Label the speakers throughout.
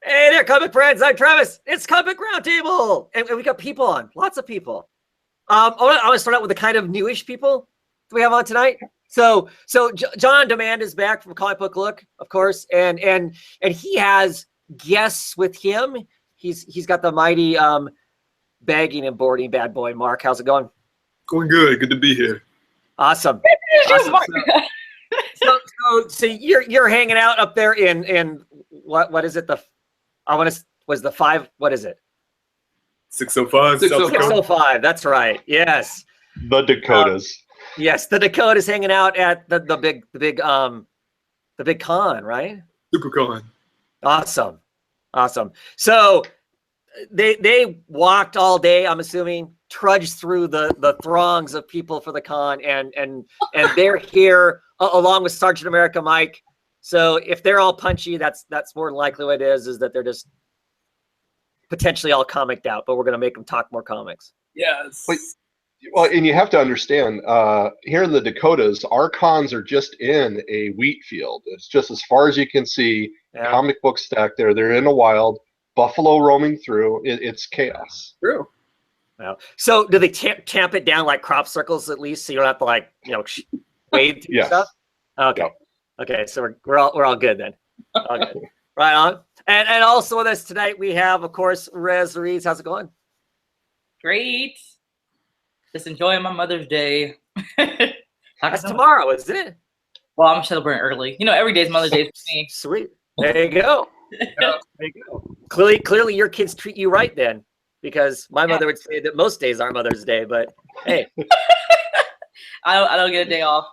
Speaker 1: Hey there, comic friends. I'm Travis. It's Comic Roundtable, and we got people on, lots of people. I want to start out with the kind of newish people that we have on tonight. So John Demand is back from Comic Book Look, of course, and he has guests with him. He's got the mighty bagging and boarding bad boy Mark. How's it going?
Speaker 2: Going good. Good to be here.
Speaker 1: Awesome. Awesome. So you're hanging out up there in what is it? Was the 5? What is it?
Speaker 2: 605.
Speaker 1: 605. That's right. Yes.
Speaker 3: The Dakotas.
Speaker 1: Yes, the Dakotas hanging out at the big con, right?
Speaker 2: SuperCon.
Speaker 1: Awesome. So they walked all day, I'm assuming, trudged through the throngs of people for the con, and they're here along with Sergeant America Mike. So if they're all punchy, that's more than likely what it is that they're just potentially all comicked out, but we're going to make them talk more comics.
Speaker 2: Yes.
Speaker 3: Well, and you have to understand, here in the Dakotas, our cons are just in a wheat field. It's just as far as you can see, comic books stacked there. They're in the wild, buffalo roaming through. It's chaos.
Speaker 2: True.
Speaker 1: Well, so do they tamp it down like crop circles at least, so you don't have to wade through stuff? Okay. Yep. Okay, so we're all good then. All good. Right on. And also with us tonight we have, of course, Rez Reeds. How's it going?
Speaker 4: Great. Just enjoying my Mother's Day.
Speaker 1: That's tomorrow, isn't it?
Speaker 4: Well, I'm celebrating early. Every day's Mother's Day for me.
Speaker 1: Sweet. There you go. There you go. Clearly your kids treat you right then, because my mother would say that most days are Mother's Day, but hey.
Speaker 4: I don't get a day off.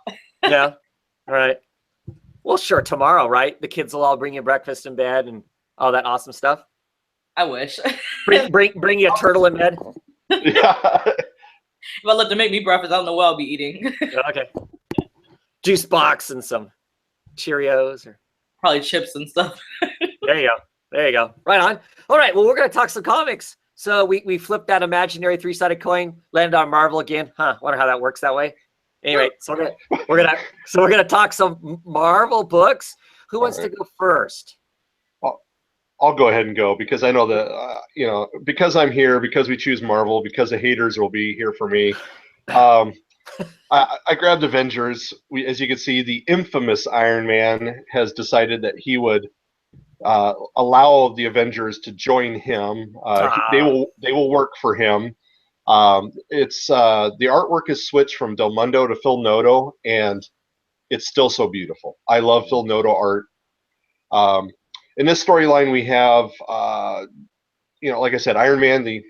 Speaker 1: Yeah. All right. Well, sure, tomorrow, right? The kids will all bring you breakfast in bed and all that awesome stuff.
Speaker 4: I wish.
Speaker 1: bring you a turtle in bed.
Speaker 3: Yeah.
Speaker 4: If I let them make me breakfast, I don't know what I'll be eating.
Speaker 1: Okay. Juice box and some Cheerios or
Speaker 4: probably chips and stuff.
Speaker 1: There you go. Right on. All right. Well, we're gonna talk some comics. So we flipped that imaginary 3-sided coin, landed on Marvel again. Wonder how that works that way. Anyway, so we're gonna talk some Marvel books. Who wants to go first?
Speaker 3: I'll go ahead and go, because I know that because I'm here, because we choose Marvel, because the haters will be here for me. I grabbed Avengers. As you can see, the infamous Iron Man has decided that he would allow the Avengers to join him. They will work for him. It's the artwork is switched from Del Mundo to Phil Noto, and it's still so beautiful. I love Phil Noto art. In this storyline, we have, like I said, Iron Man, the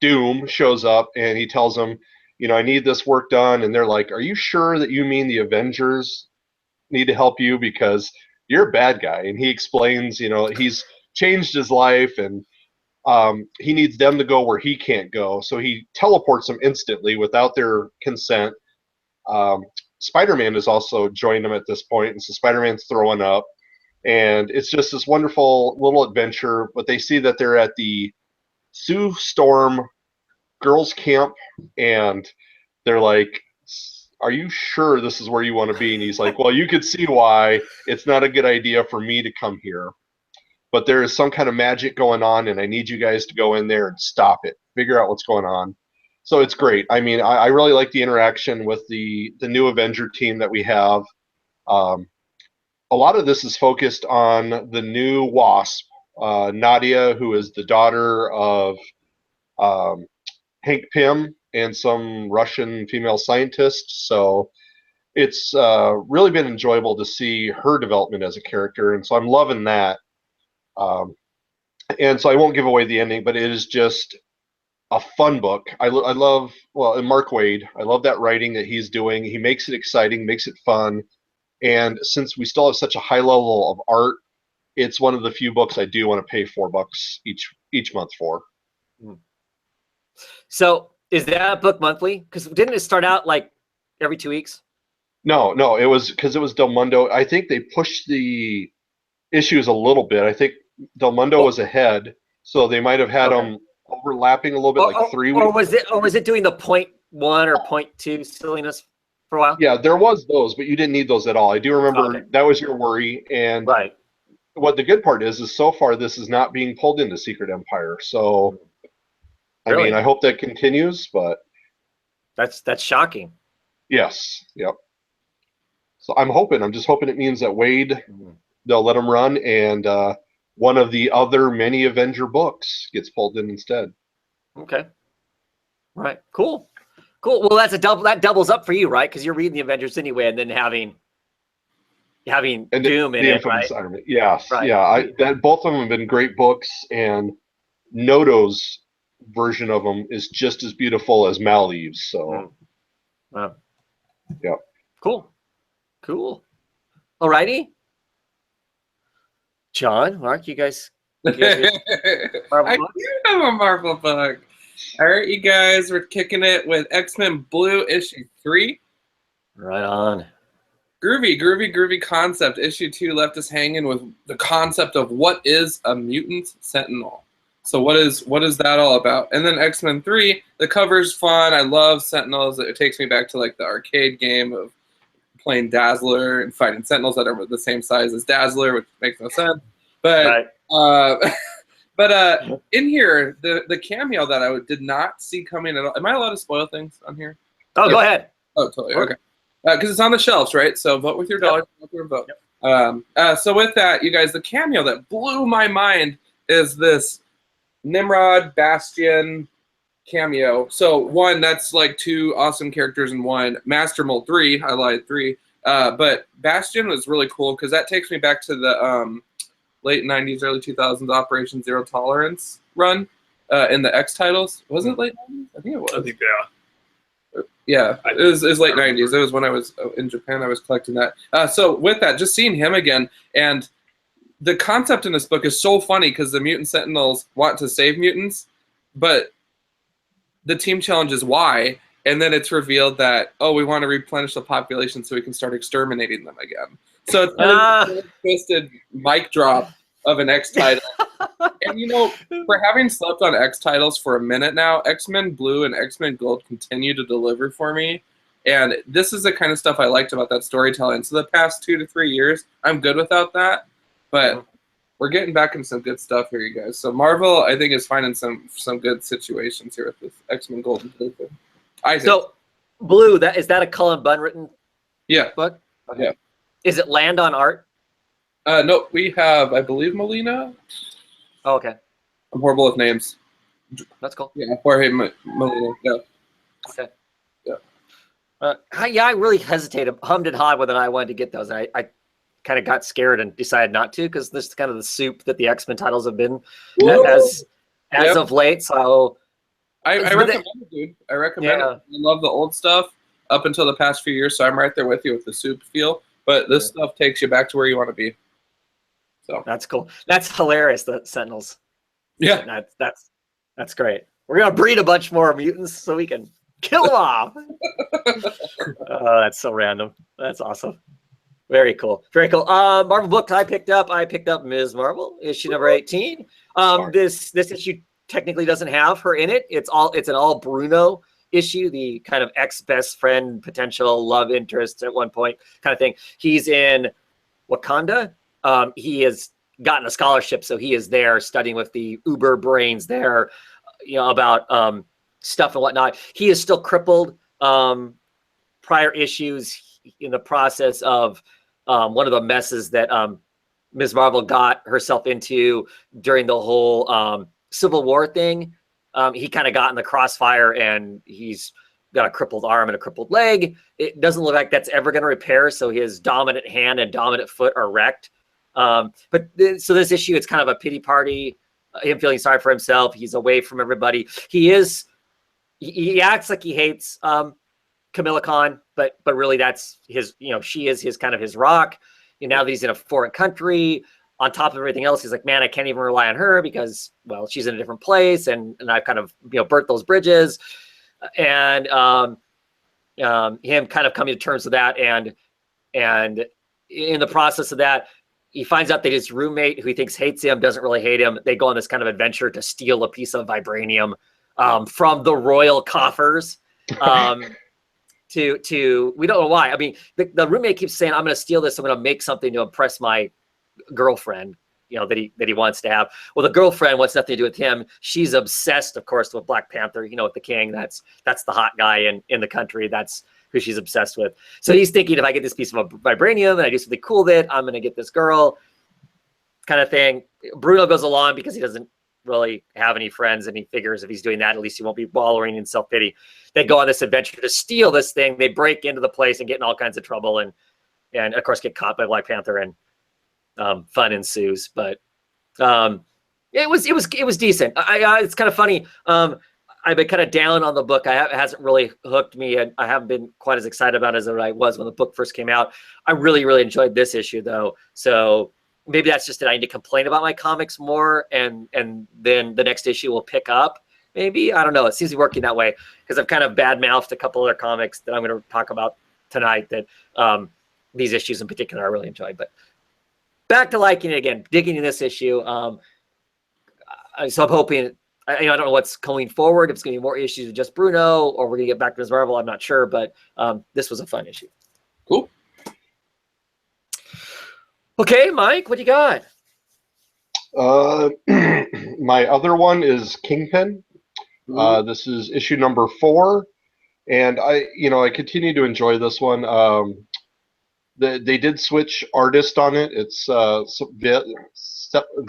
Speaker 3: Doom, shows up and he tells them, I need this work done. And they're like, are you sure that you mean the Avengers need to help you? Because you're a bad guy. And he explains, he's changed his life and he needs them to go where he can't go. So he teleports them instantly without their consent. Spider-Man has also joined them at this point. And so Spider-Man's throwing up. And it's just this wonderful little adventure. But they see that they're at the Sue Storm girls' camp. And they're like, are you sure this is where you want to be? And he's like, well, you could see why it's not a good idea for me to come here. But there is some kind of magic going on, and I need you guys to go in there and stop it. Figure out what's going on. So it's great. I mean, I really like the interaction with the new Avenger team that we have. A lot of this is focused on the new Wasp, Nadia, who is the daughter of Hank Pym and some Russian female scientists. So it's really been enjoyable to see her development as a character, and so I'm loving that. And so I won't give away the ending, but it is just a fun book. I love, and Mark Waid, I love that writing that he's doing. He makes it exciting, makes it fun. And since we still have such a high level of art, it's one of the few books I do want to pay $4 each month for.
Speaker 1: So is that book monthly? Because didn't it start out like every 2 weeks?
Speaker 3: No, it was because it was Del Mundo. I think they pushed the issues a little bit. I think Del Mundo was ahead, so they might have had them overlapping a little bit, like 3 weeks.
Speaker 1: Or was it doing the 0.1 or 0.2 silliness for a while?
Speaker 3: Yeah, there was those, but you didn't need those at all. I do remember that was your worry, and
Speaker 1: right.
Speaker 3: what the good part is so far this is not being pulled into Secret Empire. So, I
Speaker 1: Really?
Speaker 3: mean, I hope that continues, but
Speaker 1: That's shocking.
Speaker 3: yes, yep. So I'm just hoping it means that Wade, they'll let him run, and one of the other many Avenger books gets pulled in instead.
Speaker 1: Okay. Right. Cool. Well, that's that doubles up for you, right? Because you're reading the Avengers anyway, and then having
Speaker 3: And
Speaker 1: Doom in
Speaker 3: the
Speaker 1: it,
Speaker 3: Infamous
Speaker 1: right?
Speaker 3: Iron Man. Yes,
Speaker 1: Right.
Speaker 3: yeah. Both of them have been great books, and Noto's version of them is just as beautiful as Maleev's. So,
Speaker 1: Wow.
Speaker 3: yeah.
Speaker 1: Cool. Alrighty. John, Mark, you guys get Marvel
Speaker 5: I
Speaker 1: book?
Speaker 5: do have a Marvel book. All right, you guys, we're kicking it with X-Men Blue issue 3.
Speaker 1: Right on.
Speaker 5: Groovy concept. Issue 2 left us hanging with the concept of what is a mutant sentinel. So what is that all about? And then X-Men 3, the cover's fun. I love Sentinels. It takes me back to like the arcade game of playing Dazzler and fighting Sentinels that are the same size as Dazzler, which makes no sense. But
Speaker 1: Right.
Speaker 5: in here, the cameo that I did not see coming at all. Am I allowed to spoil things on here?
Speaker 1: Oh, go ahead.
Speaker 5: Oh, totally. Okay. Because it's on the shelves, right? So vote with your dollar. Vote with your vote. So with that, you guys, the cameo that blew my mind is this Nimrod Bastion cameo. So one, that's like two awesome characters in one. Master Mold 3, I lied, 3. But Bastion was really cool because that takes me back to the late 90s, early 2000s Operation Zero Tolerance run in the X titles. Was it late 90s? I think it was.
Speaker 2: I think, yeah.
Speaker 5: Yeah, it was late 90s. It was when I was in Japan. I was collecting that. So with that, just seeing him again, and the concept in this book is so funny because the mutant sentinels want to save mutants, but the team challenge is why, and then it's revealed that, oh, we want to replenish the population so we can start exterminating them again. So it's kind of a twisted mic drop of an X title. And you know, for having slept on X titles for a minute now, X-Men Blue and X-Men Gold continue to deliver for me. And this is the kind of stuff I liked about that storytelling. So the past 2 to 3 years, I'm good without that. But we're getting back into some good stuff here, you guys. So Marvel, I think, is finding some good situations here with this X-Men Gold and Blue thing. I think.
Speaker 1: So, Blue, is that a Cullen Bunn written
Speaker 5: Yeah.
Speaker 1: book? Okay.
Speaker 5: Yeah.
Speaker 1: Is it land on art?
Speaker 5: No, we have, I believe, Molina.
Speaker 1: Oh, okay.
Speaker 5: I'm horrible with names.
Speaker 1: That's cool.
Speaker 5: Yeah, Jorge Molina. Yeah.
Speaker 1: Okay.
Speaker 5: Yeah.
Speaker 1: I really hesitated, hummed and hawed whether or not I wanted to get those. I kind of got scared and decided not to because this is kind of the soup that the X-Men titles have been as
Speaker 5: Yep.
Speaker 1: of late. So
Speaker 5: I
Speaker 1: But
Speaker 5: recommend it, dude. I recommend
Speaker 1: Yeah.
Speaker 5: it. I love the old stuff up until the past few years, so I'm right there with you with the soup feel. But this stuff takes you back to where you want to be. So
Speaker 1: that's cool. That's hilarious. The Sentinels.
Speaker 5: yeah,
Speaker 1: That's great. We're gonna breed a bunch more mutants so we can kill them off. Oh, that's so random. That's awesome. Very cool. Very cool. Marvel book I picked up Ms. Marvel, issue number 18. This issue technically doesn't have her in it. It's an all Bruno issue, the kind of ex-best friend, potential love interest at one point kind of thing. He's in Wakanda. He has gotten a scholarship, so he is there studying with the uber brains there, about stuff and whatnot. He is still crippled. Prior issues in the process of one of the messes that Ms. Marvel got herself into during the whole Civil War thing. He kind of got in the crossfire and he's got a crippled arm and a crippled leg. It doesn't look like that's ever going to repair. So his dominant hand and dominant foot are wrecked. So this issue, it's kind of a pity party, him feeling sorry for himself. He's away from everybody. He acts like he hates Camilla Khan, but really that's his, she is his kind of his rock. Now that he's in a foreign country, on top of everything else, he's like, man, I can't even rely on her because, well, she's in a different place, and I've kind of burnt those bridges, and him kind of coming to terms with that, and in the process of that, he finds out that his roommate, who he thinks hates him, doesn't really hate him. They go on this kind of adventure to steal a piece of vibranium from the royal coffers. To we don't know why. I mean, the roommate keeps saying, I'm going to steal this. I'm going to make something to impress my girlfriend, that he wants to have. Well, the girlfriend wants nothing to do with him. She's obsessed, of course, with Black Panther. With the king. That's the hot guy in the country. That's who she's obsessed with. So he's thinking, if I get this piece of vibranium and I do something cool with it, I'm going to get this girl, kind of thing. Bruno goes along because he doesn't really have any friends, and he figures if he's doing that, at least he won't be wallowing in self-pity. They go on this adventure to steal this thing. They break into the place and get in all kinds of trouble, and of course get caught by Black Panther, and fun ensues. But it was decent. It's kind of funny. I've been kind of down on the book. It hasn't really hooked me, and I haven't been quite as excited about it as I was when the book first came out. I really, really enjoyed this issue, though. So maybe that's just that I need to complain about my comics more, and then the next issue will pick up. Maybe, I don't know. It seems to be working that way, because I've kind of bad-mouthed a couple other comics that I'm going to talk about tonight that these issues in particular I really enjoyed. But back to liking it again, digging in this issue. So I'm hoping, I don't know what's going forward. If it's going to be more issues with just Bruno, or we're going to get back to Ms. Marvel, I'm not sure. But this was a fun issue.
Speaker 5: Cool.
Speaker 1: Okay, Mike, what you got?
Speaker 3: My other one is Kingpin. This is issue number 4, and I continue to enjoy this one. They did switch artist on it. It's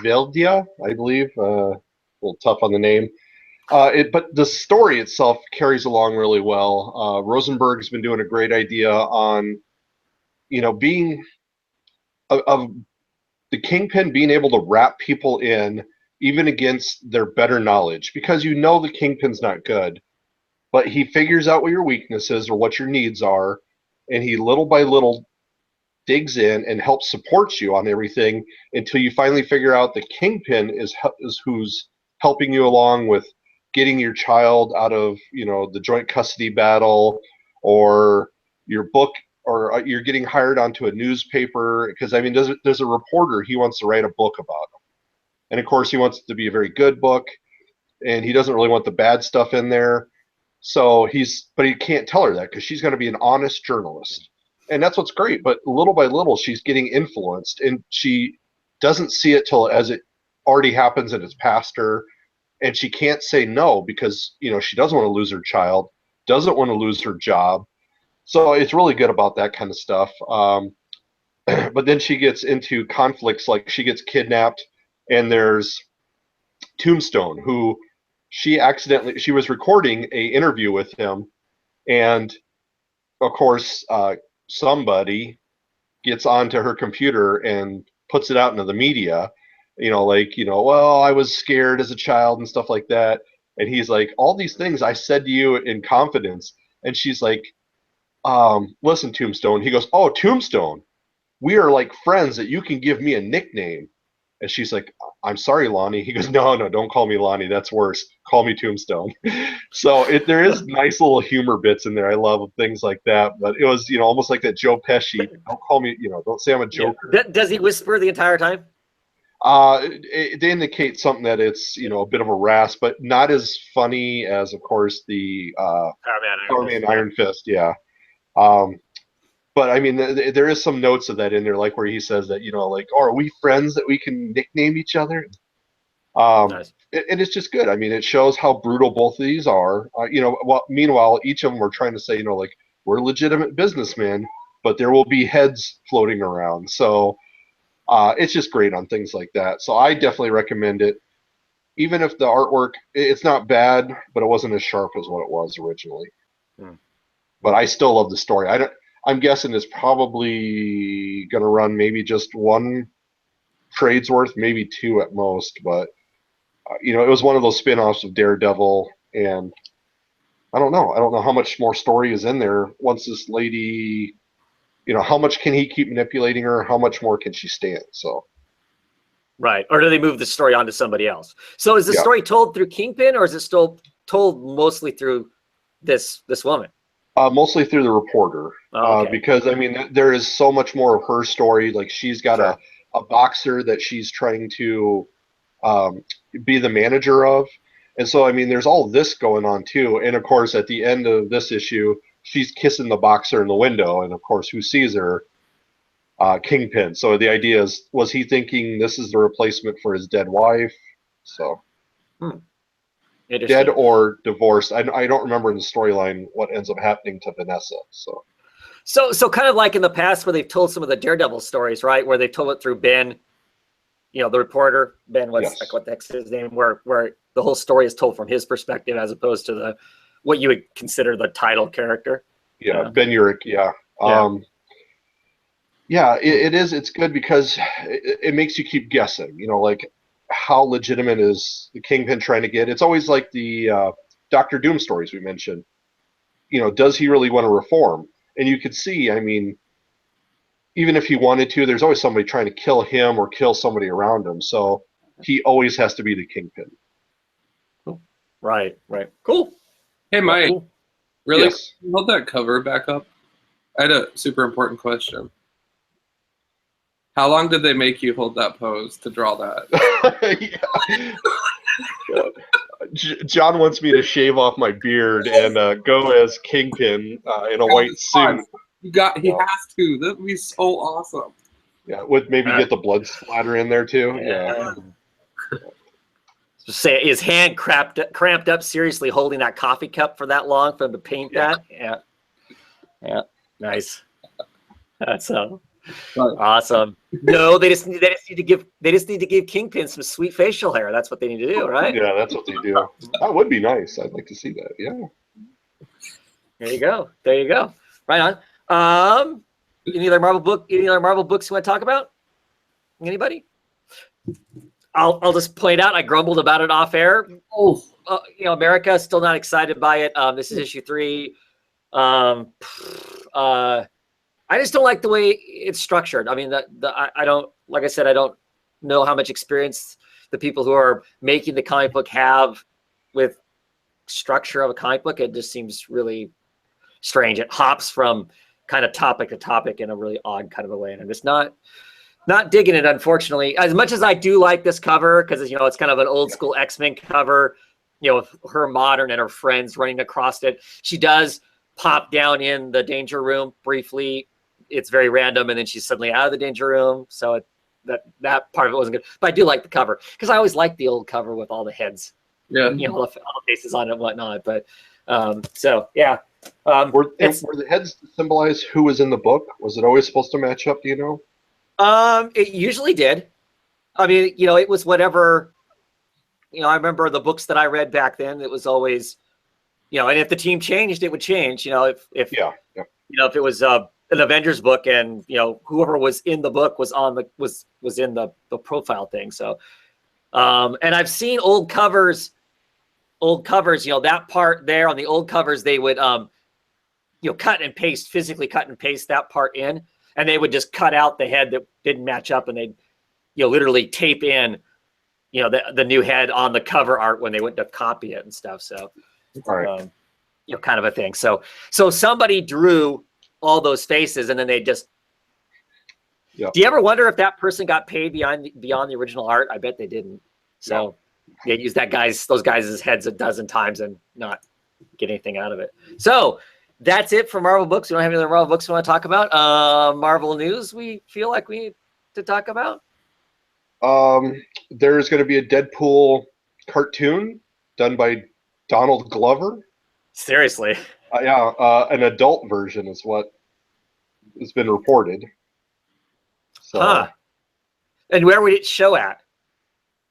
Speaker 3: Veldia, I believe. A little tough on the name. But the story itself carries along really well. Rosenberg's been doing a great idea on, being of the Kingpin being able to wrap people in even against their better knowledge, because the Kingpin's not good, but he figures out what your weaknesses or what your needs are, and he little by little digs in and helps support you on everything until you finally figure out the Kingpin is who's helping you along with getting your child out of the joint custody battle, or your book, or you're getting hired onto a newspaper, because there's a reporter, he wants to write a book about him, and of course he wants it to be a very good book, and he doesn't really want the bad stuff in there. So but he can't tell her that, because she's going to be an honest journalist. And that's what's great. But little by little, she's getting influenced, and she doesn't see it till as it already happens and it's past her. And she can't say no, because, she doesn't want to lose her child, doesn't want to lose her job. So it's really good about that kind of stuff. But then she gets into conflicts, like she gets kidnapped, and there's Tombstone, who she was recording a interview with him, and of course somebody gets onto her computer and puts it out into the media, well, I was scared as a child and stuff like that. And he's like, all these things I said to you in confidence. And she's like, listen, Tombstone. He goes, oh, Tombstone, we are like friends, that you can give me a nickname. And she's like, I'm sorry, Lonnie. He goes, no, don't call me Lonnie. That's worse. Call me Tombstone. So there is nice little humor bits in there. I love things like that. But it was, almost like that Joe Pesci. Don't call me, don't say I'm a joker.
Speaker 1: Yeah. Does he whisper the entire time?
Speaker 3: They indicate something that it's, a bit of a rasp, but not as funny as, of course, the Power Man Iron Fist. Yeah. But there is some notes of that in there, like where he says that, oh, are we friends that we can nickname each other? Nice. And it's just good. It shows how brutal both of these are. Meanwhile, each of them are trying to say, we're legitimate businessmen, but there will be heads floating around. So it's just great on things like that. So I definitely recommend it. Even if the artwork, it's not bad, but it wasn't as sharp as what it was originally. But I still love the story. I'm guessing it's probably going to run maybe just one trade's worth, maybe 2 at most. But, it was one of those spin-offs of Daredevil. And I don't know. I don't know how much more story is in there once this lady, how much can he keep manipulating her? How much more can she stand? So.
Speaker 1: Right. Or do they move the story onto somebody else? So is the story told through Kingpin, or is it still told mostly through this woman?
Speaker 3: Mostly through the reporter, because there is so much more of her story. Like she's got a boxer that she's trying to be the manager of, and so there's all this going on too. And of course, at the end of this issue, she's kissing the boxer in the window, and of course, who sees her? Kingpin. So the idea is, was he thinking this is the replacement for his dead wife? So dead or divorced. I don't remember in the storyline what ends up happening to Vanessa.
Speaker 1: So kind of like in the past where they've told some of the Daredevil stories, right? Where they told it through Ben, the reporter. Ben,
Speaker 3: Yes.
Speaker 1: like what the heck's his name? Where the whole story is told from his perspective as opposed to what you would consider the title character.
Speaker 3: Yeah, Ben Urich. Yeah. It is. It's good because it makes you keep guessing. Like how legitimate is the Kingpin trying to get? It's always like the Doctor Doom stories we mentioned. Does he really want to reform? And you could see, I mean, even if he wanted to, there's always somebody trying to kill him or kill somebody around him. So he always has to be the Kingpin.
Speaker 1: Right. Cool.
Speaker 5: Hey, Mike,
Speaker 1: Cool.
Speaker 5: really
Speaker 3: Yes.
Speaker 5: hold that cover back up. I had a super important question. How long did they make you hold that pose to draw that?
Speaker 3: John wants me to shave off my beard and go as Kingpin in a white suit.
Speaker 5: He has to. That would be so awesome.
Speaker 3: Yeah, with maybe get the blood splatter in there too. Yeah.
Speaker 1: Say his hand cramped up seriously holding that coffee cup for that long for him to paint that. Yeah. Nice. That's awesome. No, they just need to give Kingpin some sweet facial hair. That's what they need to do, right?
Speaker 3: Yeah, that's what they do. That would be nice. I'd like to see that. Yeah.
Speaker 1: There you go. Right on. Any other Marvel books you want to talk about? Anybody? I'll just point out. I grumbled about it off air. America is still not excited by it. This is issue 3. I just don't like the way it's structured. I mean, I don't, like I said, I don't know how much experience the people who are making the comic book have with structure of a comic book. It just seems really strange. It hops from kind of topic to topic in a really odd kind of a way, and I'm just not digging it, unfortunately. As much as I do like this cover, because it's kind of an old school X-Men cover, with her modern and her friends running across it. She does pop down in the danger room briefly. It's very random, and then she's suddenly out of the danger room. So that part of it wasn't good. But I do like the cover because I always liked the old cover with all the heads, all the faces on it and whatnot. But so yeah.
Speaker 3: Were the heads to symbolize who was in the book? Was it always supposed to match up? Do you know?
Speaker 1: It usually did. I mean, it was whatever. I remember the books that I read back then. It was always, and if the team changed, it would change. If it was an Avengers book and whoever was in the book was in the profile thing. So, and I've seen old covers. That part there on the old covers, they would physically cut and paste that part in. And they would just cut out the head that didn't match up, and they'd, literally tape in, the new head on the cover art when they went to copy it and stuff. So,
Speaker 3: Right.
Speaker 1: Kind of a thing. So somebody drew all those faces, and then they just.
Speaker 3: Yeah.
Speaker 1: Do you ever wonder if that person got paid beyond the original art? I bet they didn't. So they used those guys' heads a dozen times and not get anything out of it. So. That's it for Marvel books. We don't have any other Marvel books we want to talk about. Marvel news we feel like we need to talk about.
Speaker 3: There's going to be a Deadpool cartoon done by Donald Glover.
Speaker 1: Seriously?
Speaker 3: An adult version is what has been reported. So,
Speaker 1: And where would it show at?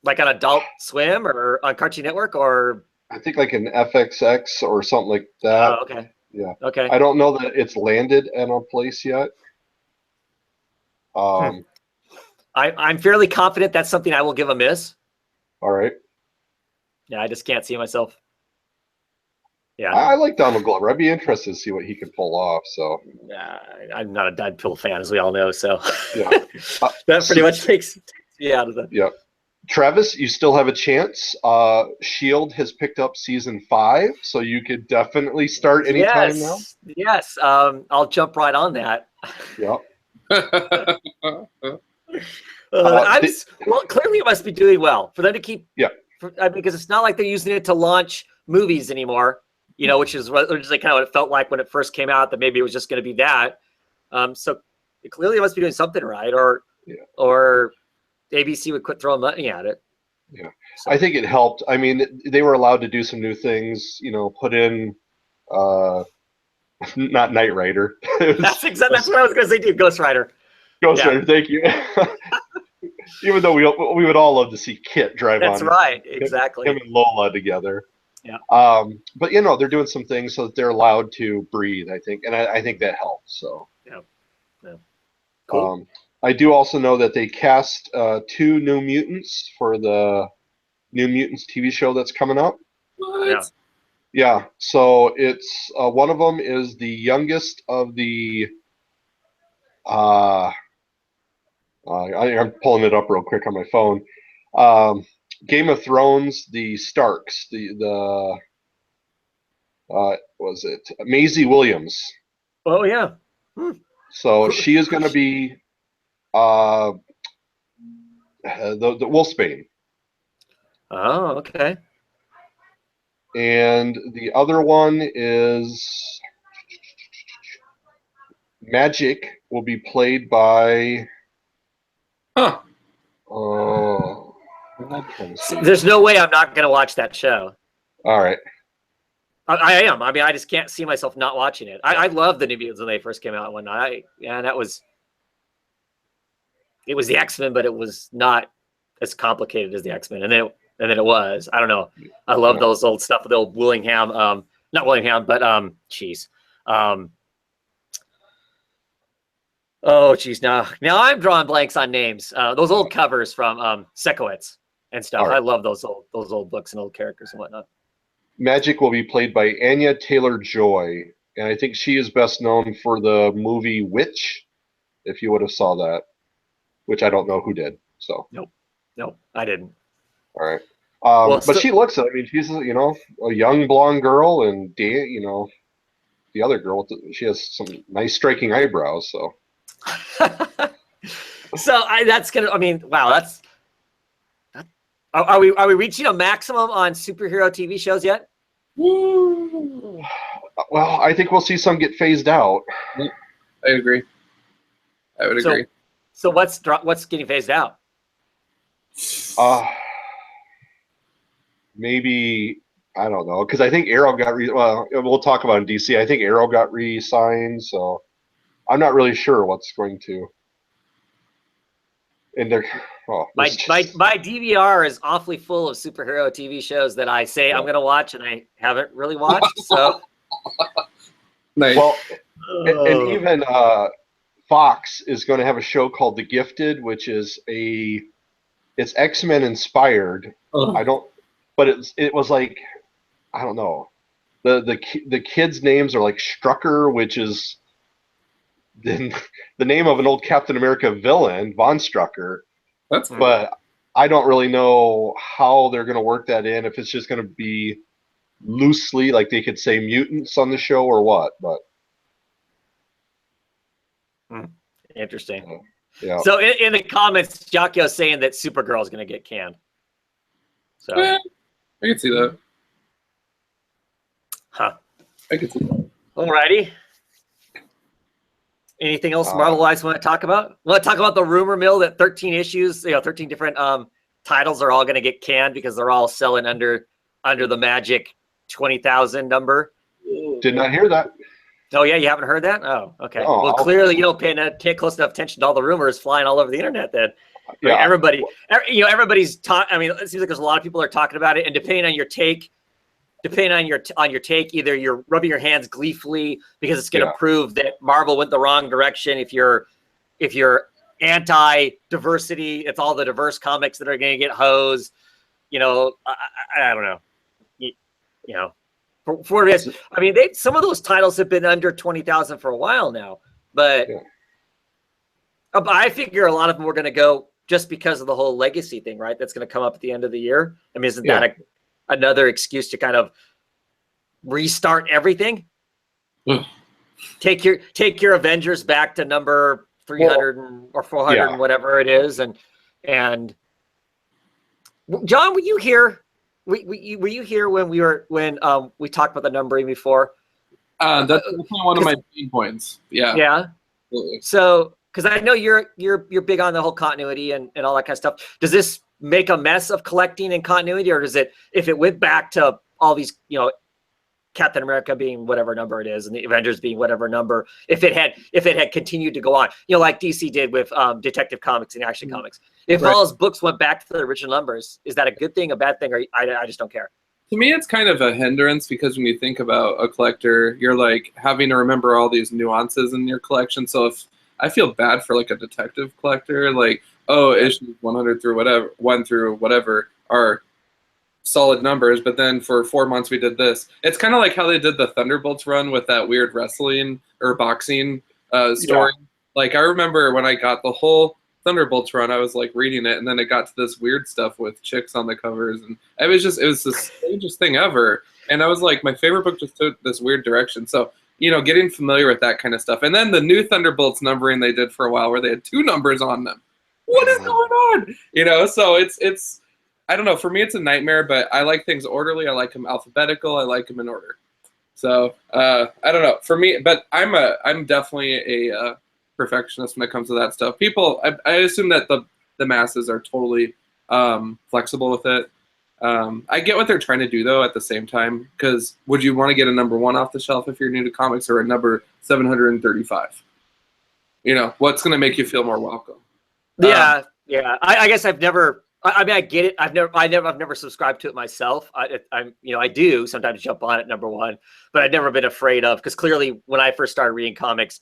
Speaker 1: Like on Adult Swim or on Cartoon Network or?
Speaker 3: I think like an FXX or something like that.
Speaker 1: Oh, okay.
Speaker 3: Yeah.
Speaker 1: Okay.
Speaker 3: I don't know that it's landed in a place yet.
Speaker 1: I'm fairly confident that's something I will give a miss.
Speaker 3: All right.
Speaker 1: Yeah, I just can't see myself. Yeah.
Speaker 3: I like Donald Glover. I'd be interested to see what he can pull off. So.
Speaker 1: I'm not a Deadpool fan, as we all know. So.
Speaker 3: Yeah.
Speaker 1: That pretty much takes me out of the.
Speaker 3: Yeah. Travis, you still have a chance. Shield has picked up season 5, so you could definitely start anytime now.
Speaker 1: Yes. I'll jump right on that.
Speaker 3: Yep.
Speaker 1: Clearly it must be doing well for them to keep.
Speaker 3: Yeah.
Speaker 1: Because it's not like they're using it to launch movies anymore. Which is kind of what it felt like when it first came out. That maybe it was just going to be that. So clearly must be doing something right, or
Speaker 3: Yeah.
Speaker 1: or ABC would quit throwing money at it.
Speaker 3: Yeah.
Speaker 1: So,
Speaker 3: I think it helped. I mean, they were allowed to do some new things, put in, not Knight Rider. It was
Speaker 1: that's what I was going to say too. Ghost Rider.
Speaker 3: Ghost
Speaker 1: yeah.
Speaker 3: Rider, thank you. Even though we would all love to see Kit drive
Speaker 1: That's
Speaker 3: on
Speaker 1: right. Exactly.
Speaker 3: him and Lola together.
Speaker 1: Yeah.
Speaker 3: But they're doing some things so that they're allowed to breathe, I think, and I think that helps. So
Speaker 1: Yeah. Cool.
Speaker 3: I do also know that they cast 2 New Mutants for the New Mutants TV show that's coming up.
Speaker 5: What?
Speaker 1: Yeah.
Speaker 3: Yeah, so it's one of them is the youngest of the. I'm pulling it up real quick on my phone. Game of Thrones, the Starks, the was it Maisie Williams?
Speaker 1: Oh yeah.
Speaker 3: So she is going to be the Wolfsbane,
Speaker 1: Oh, okay.
Speaker 3: and the other one is Magic. Will be played by.
Speaker 5: Huh.
Speaker 3: Oh, I'm trying to see.
Speaker 1: There's no way I'm not going to watch that show.
Speaker 3: All right.
Speaker 1: I am. I mean, I just can't see myself not watching it. I loved the New Mutants when they first came out one night. It was the X-Men, but it was not as complicated as the X-Men. And then it was. I don't know. I love those old stuff with the old Willingham. Not Willingham, but oh geez, now I'm drawing blanks on names. Those old covers from Sekowitz and stuff.
Speaker 3: Right.
Speaker 1: I love those old books and old characters and whatnot.
Speaker 3: Magic will be played by Anya Taylor-Joy, and I think she is best known for the movie Witch, if you would have saw that, which I don't know who did. So
Speaker 1: Nope, I didn't.
Speaker 3: all right,
Speaker 1: Well,
Speaker 3: but she looks. I mean, she's a young blonde girl, and the other girl, she has some nice striking eyebrows. So
Speaker 1: that's gonna. I mean, wow, that's. Are we reaching a maximum on superhero TV shows yet?
Speaker 5: Woo.
Speaker 3: well, I think we'll see some get phased out.
Speaker 5: I agree. I would agree.
Speaker 1: So what's getting phased out?
Speaker 3: Maybe I don't know, because I think Arrow got we'll talk about in DC. I think Arrow got re-signed, so I'm not really sure what's going to. And they're
Speaker 1: my DVR is awfully full of superhero TV shows that I say I'm going to watch and I haven't really watched. So
Speaker 5: Nice.
Speaker 3: well, and even Fox is going to have a show called The Gifted, which is it's X-Men inspired. But it was like, I don't know. The kids' names are like Strucker, which is the name of an old Captain America villain, Von Strucker.
Speaker 5: That's
Speaker 3: But I don't really know how they're going to work that in, if it's just going to be loosely, like they could say mutants on the show or what. But
Speaker 1: interesting.
Speaker 3: yeah.
Speaker 1: So in the comments, Jacquio's saying that Supergirl is going to get canned. So
Speaker 5: I can see that.
Speaker 1: Huh.
Speaker 5: I can see that.
Speaker 1: Alrighty. Anything else Marvel-wise want to talk about? Want to talk about the rumor mill that 13 issues, 13 different titles are all going to get canned because they're all selling under the magic 20,000 number.
Speaker 3: Did not hear that.
Speaker 1: Oh yeah, you haven't heard that? Oh, okay.
Speaker 3: Oh,
Speaker 1: well, clearly you don't pay close enough attention to all the rumors flying all over the internet. Then,
Speaker 3: Yeah.
Speaker 1: everybody's talking. I mean, it seems like there's a lot of people are talking about it, and depending on your take, either you're rubbing your hands gleefully because it's going to prove that Marvel went the wrong direction. If you're anti-diversity, it's all the diverse comics that are going to get hosed. I don't know. For it is, I mean, some of those titles have been under 20,000 for a while now, but I figure a lot of them were going to go just because of the whole legacy thing, right? That's going to come up at the end of the year. I mean, isn't that another excuse to kind of restart everything? Take your Avengers back to number 300 or 400 and whatever it is, and John, were you here? Were you here when we talked about the numbering before?
Speaker 5: That's one of my main points. Yeah.
Speaker 1: Yeah.
Speaker 5: Absolutely.
Speaker 1: So, because I know you're big on the whole continuity and all that kind of stuff. Does this make a mess of collecting and continuity, or does it, if it went back to all these, Captain America being whatever number it is and the Avengers being whatever number, if it had continued to go on, like DC did with Detective Comics and Action Comics, if all his books went back to the original numbers, is that a good thing, a bad thing, or I just don't care?
Speaker 5: To me, it's kind of a hindrance because when you think about a collector, you're like having to remember all these nuances in your collection. So if I feel bad for like a detective collector, like, oh, issues 100 through whatever, 1 through whatever are solid numbers, but then for 4 months we did this. It's kind of like how they did the Thunderbolts run with that weird wrestling or boxing story. Yeah. Like I remember when I got the whole Thunderbolts run, I was like reading it, and then it got to this weird stuff with chicks on the covers, and it was the strangest thing ever. And I was like, my favorite book just took this weird direction. So, getting familiar with that kind of stuff. And then the new Thunderbolts numbering they did for a while where they had 2 numbers on them. What is going on? So it's I don't know. For me, it's a nightmare, but I like things orderly. I like them alphabetical. I like them in order. So I don't know. For me, but I'm definitely a perfectionist when it comes to that stuff. People, I assume that the masses are totally flexible with it. I get what they're trying to do though at the same time, because would you want to get a number 1 off the shelf if you're new to comics, or a number 735? What's going to make you feel more welcome?
Speaker 1: Yeah. I guess I've never. I mean, I get it. I've never subscribed to it myself. I do sometimes jump on it number 1, but I've never been afraid of, because clearly when I first started reading comics,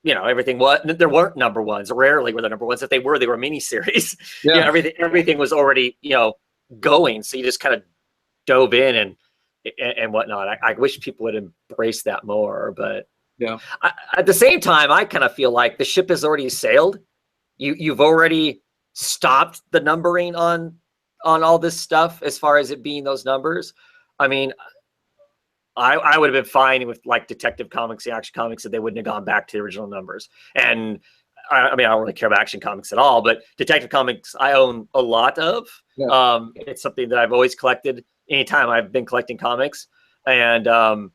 Speaker 1: everything there weren't number 1s. Rarely were there number 1s. If they were miniseries. Yeah. Everything was already going. So you just kind of dove in and whatnot. I wish people would embrace that more, but
Speaker 5: yeah.
Speaker 1: At the same time, I kind of feel like the ship has already sailed. You've already stopped the numbering on all this stuff as far as it being those numbers. I mean, I would have been fine with like Detective Comics, the Action Comics, that they wouldn't have gone back to the original numbers. And I mean, I don't really care about Action Comics at all, but Detective Comics I own a lot of. Yeah. It's something that I've always collected anytime I've been collecting comics. And but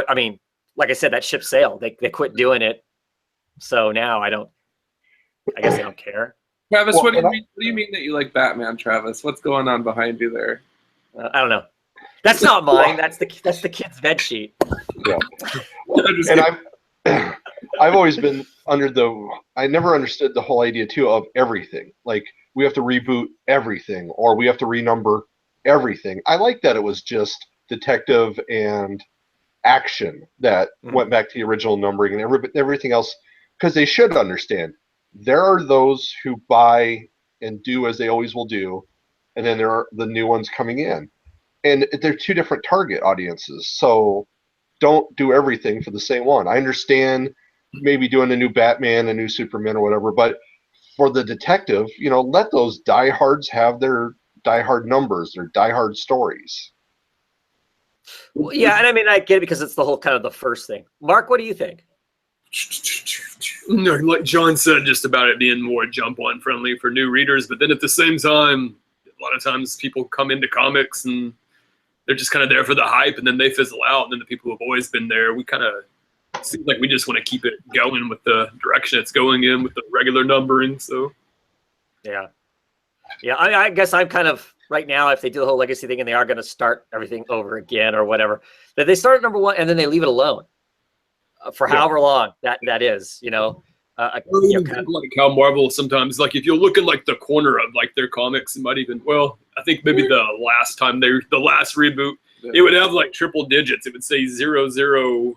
Speaker 1: I mean, like I said, that ship sailed. They quit doing it. So now I guess they don't care.
Speaker 5: Travis, what do you mean that you like Batman, Travis? What's going on behind you there?
Speaker 1: I don't know. That's not mine. That's the kid's bed sheet.
Speaker 3: Yeah. And I've always been I never understood the whole idea too of everything. Like we have to reboot everything, or we have to renumber everything. I like that it was just Detective and Action that went back to the original numbering, and everything else, because they should understand there are those who buy and do as they always will do, and then there are the new ones coming in, and they're 2 different target audiences. So don't do everything for the same one. I understand maybe doing a new Batman, a new Superman, or whatever, but for the Detective, let those diehards have their diehard numbers, their diehard stories.
Speaker 1: Well, yeah, and I mean, I get it because it's the whole kind of the first thing. Mark, what do you think?
Speaker 2: No, like John said, just about it being more jump on friendly for new readers, but then at the same time, a lot of times people come into comics and they're just kind of there for the hype, and then they fizzle out, and then the people who have always been there, we kind of seem like we just want to keep it going with the direction it's going in with the regular numbering. So
Speaker 1: yeah, I guess I'm kind of right now, if they do the whole legacy thing and they are going to start everything over again or whatever, that they start at number 1 and then they leave it alone for however long that is, kind of,
Speaker 2: like how Marvel sometimes, like if you're looking like the corner of like their comics, it might even, I think maybe the last reboot, it would have like triple digits. It would say 009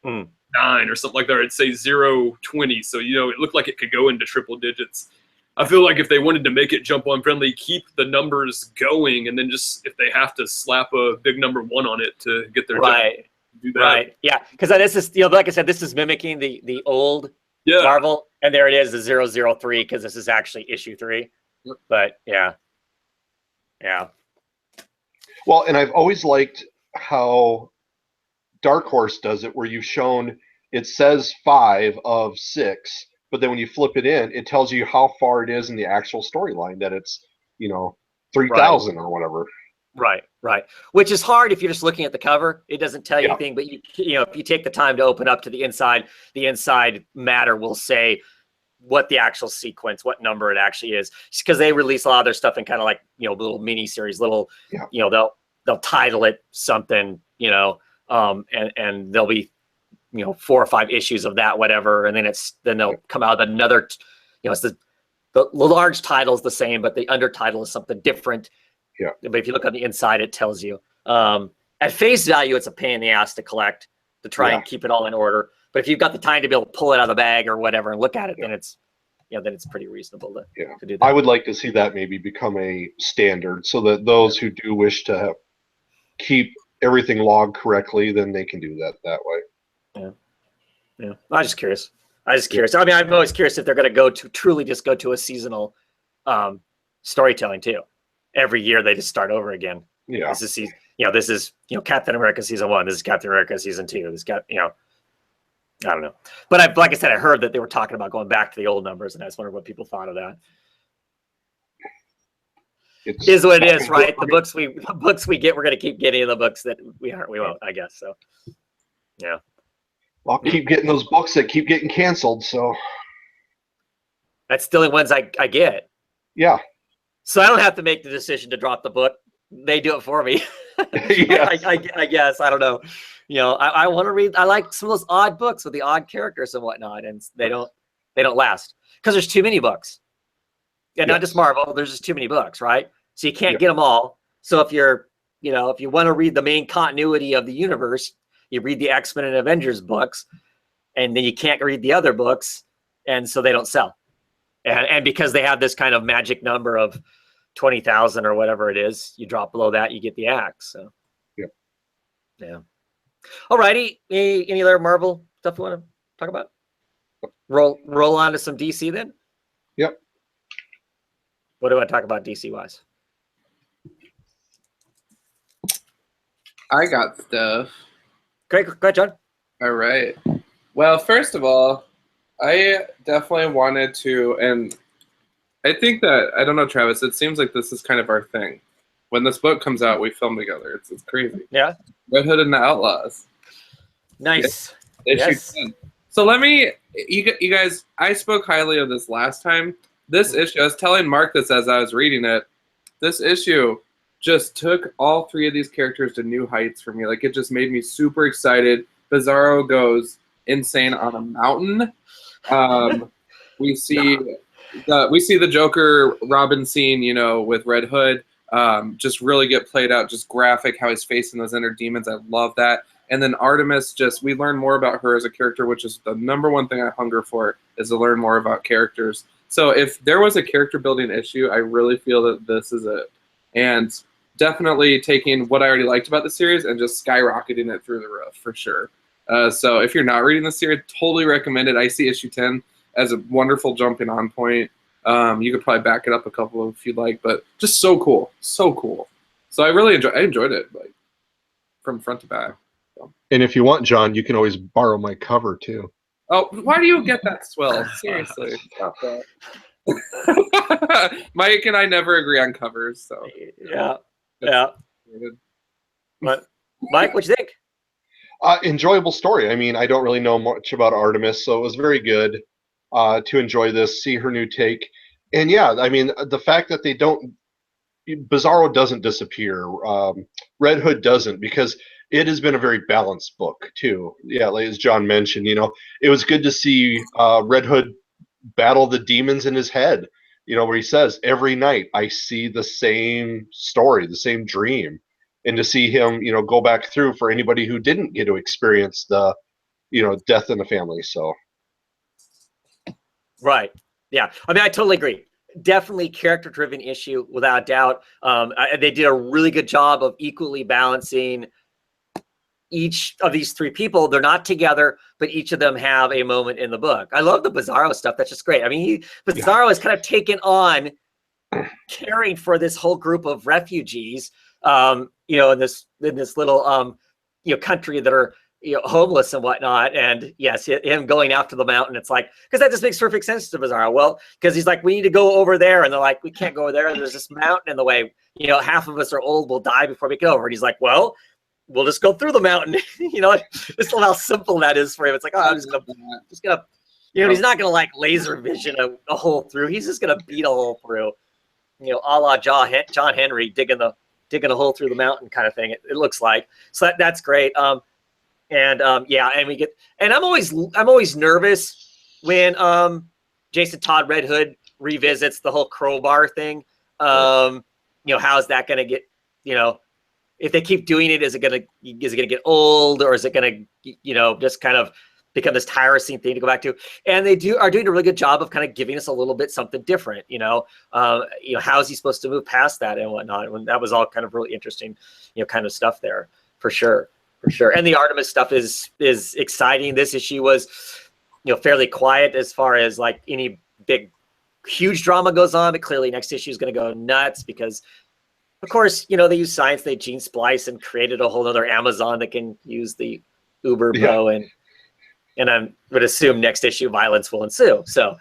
Speaker 2: or something like that. It'd say 020. So, it looked like it could go into triple digits. I feel like if they wanted to make it jump on friendly, keep the numbers going, and then just if they have to slap a big number 1 on it to get their
Speaker 1: right, do that. Right, yeah, because this is like I said, this is mimicking the old Marvel, and there it is, the 003, because this is actually issue 3. But yeah.
Speaker 3: Well, and I've always liked how Dark Horse does it, where you've shown it says 5 of 6. But then when you flip it in, it tells you how far it is in the actual storyline, that it's, 3,000 or whatever.
Speaker 1: Right, right. Which is hard if you're just looking at the cover. It doesn't tell you
Speaker 3: Yeah.
Speaker 1: anything, but you know, if you take the time to open up to the inside matter will say what the actual sequence, what number it actually is. Because they release a lot of their stuff in kind of like, you know, little mini series, little,
Speaker 3: Yeah.
Speaker 1: you know, they'll title it something, you know, and there'll be, you know, 4 or 5 issues of that, whatever, and then they'll come out with another, you know, it's the large title is the same, but the undertitle is something different.
Speaker 3: Yeah.
Speaker 1: But if you look on the inside, it tells you. At face value, it's a pain in the ass to collect, to try and keep it all in order. But if you've got the time to be able to pull it out of the bag or whatever and look at it, then it's, you know, then it's pretty reasonable to do that.
Speaker 3: I would like to see that maybe become a standard so that those who do wish to keep everything logged correctly, then they can do that way.
Speaker 1: Yeah. I'm just curious. I mean, I'm always curious if they're going to truly just go to a seasonal storytelling too. Every year they just start over again.
Speaker 3: Yeah.
Speaker 1: This is Captain America season 1. This is Captain America season 2. I don't know. But like I said, I heard that they were talking about going back to the old numbers, and I just wondered what people thought of that.
Speaker 3: It's
Speaker 1: Is what it is, right? The books we get, we're going to keep getting. The books that we won't, I guess. So, yeah.
Speaker 3: I'll keep getting those books that keep getting canceled. So
Speaker 1: that's still the ones I get.
Speaker 3: Yeah.
Speaker 1: So I don't have to make the decision to drop the book. They do it for me.
Speaker 3: Yes.
Speaker 1: I guess. I don't know. You know, I want to read. I like some of those odd books with the odd characters and whatnot, and they don't last because there's too many books. Yeah, not just Marvel. There's just too many books, right? So you can't get them all. So if you want to read the main continuity of the universe, you read the X-Men and Avengers books, and then you can't read the other books, and so they don't sell. And because they have this kind of magic number of 20,000 or whatever it is, you drop below that, you get the axe. So, yeah. All righty. Any other Marvel stuff you want to talk about? Roll on to some DC then.
Speaker 3: Yep.
Speaker 1: What do I talk about DC wise?
Speaker 5: I got stuff.
Speaker 1: Great, go ahead, John.
Speaker 5: All right. Well, first of all, I definitely wanted to, and I think that, I don't know, Travis, it seems like this is kind of our thing. When this book comes out, we film together. It's crazy.
Speaker 1: Yeah.
Speaker 5: Red Hood and the Outlaws.
Speaker 1: Nice.
Speaker 5: Issue 10. So let me, you guys, I spoke highly of this last time. This issue, I was telling Mark this as I was reading it, this issue just took all 3 of these characters to new heights for me. Like, it just made me super excited. Bizarro goes insane on a mountain. We see the Joker Robin scene, you know, with Red Hood, just really get played out, just graphic, how he's facing those inner demons. I love that. And then Artemis, we learn more about her as a character, which is the number one thing I hunger for, is to learn more about characters. So if there was a character building issue, I really feel that this is it. And definitely taking what I already liked about the series and just skyrocketing it through the roof, for sure. So if you're not reading the series, totally recommend it. I see issue 10 as a wonderful jumping on point. You could probably back it up a couple if you'd like, but just so cool. So cool. So I really enjoyed it, like, from front to back. So.
Speaker 3: And if you want, John, you can always borrow my cover too.
Speaker 5: Oh, why do you get that swell? Seriously. Stop that. Mike and I never agree on covers, so.
Speaker 1: Yeah. But Mike, what you think?
Speaker 3: Enjoyable story. I mean, I don't really know much about Artemis, so it was very good to enjoy this, see her new take. And yeah, I mean, the fact that Bizarro doesn't disappear, Red Hood doesn't, because it has been a very balanced book too. Yeah, like as John mentioned, you know, it was good to see Red Hood battle the demons in his head, you know, where he says, every night I see the same story, the same dream. And to see him, you know, go back through for anybody who didn't get to experience the, you know, death in the family. So.
Speaker 1: Right. Yeah. I mean, I totally agree. Definitely character-driven issue, without doubt. They did a really good job of equally balancing each of these 3 people. They're not together, but each of them have a moment in the book. I love the Bizarro stuff. That's just great. I mean, Bizarro has kind of taken on caring for this whole group of refugees, you know, in this little, you know, country that are homeless and whatnot. And yes, him going after the mountain. It's like, because that just makes perfect sense to Bizarro. Well, because he's like, we need to go over there. And they're like, we can't go over there. There's this mountain in the way. Half of us are old. We'll die before we get over. And he's like, well, we'll just go through the mountain. Just how simple that is for him. It's like, oh, I'm just gonna, he's not gonna like laser vision a hole through. He's just gonna beat a hole through. A la John Henry digging a hole through the mountain kind of thing. It looks like. So that's great. And we get, and I'm always nervous when Jason Todd Red Hood revisits the whole crowbar thing. How's that gonna get? If they keep doing it, is it gonna get old, or is it gonna just kind of become this tiresome thing to go back to? And they are doing a really good job of kind of giving us a little bit something different. How is he supposed to move past that and whatnot? And that was all kind of really interesting, kind of stuff there for sure. And the Artemis stuff is exciting. This issue was, fairly quiet as far as like any big, huge drama goes on. But clearly, next issue is going to go nuts because, of course, they use science. They gene splice and created a whole other Amazon that can use the Uber bow, and I would assume next issue violence will ensue. So,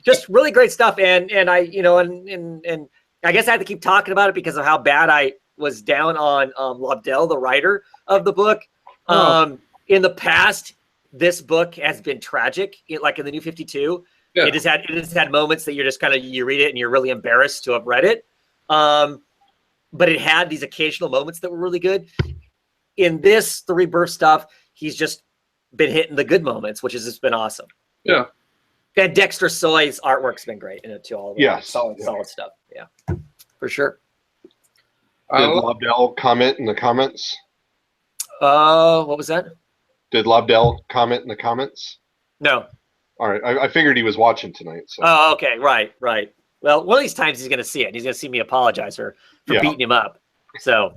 Speaker 1: just really great stuff. And I, and I guess I had to keep talking about it because of how bad I was down on Lobdell, the writer of the book. In the past, this book has been tragic. Like in the New 52, it has had moments that you're just you read it and you're really embarrassed to have read it. But it had these occasional moments that were really good. In this, the Rebirth stuff, he's just been hitting the good moments, which has just been awesome.
Speaker 5: Yeah.
Speaker 1: And Dexter Soy's artwork's been great in it too. All of
Speaker 3: Yes.
Speaker 1: Solid stuff. Yeah, for sure.
Speaker 3: Did Lobdell comment in the comments?
Speaker 1: What was that?
Speaker 3: Did Lobdell comment in the comments?
Speaker 1: No.
Speaker 3: All right. I figured he was watching tonight. So.
Speaker 1: Oh, okay. Right. Well, one of these times he's going to see it. He's going to see me apologize for beating him up. So,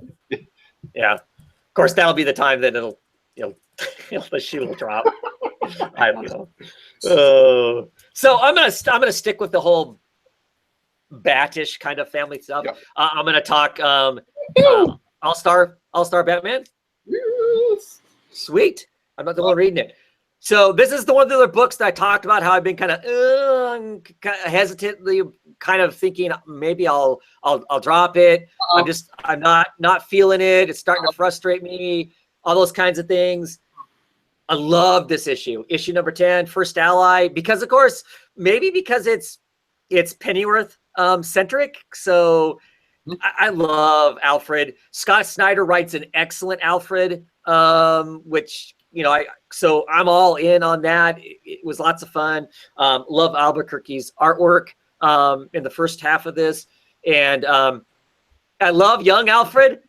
Speaker 1: yeah. Of course, that'll be the time that the shoe will drop. I don't know. So I'm gonna stick with the whole Bat-ish kind of family stuff.
Speaker 3: Yeah.
Speaker 1: I'm gonna talk All-Star Batman.
Speaker 5: Yes.
Speaker 1: Sweet. I'm not the one reading it. So this is one of the other books that I talked about how I've been kind of hesitantly kind of thinking maybe I'll drop it. I'm not feeling it. It's starting to frustrate me. All those kinds of things. I love this issue. Issue number 10, First Ally, because of course, maybe because it's Pennyworth centric. So I love Alfred. Scott Snyder writes an excellent Alfred, which so I'm all in on that. It was lots of fun. Love Albuquerque's artwork in the first half of this, and I love young Alfred.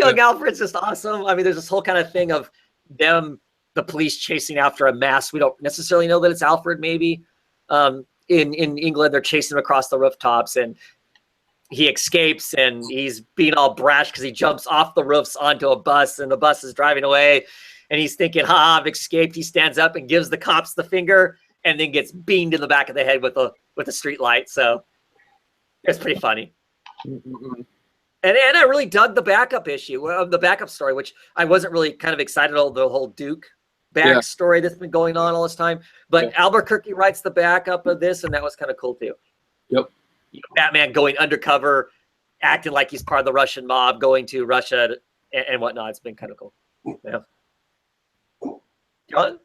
Speaker 1: Alfred's just awesome. I mean, there's this whole kind of thing of them, the police chasing after a mask. We don't necessarily know that it's Alfred. Maybe in England they're chasing him across the rooftops, and he escapes, and he's being all brash because he jumps off the roofs onto a bus, and the bus is driving away. And he's thinking, I've escaped. He stands up and gives the cops the finger and then gets beamed in the back of the head with a street light. So it's pretty funny.
Speaker 5: Mm-mm.
Speaker 1: And I really dug the backup issue, the backup story, which I wasn't really kind of excited about the whole Duke backstory that's been going on all this time. But Albuquerque writes the backup of this, and that was kind of cool too.
Speaker 5: Yep.
Speaker 1: Batman going undercover, acting like he's part of the Russian mob, going to Russia and whatnot. It's been kind of cool. Yeah. John?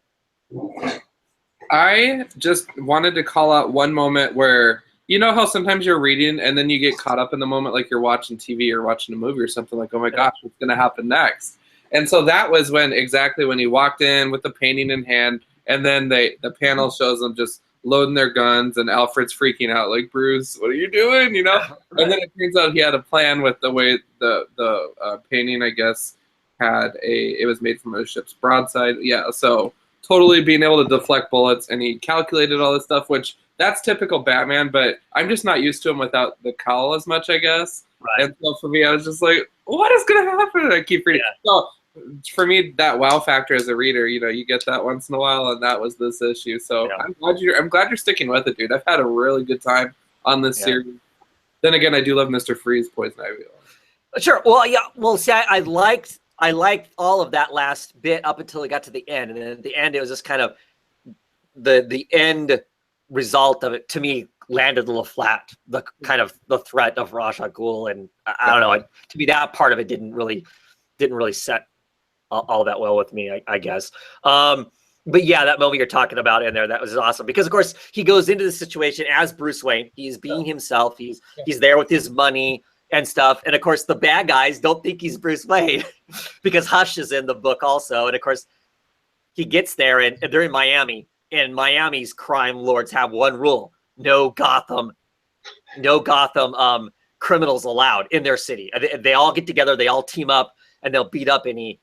Speaker 5: I just wanted to call out one moment where, how sometimes you're reading and then you get caught up in the moment, like you're watching TV or watching a movie or something, like, oh my gosh, what's going to happen next? And so that was when he walked in with the painting in hand, and then the panel shows them just loading their guns, and Alfred's freaking out, like, Bruce, what are you doing? And then it turns out he had a plan with the way the painting, I guess, it was made from a ship's broadside. Yeah, so totally being able to deflect bullets, and he calculated all this stuff, which that's typical Batman, but I'm just not used to him without the cowl as much, I guess.
Speaker 1: Right. And
Speaker 5: so for me, I was just like, what is going to happen? I keep reading. Yeah. So for me, that wow factor as a reader, you get that once in a while, and that was this issue. So yeah. I'm glad you're sticking with it, dude. I've had a really good time on this series. Then again, I do love Mr. Freeze, Poison Ivy.
Speaker 1: Sure. Well, yeah. Well, see, I I liked all of that last bit up until it got to the end, and then at the end it was just kind of the end result of it to me landed a little flat. The kind of the threat of Ra's al Ghul, and I don't know. To me, that part of it didn't really set all that well with me. I guess. But yeah, that moment you're talking about in there, that was awesome because of course he goes into the situation as Bruce Wayne. He's being himself. He's there with his money and stuff. And of course the bad guys don't think he's Bruce Wayne because Hush is in the book also. And of course he gets there and they're in Miami, and Miami's crime lords have one rule: no Gotham criminals allowed in their city. They all get together, they all team up, and they'll beat up any.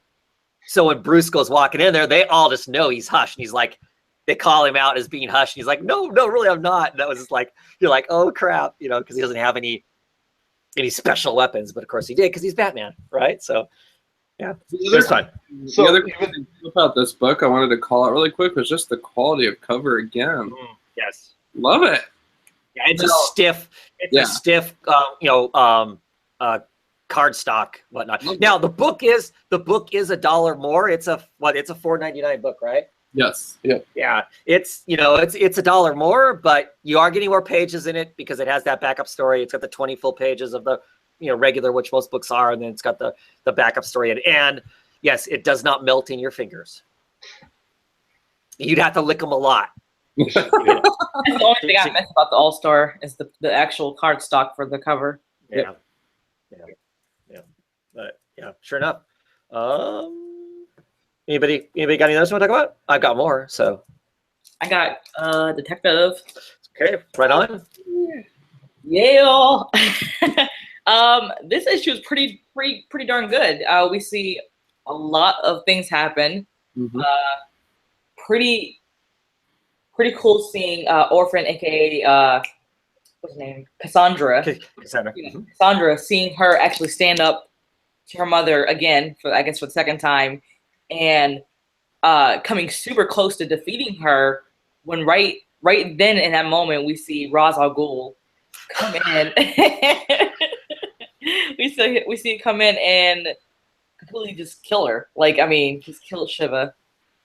Speaker 1: So when Bruce goes walking in there, they all just know he's Hush. And he's like, they call him out as being Hush. And he's like, no, really, I'm not. And that was just like, you're like, oh crap, because he doesn't have any special weapons. But of course he did because he's Batman, right? So yeah, it's fun.
Speaker 5: So the other thing about this book I wanted to call out really quick was just the quality of cover again.
Speaker 1: Yes.
Speaker 5: Love it.
Speaker 1: Yeah, it's a stiff, cardstock, whatnot. Now the book is $1 more. It's a $4.99 book, right?
Speaker 5: Yes. Yeah.
Speaker 1: Yeah. It's $1 more, but you are getting more pages in it because it has that backup story. It's got the 20 full pages of the regular, which most books are, and then it's got the backup story. And yes, it does not melt in your fingers. You'd have to lick them a lot.
Speaker 4: That's the only thing I miss about the All-Star is the actual cardstock for the cover.
Speaker 1: Yeah. But yeah, sure enough. Anybody got any others you want to talk about? I've got more, so.
Speaker 4: I got Detective.
Speaker 1: Okay, right on.
Speaker 4: Yeah. This issue is pretty darn good. We see a lot of things happen.
Speaker 5: Mm-hmm.
Speaker 4: Pretty cool seeing Orphan, aka what's her name? Cassandra.
Speaker 1: Cassandra.
Speaker 4: Cassandra, seeing her actually stand up to her mother again for the second time, and coming super close to defeating her. When right then in that moment we see Ra's al Ghul come in. we see it come in and completely just kill her. Just kill Shiva.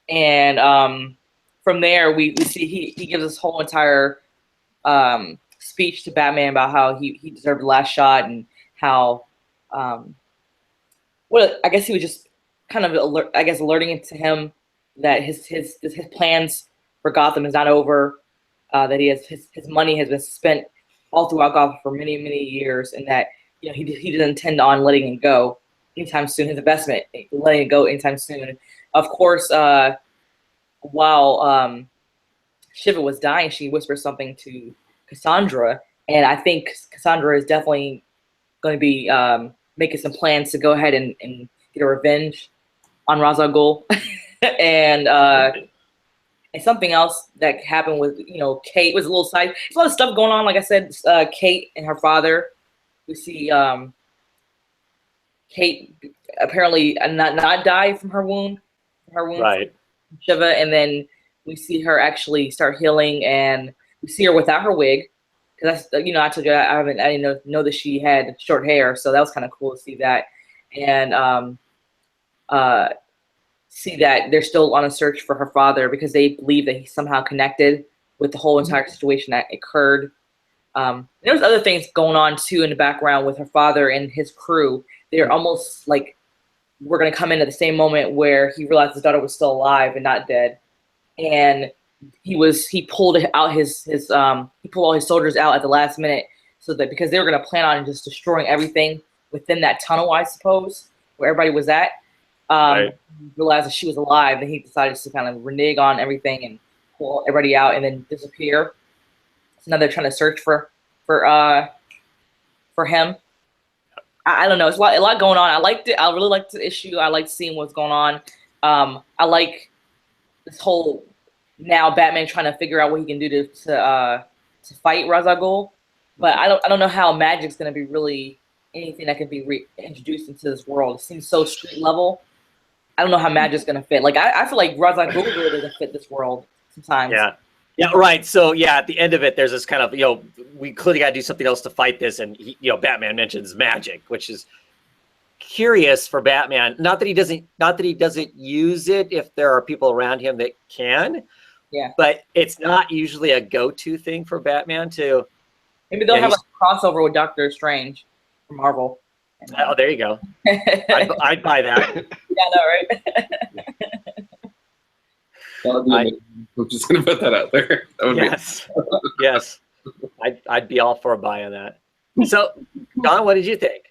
Speaker 4: And from there we see he gives this whole entire speech to Batman about how he deserved the last shot, and how I guess he was just kind of alerting it to him that his plans for Gotham is not over, that his money has been spent all throughout Gotham for many years, and that he doesn't intend on letting it go anytime soon. His investment, letting it go anytime soon. Of course, while Shiva was dying, she whispered something to Cassandra, and I think Cassandra is definitely going to be making some plans to go ahead and get a revenge on Ra's al Ghul. and something else that happened with Kate was a little side. There's a lot of stuff going on. Like I said, Kate and her father. We see Kate apparently not die from her wound.
Speaker 1: Right.
Speaker 4: Shiva, and then we see her actually start healing, and we see her without her wig. Because that's I told you I didn't know that she had short hair, so that was kind of cool to see that, and see that they're still on a search for her father because they believe that he's somehow connected with the whole entire situation that occurred. There was other things going on too in the background with her father and his crew. They're almost like we're going to come in at the same moment where he realized his daughter was still alive and not dead, and he pulled all his soldiers out at the last minute, so that because they were going to plan on just destroying everything within that tunnel, I suppose, where everybody was at.
Speaker 1: Right.
Speaker 4: Realized that she was alive, and he decided to kind of renege on everything and pull everybody out and then disappear. So now they're trying to search for him. I don't know. It's a lot going on. I liked it. I really liked the issue. I liked seeing what's going on. I like this whole now Batman trying to figure out what he can do to fight Ra's al Ghul, but I don't know how magic's going to be really anything that can be introduced into this world. It seems so street level. I don't know how magic's going to fit. I feel like Ra's al Ghul really doesn't fit this world sometimes.
Speaker 1: Yeah, right. So at the end of it, there's this kind of we clearly got to do something else to fight this, and Batman mentions magic, which is curious for Batman. Not that he doesn't use it if there are people around him that can.
Speaker 4: Yeah.
Speaker 1: But it's not usually a go-to thing for Batman to.
Speaker 4: Maybe they'll have a crossover with Doctor Strange from Marvel.
Speaker 1: Oh, there you go. I'd buy that.
Speaker 4: Yeah, I know, right?
Speaker 5: I'm just gonna put that out there. That would
Speaker 1: Yes. Yes. I'd be all for a buy on that. So, Don, what did you think?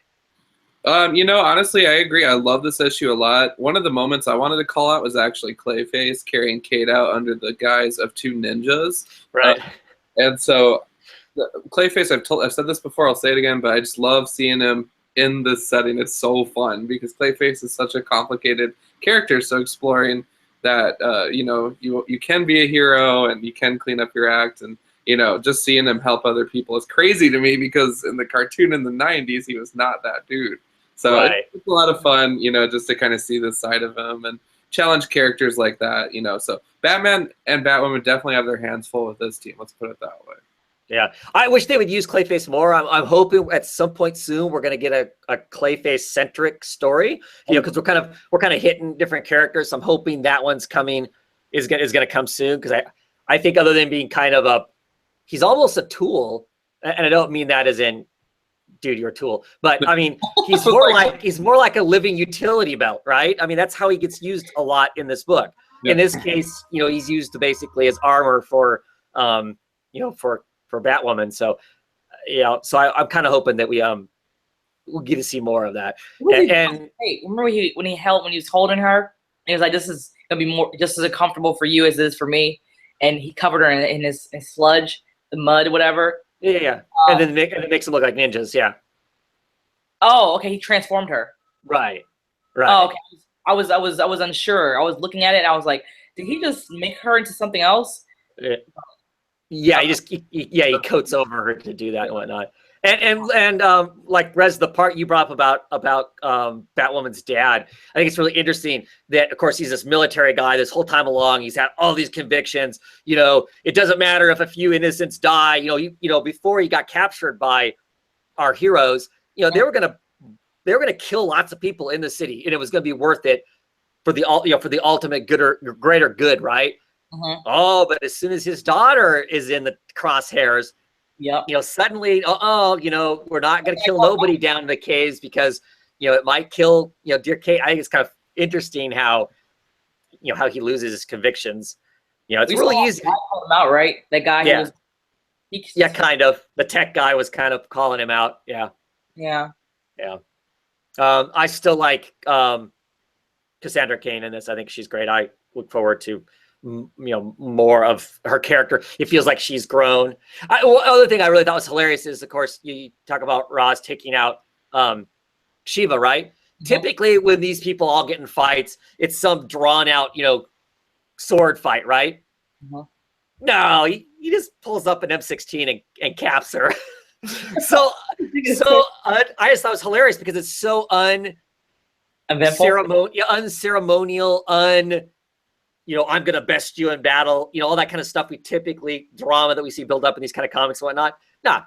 Speaker 5: Honestly, I agree. I love this issue a lot. One of the moments I wanted to call out was actually Clayface carrying Kate out under the guise of two ninjas.
Speaker 1: Right.
Speaker 5: And so, Clayface, I've said this before, I'll say it again, but I just love seeing him in this setting. It's so fun because Clayface is such a complicated character. So exploring that, you can be a hero and you can clean up your act, and just seeing him help other people is crazy to me because in the cartoon in the 90s, he was not that dude. So
Speaker 1: Right.
Speaker 5: it's a lot of fun, just to kind of see this side of him and challenge characters like that, So Batman and Batwoman definitely have their hands full with this team. Let's put it that way.
Speaker 1: Yeah, I wish they would use Clayface more. I'm hoping at some point soon we're going to get a Clayface centric story. Because we're kind of hitting different characters. So I'm hoping that one's coming is going to come soon. Because I think other than being kind of he's almost a tool, and I don't mean that as in, dude, you're a tool. But I mean, he's more like a living utility belt, right? I mean, that's how he gets used a lot in this book.
Speaker 5: Yeah.
Speaker 1: In this case, he's used basically as armor for Batwoman. So, so I'm kind of hoping that we'll get to see more of that. And
Speaker 4: remember when he was holding her, he was like, "This is gonna be more just as comfortable for you as it is for me," and he covered her in his sludge, the mud, whatever.
Speaker 1: Yeah. And then it makes them look like ninjas. Yeah.
Speaker 4: Oh, okay. He transformed her.
Speaker 1: Right.
Speaker 4: Oh, okay. I was unsure. I was looking at it and I was like, did he just make her into something else?
Speaker 1: Yeah, he coats over her to do that and whatnot. And like Rez, the part you brought up about Batwoman's dad, I think it's really interesting that, of course, he's this military guy. This whole time along, he's had all these convictions. It doesn't matter if a few innocents die. Before he got captured by our heroes, they were gonna kill lots of people in the city, and it was gonna be worth it for the ultimate good or greater good, right?
Speaker 4: Mm-hmm.
Speaker 1: Oh, but as soon as his daughter is in the crosshairs, suddenly, we're not going to kill nobody down in the caves because, it might kill, dear Kate. I think it's kind of interesting how he loses his convictions. It's really easy.
Speaker 4: Call him out, right? That guy.
Speaker 1: Yeah. Kind of. The tech guy was kind of calling him out. Yeah.
Speaker 4: Yeah.
Speaker 1: Yeah. I still like Cassandra Cain in this. I think she's great. I look forward to more of her character. It feels like she's grown. Other thing I really thought was hilarious is, of course, you talk about Roz taking out Shiva, right? Mm-hmm. Typically, when these people all get in fights, it's some drawn out, sword fight, right?
Speaker 4: Mm-hmm.
Speaker 1: No, he just pulls up an M16 and caps her. so I just thought it was hilarious because it's so unceremonial, I'm going to best you in battle, all that kind of stuff. Drama that we see build up in these kind of comics and whatnot. Nah,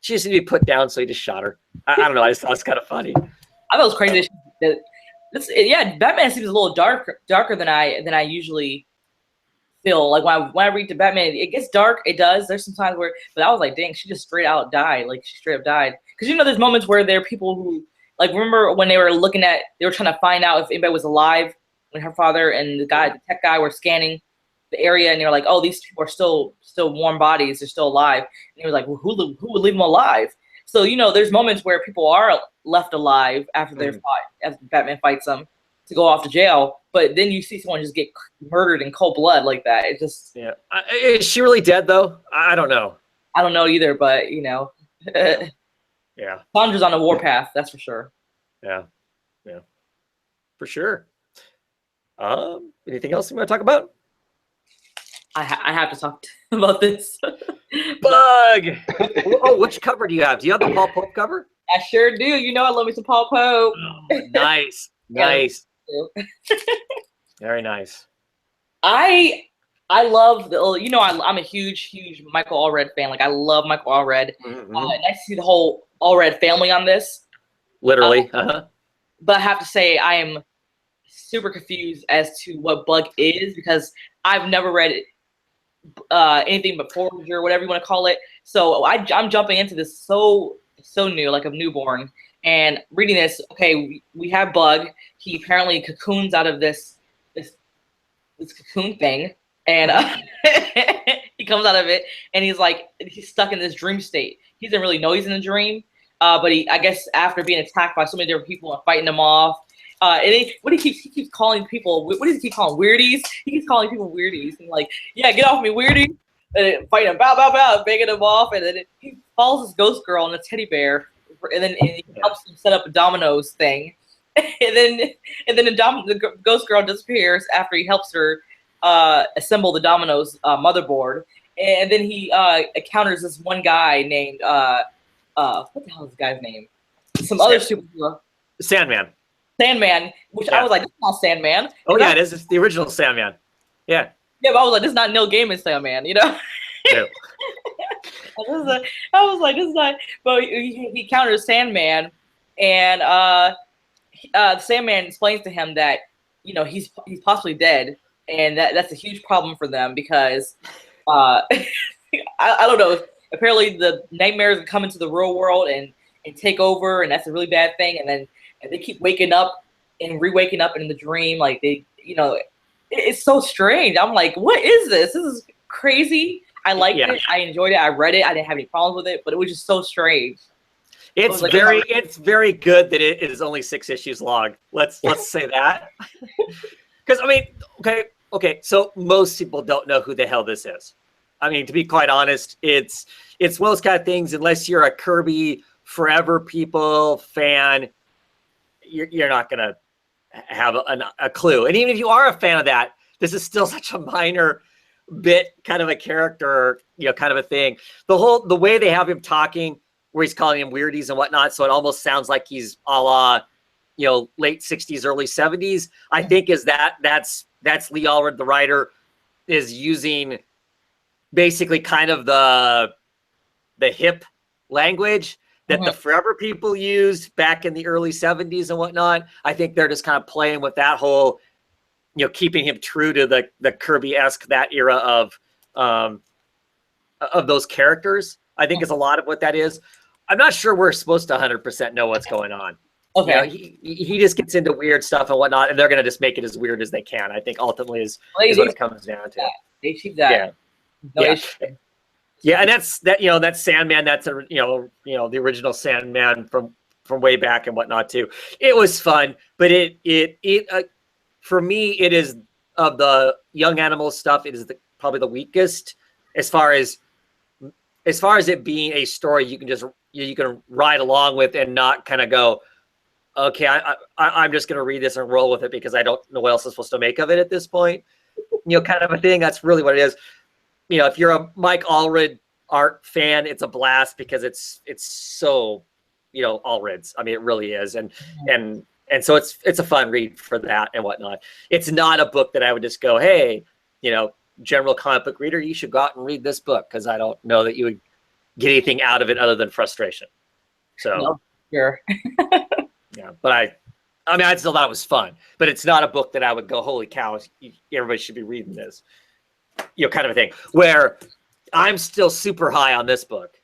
Speaker 1: she just needed to be put down, so he just shot her. I don't know. I just thought it was kind of funny.
Speaker 4: I thought it was crazy. Batman seems a little darker than I usually feel. Like when I read the Batman, it gets dark. It does. There's some times where, but I was like, dang, she just straight up died. Because there's moments where there are people who, like, remember when they were trying to find out if anybody was alive when her father and the tech guy were scanning the area, and they were like, oh, these people are still warm bodies, they're still alive. And he was like, well, who would leave them alive? So, there's moments where people are left alive after they're fought, as Batman fights them to go off to jail. But then you see someone just get murdered in cold blood like that. It just...
Speaker 1: Yeah. Is she really dead, though? I don't know.
Speaker 4: I don't know either, but,
Speaker 1: Yeah.
Speaker 4: Sandra's on the warpath, that's for sure.
Speaker 1: Yeah. Yeah. For sure. Anything else you want to talk about?
Speaker 4: I have to talk about this.
Speaker 1: Bug! Which cover do you have? Do you have the Paul Pope cover?
Speaker 4: I sure do. I love me some Paul Pope.
Speaker 1: Oh, nice. Nice. Very nice.
Speaker 4: I love I'm a huge Michael Allred fan. Like, I love Michael Allred.
Speaker 1: Mm-hmm.
Speaker 4: Nice to see the whole Allred family on this.
Speaker 1: Literally.
Speaker 4: but I have to say I am super confused as to what Bug is, because I've never read anything but Forager, whatever you want to call it. So I'm jumping into this so new, like a newborn, and reading this. Okay, we have Bug. He apparently cocoons out of this cocoon thing, and he comes out of it, and he's stuck in this dream state. He doesn't really know he's in a dream, but I guess after being attacked by so many different people and fighting them off, and he keeps calling people. What does he keep calling weirdies? He keeps calling people weirdies, and like, yeah, get off me, weirdies, and fighting them, bow, bow, bow, begging them off, and then he follows this ghost girl and a teddy bear, and then he helps him set up a dominoes thing. And then the ghost girl disappears after he helps her assemble the dominoes motherboard, and then he encounters this one guy named what the hell is the guy's name? Some other superhero. Sandman, which I was like, this is not Sandman.
Speaker 1: Oh yeah, this is the original Sandman. Yeah.
Speaker 4: Yeah, but I was like, this is not Neil Gaiman's Sandman, you know?
Speaker 1: Yeah.
Speaker 4: I was like, this is not. But he encounters Sandman, and Sandman explains to him that, you know, he's possibly dead, and that's a huge problem for them because I don't know. Apparently, the nightmares come into the real world and take over, and that's a really bad thing. And they keep waking up and re-waking up in the dream, like they, you know, it's so strange. I'm like, what is this? This is crazy. I liked it. I enjoyed it. I read it. I didn't have any problems with it, but it was just so strange.
Speaker 1: It's very good that it is only 6 issues long. Let's say that. Because I mean, okay. So most people don't know who the hell this is. I mean, to be quite honest, it's one of those kind of things. Unless you're a Kirby Forever People fan, you're not gonna have a clue. And even if you are a fan of that, this is still such a minor bit, kind of a character, you know, kind of a thing. The way they have him talking, where he's calling him weirdies and whatnot, so it almost sounds like he's a la, you know, late 60s, early 70s. I think that's Lee Allred, the writer, is using basically kind of the hip language that the Forever People used back in the early 70s and whatnot. I think they're just kind of playing with that whole, you know, keeping him true to the Kirby-esque, that era of those characters. I think is a lot of what that is. I'm not sure we're supposed to 100% know what's going on.
Speaker 4: Okay.
Speaker 1: You know, he just gets into weird stuff and whatnot, and they're going to just make it as weird as they can. I think ultimately is what it comes down to.
Speaker 4: They achieve that.
Speaker 1: Yeah.
Speaker 4: No
Speaker 1: Yeah.
Speaker 4: issue.
Speaker 1: Yeah, and that's Sandman. That's the original Sandman from way back and whatnot too. It was fun, but it for me, it is, of the Young Animals stuff, it is probably the weakest as far as it being a story you can ride along with and not kind of go, okay, I'm just going to read this and roll with it because I don't know what else I'm supposed to make of it at this point. You know, kind of a thing. That's really what it is. You know, if you're a Mike Allred art fan, it's a blast because it's so, you know, Allred's. I mean, it really is. And so it's a fun read for that and whatnot. It's not a book that I would just go, hey, you know, general comic book reader, you should go out and read this book, because I don't know that you would get anything out of it other than frustration. So
Speaker 4: No, sure.
Speaker 1: yeah, but I mean, I still thought it was fun, but it's not a book that I would go, holy cow, everybody should be reading this, you know, kind of a thing. Where I'm still super high on this book.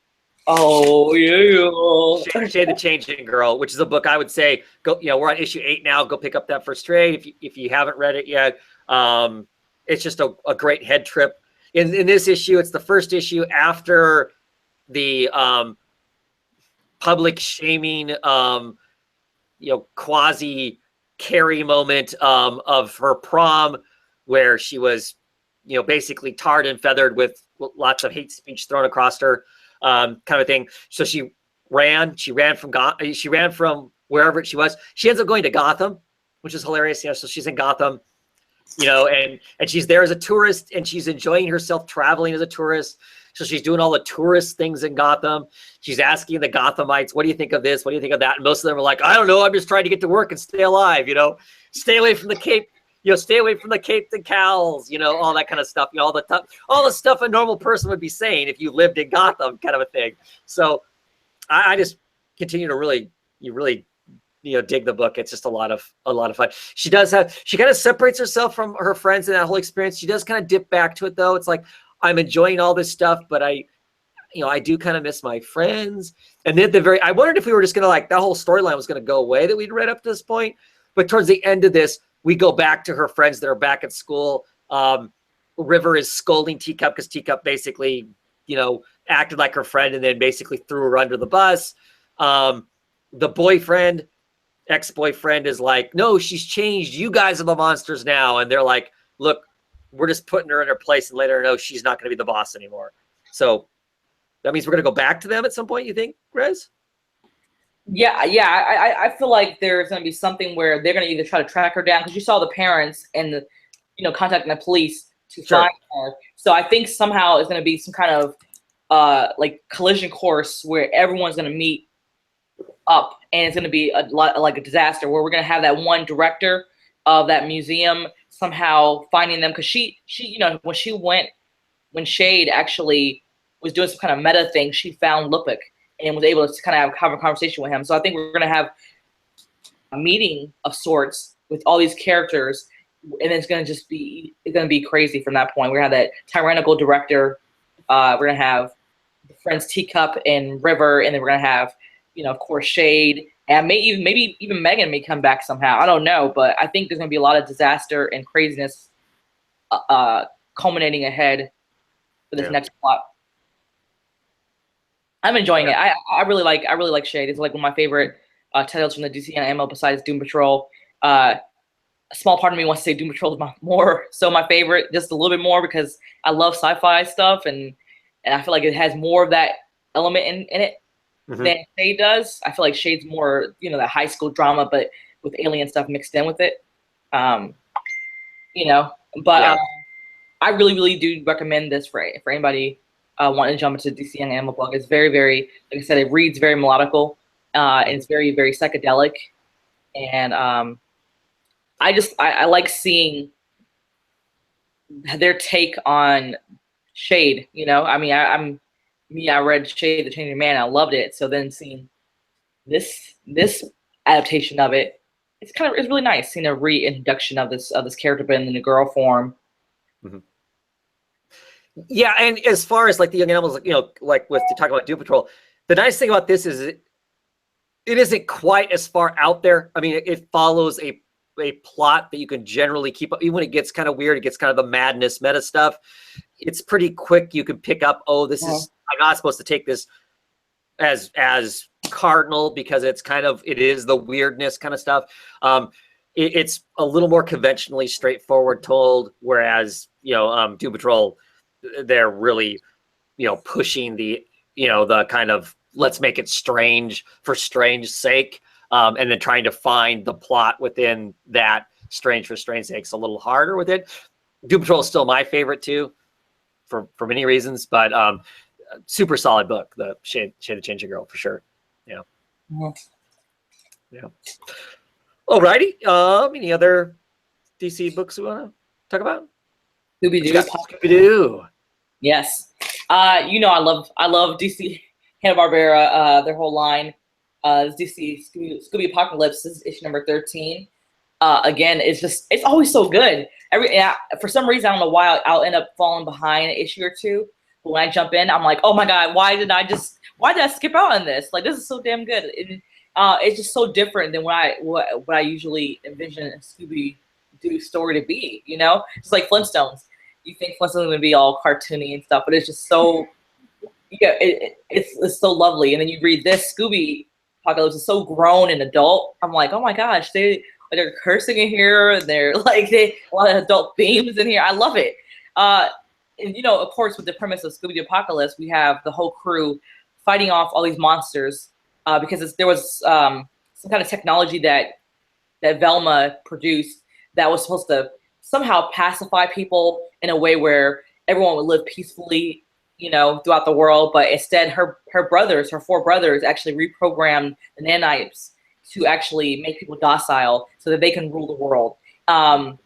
Speaker 4: Oh yeah.
Speaker 1: Shade the Changing Girl, which is a book I would say go. You know, we're on issue 8 now. Go pick up that first trade if you haven't read it yet. It's just a great head trip. In this issue, it's the first issue after the public shaming, you know, quasi Carrie moment of her prom, where she was, you know, basically tarred and feathered with lots of hate speech thrown across her, kind of thing. So she ran from wherever she was. She ends up going to Gotham, which is hilarious. You know, so she's in Gotham, you know, and she's there as a tourist, and she's enjoying herself traveling as a tourist. So she's doing all the tourist things in Gotham. She's asking the Gothamites, what do you think of this? What do you think of that? And most of them are like, I don't know. I'm just trying to get to work and stay alive, you know, stay away from the Cape, you know, stay away from the Cape and Cowls, you know, all that kind of stuff, you know, all the stuff a normal person would be saying if you lived in Gotham, kind of a thing. So I just continue to really, you dig the book. It's just a lot of fun. She kind of separates herself from her friends in that whole experience. She does kind of dip back to it though. It's like, I'm enjoying all this stuff, but I do kind of miss my friends. And then I wondered if we were just going to like, that whole storyline was going to go away that we'd read up to this point. But towards the end of this, we go back to her friends that are back at school. River is scolding Teacup because Teacup basically, acted like her friend and then basically threw her under the bus. The ex-boyfriend is like, no, she's changed. You guys are the monsters now. And they're like, look, we're just putting her in her place and letting her know she's not going to be the boss anymore. So that means we're going to go back to them at some point, you think, Rez?
Speaker 4: Yeah. I feel like there's going to be something where they're going to either try to track her down, because you saw the parents and contacting the police to find her. So I think somehow it's going to be some kind of like collision course where everyone's going to meet up, and it's going to be like a disaster where we're going to have that one director of that museum somehow finding them, because she when Shade actually was doing some kind of meta thing, she found Lupik and was able to kind of have a conversation with him. So I think we're going to have a meeting of sorts with all these characters, and it's going to be crazy from that point. We're going to have that tyrannical director. We're going to have the friends Teacup and River, and then we're going to have, of course, Shade, and maybe even Megan may come back somehow. I don't know, but I think there's going to be a lot of disaster and craziness culminating ahead for this next plot. I'm enjoying it. I really like Shade. It's like one of my favorite titles from the DC Animal besides Doom Patrol. A small part of me wants to say Doom Patrol is my favorite, just a little bit more, because I love sci-fi stuff, and I feel like it has more of that element in it than Shade does. I feel like Shade's more, that high school drama, but with alien stuff mixed in with it. But I really, really do recommend this for anybody wanting to jump into DC Young Animal Blog. It's very, very, like I said, it reads very melodical, and it's very, very psychedelic, and I like seeing their take on Shade. I read Shade, the Changing Man. I loved it. So then seeing this adaptation of it, it's really nice. Seeing a reintroduction of this character, but in the girl form.
Speaker 1: Mm-hmm. Yeah, and as far as like the young animals, like with to talk about Doom Patrol, the nice thing about this is it isn't quite as far out there. I mean, it follows a plot that you can generally keep up. Even when it gets kind of weird, it gets kind of the madness meta stuff. It's pretty quick. You can pick up, I'm not supposed to take this as cardinal, because it is the weirdness kind of stuff. It's a little more conventionally straightforward told, whereas Doom Patrol, they're really pushing the the kind of let's make it strange for strange sake, and then trying to find the plot within that strange for strange sake is a little harder with it. Doom Patrol is still my favorite too, for many reasons, but super solid book, the Shade the Changing Girl, for sure. Yeah. Alrighty. Any other DC books we want to talk about? Scooby-Doo.
Speaker 4: Yes. I love DC Hanna-Barbera, their whole line. DC Scooby Apocalypse is issue number 13. Again, it's always so good. For some reason, I don't know why I'll end up falling behind an issue or two. But when I jump in, I'm like, oh my God, why did I skip out on this? Like, this is so damn good. It's just so different than what I usually envision a Scooby-Doo story to be. It's like Flintstones. You think Flintstones would be all cartoony and stuff, but it's just so it's so lovely. And then you read this Scooby Apocalypse is so grown and adult. I'm like, oh my gosh, they're cursing in here, and they're like a lot of adult themes in here. I love it. And of course, with the premise of Scooby-Doo Apocalypse, we have the whole crew fighting off all these monsters because there was some kind of technology that Velma produced that was supposed to somehow pacify people in a way where everyone would live peacefully, throughout the world. But instead, her four brothers, actually reprogrammed the nanites to actually make people docile so that they can rule the world. And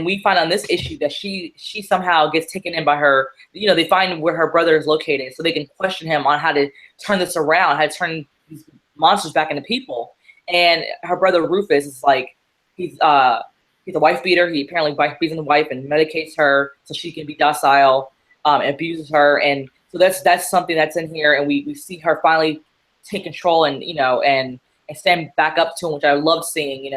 Speaker 4: we find on this issue that she somehow gets taken in by her. They find where her brother is located, so they can question him on how to turn this around, how to turn these monsters back into people. And her brother Rufus is like, he's a wife beater. He apparently beats the wife and medicates her so she can be docile, and abuses her. And so that's something that's in here. And we see her finally take control and, and stand back up to him, which I loved seeing,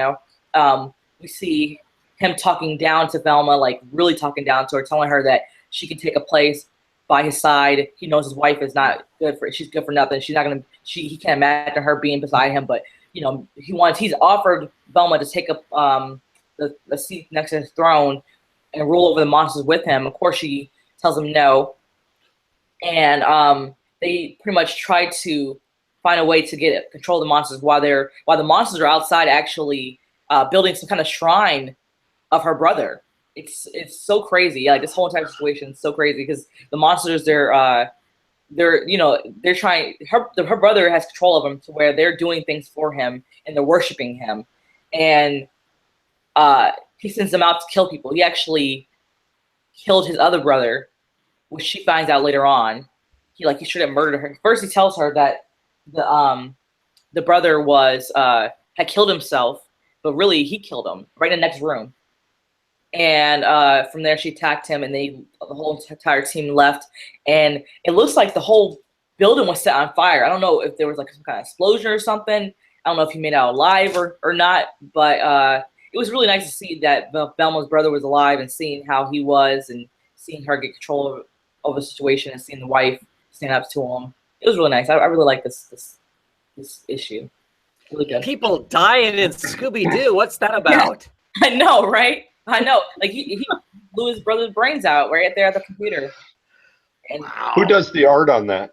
Speaker 4: we see him talking down to Velma, like really talking down to her, telling her that she can take a place by his side. He knows his wife is not good she's good for nothing. He can't imagine her being beside him, but he's offered Velma to take up the seat next to his throne and rule over the monsters with him. Of course, she tells him no. And they pretty much try to find a way to get control of the monsters while the monsters are outside actually building some kind of shrine of her brother. It's so crazy. Like this whole entire situation is so crazy because the monsters they're trying. Her brother has control of him to where they're doing things for him and they're worshiping him, and he sends them out to kill people. He actually killed his other brother, which she finds out later on. He should have murdered her. First, he tells her that the brother had killed himself, but really he killed him right in the next room. And from there, she attacked him, and the whole entire team left. And it looks like the whole building was set on fire. I don't know if there was some kind of explosion or something. I don't know if he made out alive or not, but it was really nice to see that Velma's brother was alive and seeing how he was and seeing her get control of the situation and seeing the wife stand up to him. It was really nice. I really like this issue. Really good.
Speaker 1: People dying in Scooby-Doo. What's that about?
Speaker 4: Yeah, I know, right? I know. Like he blew his brother's brains out right there at the computer. And
Speaker 3: Who does the art on that?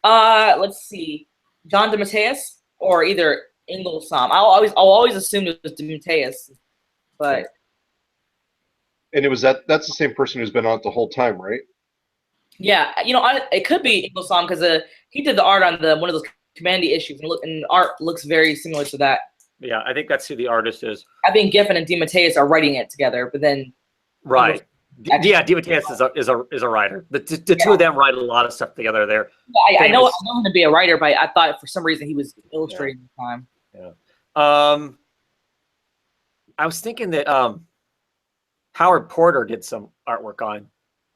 Speaker 4: let's see, John DeMatteis or either Inglesam. I'll always assume it was DeMatteis, but
Speaker 3: And that's the same person who's been on it the whole time, right?
Speaker 4: yeah, it could be Inglesam because he did the art on one of those Commandy issues, and the art looks very similar to that.
Speaker 1: Yeah, I think that's who the artist is.
Speaker 4: I think Giffen and DeMatteis are writing it together, but then
Speaker 1: Right. Yeah, DeMatteis is a writer. The two of them write a lot of stuff together there.
Speaker 4: I know him to be a writer, but I thought for some reason he was illustrating at the time.
Speaker 1: Yeah. I was thinking that Howard Porter did some artwork on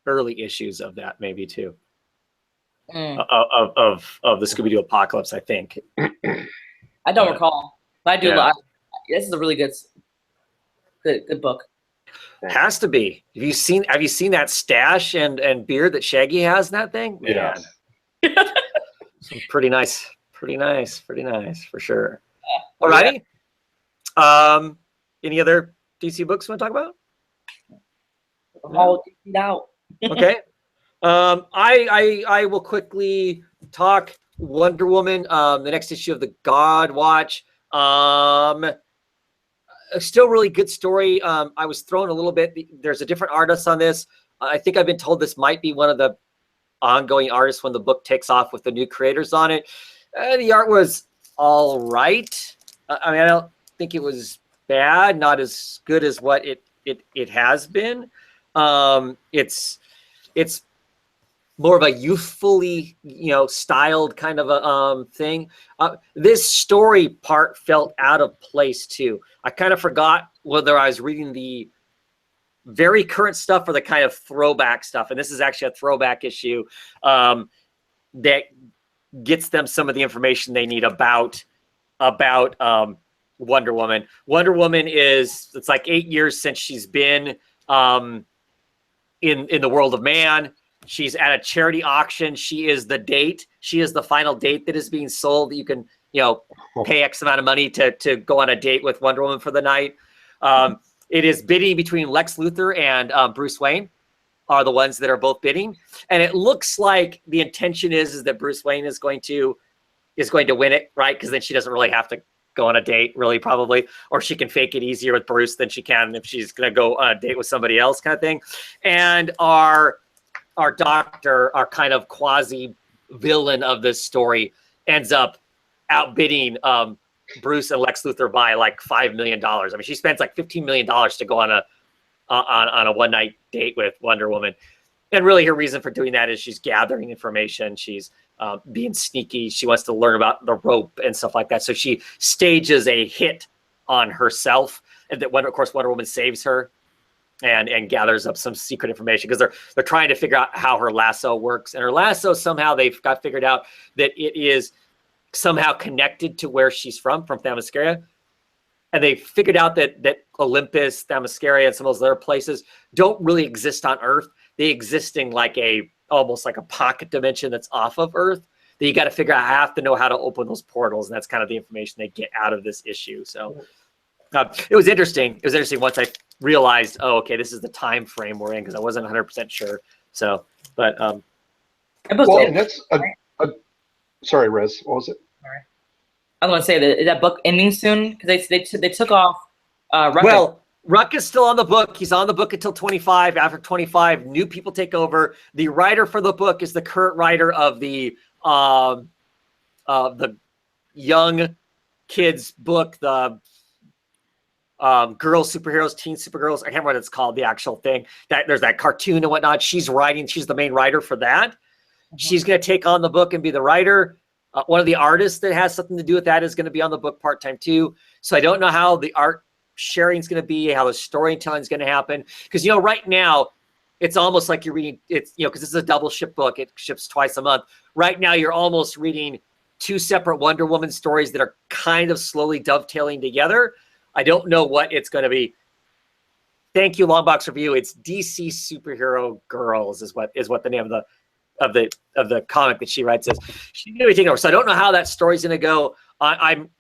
Speaker 1: early issues of that, maybe too. Of the Scooby-Doo Apocalypse, I think.
Speaker 4: I don't recall, but I do.
Speaker 1: Yeah.
Speaker 4: This is a really good book.
Speaker 1: Has to be. Have you seen that stash and beard that Shaggy has in that thing?
Speaker 3: Yeah.
Speaker 1: Some pretty nice for sure. Alrighty. Any other DC books you want to talk about?
Speaker 4: All out.
Speaker 1: Okay. I will quickly talk Wonder Woman, the next issue of the God Watch. Still really good story. I was thrown a little bit. There's a different artist on this. I think I've been told this might be one of the ongoing artists when the book takes off with the new creators on it. The art was all right. I mean, I don't think it was bad, not as good as what it has been. It's more of a youthfully, styled kind of a thing. This story part felt out of place too. I kind of forgot whether I was reading the very current stuff or the kind of throwback stuff. And this is actually a throwback issue that gets them some of the information they need about Wonder Woman. Wonder Woman it's like 8 years since she's been in the world of man. She's at a charity auction. She is the date. She is the final date that is being sold. That you can, pay X amount of money to go on a date with Wonder Woman for the night. It is bidding between Lex Luthor and Bruce Wayne are the ones that are both bidding. And it looks like the intention is that Bruce Wayne is going to win it, right? Because then she doesn't really have to go on a date, really, probably, or she can fake it easier with Bruce than she can if she's going to go on a date with somebody else, kind of thing. And our doctor, our kind of quasi villain of this story, ends up outbidding Bruce and Lex Luthor by like $5 million. I mean, she spends like $15 million to go on a one night date with Wonder Woman. And really her reason for doing that is she's gathering information. She's being sneaky. She wants to learn about the rope and stuff like that. So she stages a hit on herself, and that of course Wonder Woman saves her and gathers up some secret information because they're trying to figure out how her lasso works. And her lasso, somehow they've got figured out that it is somehow connected to where she's from Themyscira. And they figured out that Olympus, Themyscira, and some of those other places don't really exist on Earth. They exist in like almost like a pocket dimension that's off of Earth. That you got to figure out, have to know how to open those portals, and that's kind of the information they get out of this issue. So it was interesting. It was interesting once I realized, oh, okay, this is the time frame we're in, because I wasn't 100% sure. So, but
Speaker 3: well, and that's sorry, Rez, what was it?
Speaker 4: I was going to say that is that book ending soon because they took off. Ruckus.
Speaker 1: Well, Ruck is still on the book. He's on the book until 25. After 25, new people take over. The writer for the book is the current writer of the young kids book, the girl superheroes, teen supergirls. I can't remember what it's called, the actual thing. That there's that cartoon and whatnot. She's the main writer for that. Mm-hmm. She's going to take on the book and be the writer. One of the artists that has something to do with that is going to be on the book part-time too. So I don't know how the art sharing is going to be, how the storytelling is going to happen. Because, right now it's almost like you're reading, because this is a double ship book. It ships twice a month. Right now you're almost reading two separate Wonder Woman stories that are kind of slowly dovetailing together. I don't know what it's going to be. Thank you, Longbox Review. It's DC Superhero Girls is what the name of the comic that she writes is. She knew everything over. So I don't know how that story's going to go. I'm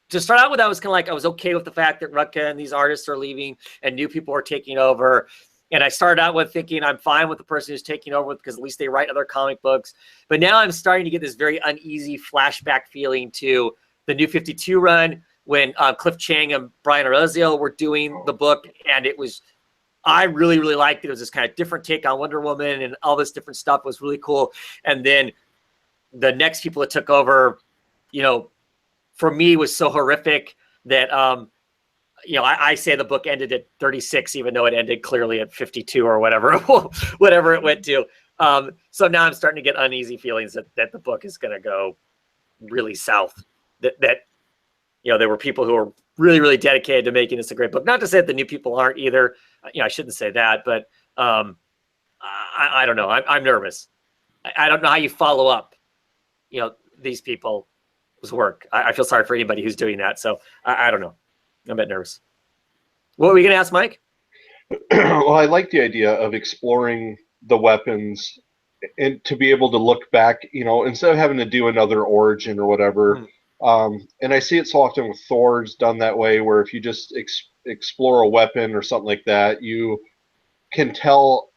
Speaker 1: to start out with, I was kind of like, I was okay with the fact that Rucka and these artists are leaving and new people are taking over. And I started out with thinking I'm fine with the person who's taking over because at least they write other comic books. But now I'm starting to get this very uneasy flashback feeling to the New 52 run when Cliff Chiang and Brian Arozio were doing the book. And I really, really liked it. It was this kind of different take on Wonder Woman and all this different stuff was really cool. And then the next people that took over, for me was so horrific that, I say the book ended at 36, even though it ended clearly at 52 or whatever it went to. So now I'm starting to get uneasy feelings that the book is going to go really south. That there were people who were really, really dedicated to making this a great book. Not to say that the new people aren't either. I shouldn't say that, but I don't know. I'm nervous. I don't know how you follow up, these people's work. I feel sorry for anybody who's doing that. So I don't know. I'm a bit nervous. What were we going to ask, Mike?
Speaker 3: Well, I like the idea of exploring the weapons and to be able to look back, instead of having to do another origin or whatever. And I see it so often with Thor's done that way, where if you just explore a weapon or something like that, you can tell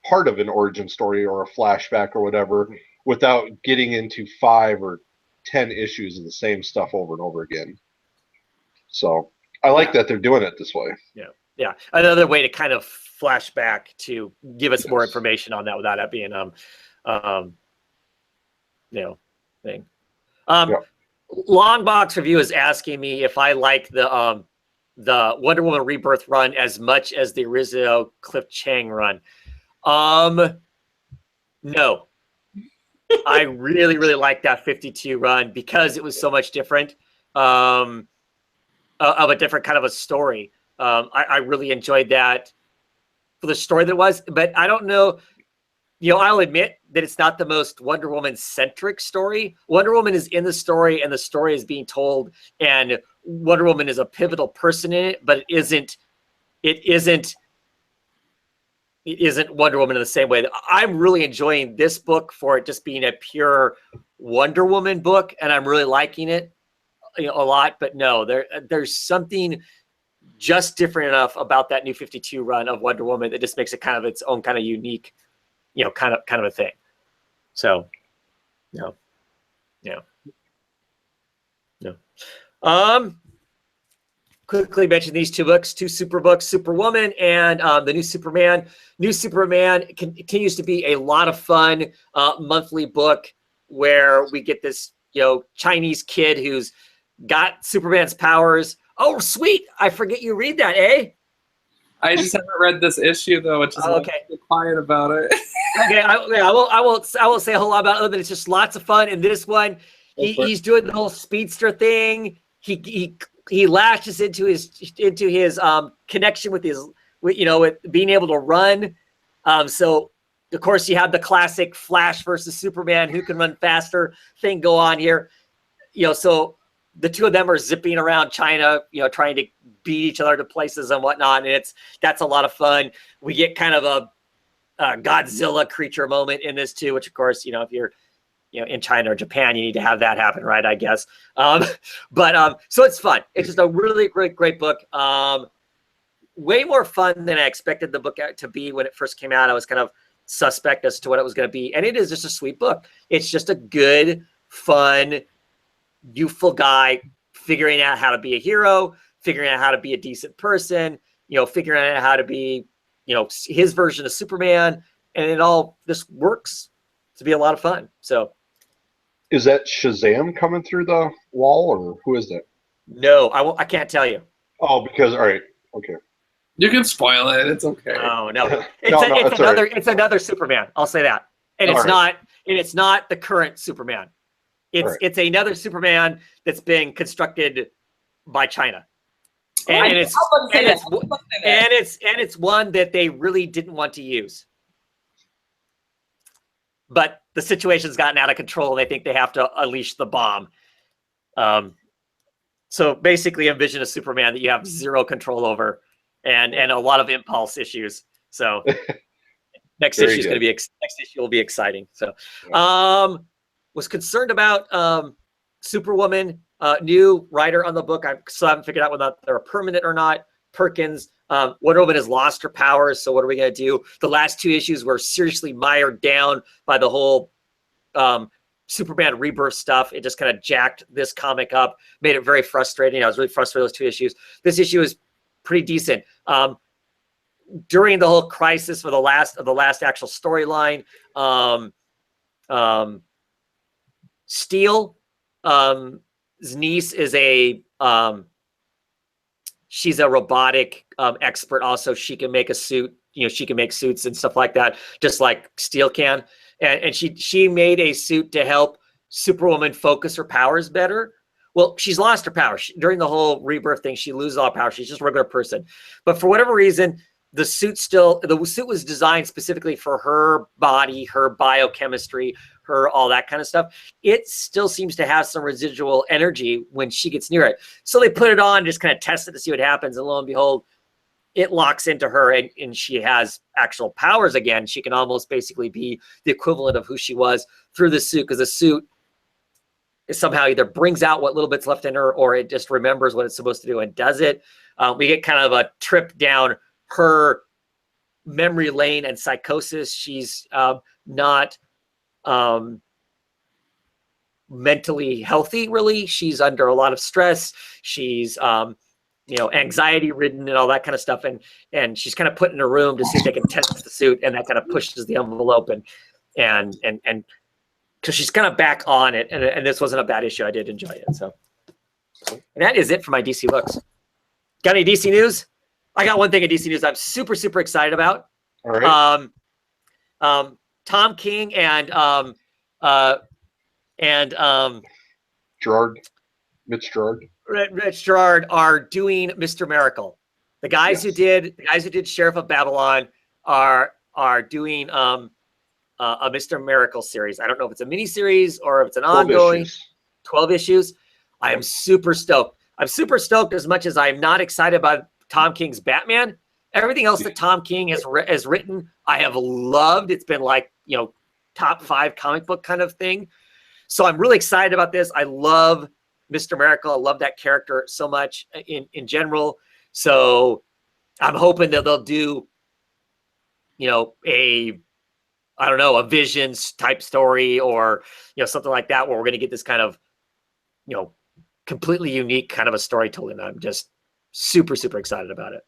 Speaker 3: part of an origin story or a flashback or whatever without getting into 5 or 10 issues of the same stuff over and over again. So I like that they're doing it this way.
Speaker 1: Yeah. Another way to kind of flash back to give us more information on that without it being thing. Longbox Review is asking me if I like the Wonder Woman Rebirth run as much as the original Cliff Chiang run. No. I really, really like that 52 run because it was so much different. Of a different kind of a story. I really enjoyed that for the story that was, but I don't know, I'll admit that it's not the most Wonder Woman centric story. Wonder Woman is in the story and the story is being told and Wonder Woman is a pivotal person in it, but it isn't Wonder Woman in the same way. I'm really enjoying this book for it just being a pure Wonder Woman book and I'm really liking it. A lot, but no, there's something just different enough about that New 52 run of Wonder Woman that just makes it kind of its own kind of unique, kind of a thing. So, no. Quickly mention these two books, two super books, Superwoman and the New Superman. New Superman continues to be a lot of fun monthly book where we get this, Chinese kid who's got Superman's powers. Oh, sweet. I forget you read that, eh?
Speaker 5: I just haven't read this issue though, which is why
Speaker 1: Okay.
Speaker 5: I'm quiet about it.
Speaker 1: Okay, I won't say a whole lot about it, other than it's just lots of fun. And this one, he's doing the whole speedster thing. He latches into his connection with with being able to run. So of course you have the classic Flash versus Superman, who can run faster thing go on here. So the two of them are zipping around China, trying to beat each other to places and whatnot. And that's a lot of fun. We get kind of a Godzilla creature moment in this too, which of course, if you're in China or Japan, you need to have that happen, right? I guess. So it's fun. It's just a really great book. Way more fun than I expected the book to be when it first came out. I was kind of suspect as to what it was going to be, and it is just a sweet book. It's just a good, fun, youthful guy figuring out how to be a hero, figuring out how to be a decent person, figuring out how to be, his version of Superman, and it all just works to be a lot of fun. So,
Speaker 3: is that Shazam coming through the wall, or who is that?
Speaker 1: No, I can't tell you.
Speaker 3: Oh, because all right, okay.
Speaker 5: You can spoil it. It's okay.
Speaker 1: Oh no,
Speaker 3: Right.
Speaker 1: It's another Superman. I'll say that, and it's not the current Superman. It's another Superman that's being constructed by China, and it's one that they really didn't want to use, but the situation's gotten out of control, and they think they have to unleash the bomb. So basically, envision a Superman that you have zero control over, and a lot of impulse issues. So next issue will be exciting. So, was concerned about Superwoman, new writer on the book. I still haven't figured out whether they're permanent or not. Perkins, Wonder Woman has lost her powers, so what are we going to do? The last two issues were seriously mired down by the whole Superman Rebirth stuff. It just kind of jacked this comic up, made it very frustrating. I was really frustrated with those two issues. This issue is pretty decent. During the whole crisis for the last actual storyline, Steel, his niece is she's a robotic expert. Also, she can make a suit. She can make suits and stuff like that, just like Steel can. And she made a suit to help Superwoman focus her powers better. Well, she's lost her power during the whole rebirth thing. She loses all power. She's just a regular person. But for whatever reason, the suit was designed specifically for her body, her biochemistry, her all that kind of stuff. It still seems to have some residual energy when she gets near it. So they put it on, just kind of test it to see what happens. And lo and behold, it locks into her, and she has actual powers again. She can almost basically be the equivalent of who she was through the suit, because the suit somehow either brings out what little bits left in her, or it just remembers what it's supposed to do and does it. We get kind of a trip down her memory lane and psychosis. She's not mentally healthy, really. She's under a lot of stress. She's anxiety ridden and all that kind of stuff. And she's kind of put in a room to see if they can test the suit, and that kind of pushes the envelope, and because she's kind of back on it, and this wasn't a bad issue. I did enjoy it. So, and that is it for my DC books. Got any DC news? I got one thing of DC news I'm super excited about.
Speaker 3: All right.
Speaker 1: Tom King and
Speaker 3: Mitch Gerard.
Speaker 1: Rich Gerard are doing Mr. Miracle. The guys who did Sheriff of Babylon are doing a Mr. Miracle series. I don't know if it's a mini series or if it's an ongoing 12 issues. I am super stoked. I'm super stoked as much as I'm not excited about Tom King's Batman. Everything else that Tom King has written, I have loved. It's been like, top 5 comic book kind of thing. So I'm really excited about this. I love Mr. Miracle. I love that character so much in general. So I'm hoping that they'll do, a Visions type story, or, something like that, where we're going to get this kind of, completely unique kind of a storytelling. I'm just super excited about it.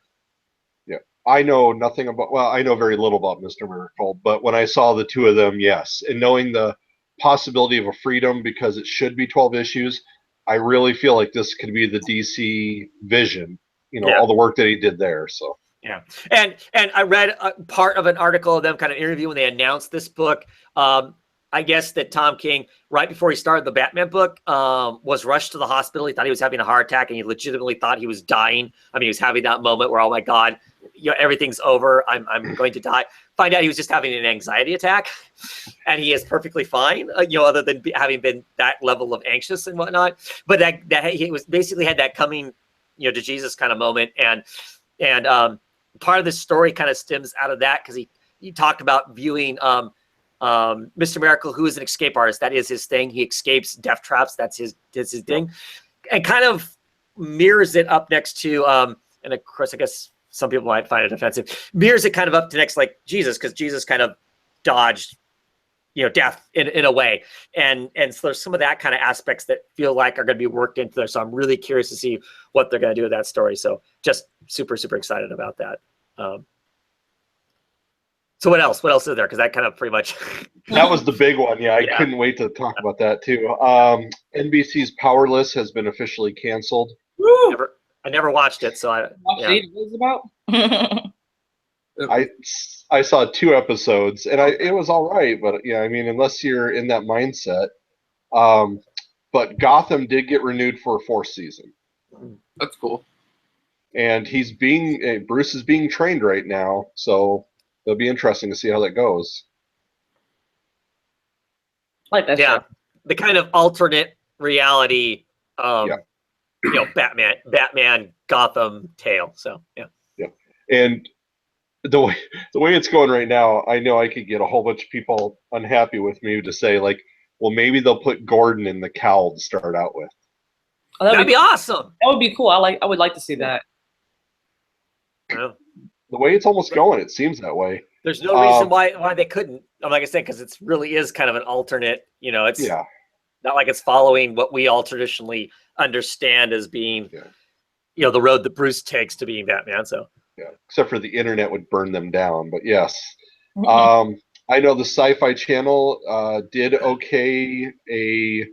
Speaker 3: Yeah. I know nothing about, I know very little about Mr. Miracle, but when I saw the two of them, yes. And knowing the possibility of a freedom, because it should be 12 issues, I really feel like this could be the DC vision, all the work that he did there. So
Speaker 1: And I read a part of an article of them kind of interview when they announced this book. I guess that Tom King, right before he started the Batman book, was rushed to the hospital. He thought he was having a heart attack, and he legitimately thought he was dying. I mean, he was having that moment where, oh my God, everything's over. I'm going to die. Find out he was just having an anxiety attack, and he is perfectly fine. Other than having been that level of anxious and whatnot. But that he was basically had that coming, to Jesus kind of moment, and part of the story kind of stems out of that because he talked about viewing Mr. Miracle, who is an escape artist. That is his thing. He escapes death traps. That's his thing, and kind of mirrors it up next to and of course I guess some people might find it offensive. Mirrors it kind of up to next like Jesus, because Jesus kind of dodged death in a way, and so there's some of that kind of aspects that feel like are going to be worked into there. So I'm really curious to see what they're going to do with that story. So just super excited about that. So what else is there? Because that kind of pretty much
Speaker 3: that was the big one. Yeah, I couldn't wait to talk about that too. NBC's Powerless has been officially canceled.
Speaker 1: I never watched it, so
Speaker 4: What it was about?
Speaker 3: I saw 2 episodes, and it was all right, but I mean, unless you're in that mindset. But Gotham did get renewed for a 4th season.
Speaker 5: That's cool.
Speaker 3: And Bruce is being trained right now, so it'll be interesting to see how that goes.
Speaker 4: Like that.
Speaker 1: Yeah, the kind of alternate reality, Batman Gotham tale. So yeah.
Speaker 3: And the way it's going right now, I know I could get a whole bunch of people unhappy with me to say like, well, maybe they'll put Gordon in the cowl to start out with.
Speaker 4: Oh,
Speaker 1: that'd be awesome.
Speaker 4: That would be cool. I would like to see that.
Speaker 1: Yeah.
Speaker 3: The way it's almost going, it seems that way.
Speaker 1: There's no reason why they couldn't. Like I said, because it really is kind of an alternate. It's not like it's following what we all traditionally understand as being, the road that Bruce takes to being Batman. So
Speaker 3: except for the internet would burn them down. But yes, I know the Sci-Fi Channel did okay a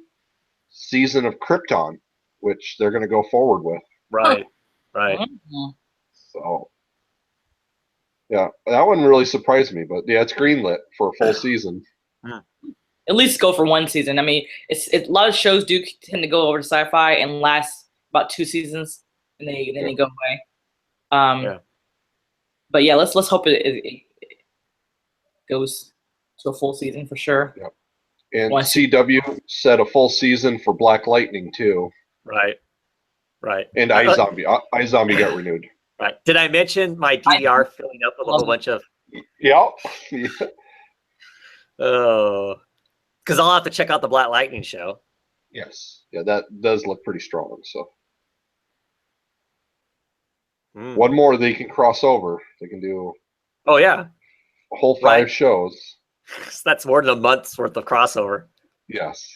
Speaker 3: season of Krypton, which they're going to go forward with.
Speaker 1: Right.
Speaker 3: So, yeah, that one really surprised me. But yeah, it's greenlit for a full season.
Speaker 4: At least go for 1 season. I mean, it's a lot of shows do tend to go over to Sci-Fi and last about 2 seasons, and then they go away. But yeah, let's hope it goes to a full season for sure.
Speaker 3: Yep. And CW set a full season for Black Lightning too.
Speaker 1: Right.
Speaker 3: And iZombie got renewed.
Speaker 1: Right. Did I mention my DVR filling up with a whole bunch of?
Speaker 3: Yeah.
Speaker 1: Oh, because I'll have to check out the Black Lightning show.
Speaker 3: Yes. Yeah, that does look pretty strong. So. One more they can cross over. They can do.
Speaker 1: Oh yeah.
Speaker 3: A whole 5 shows.
Speaker 1: So that's more than a month's worth of crossover.
Speaker 3: Yes.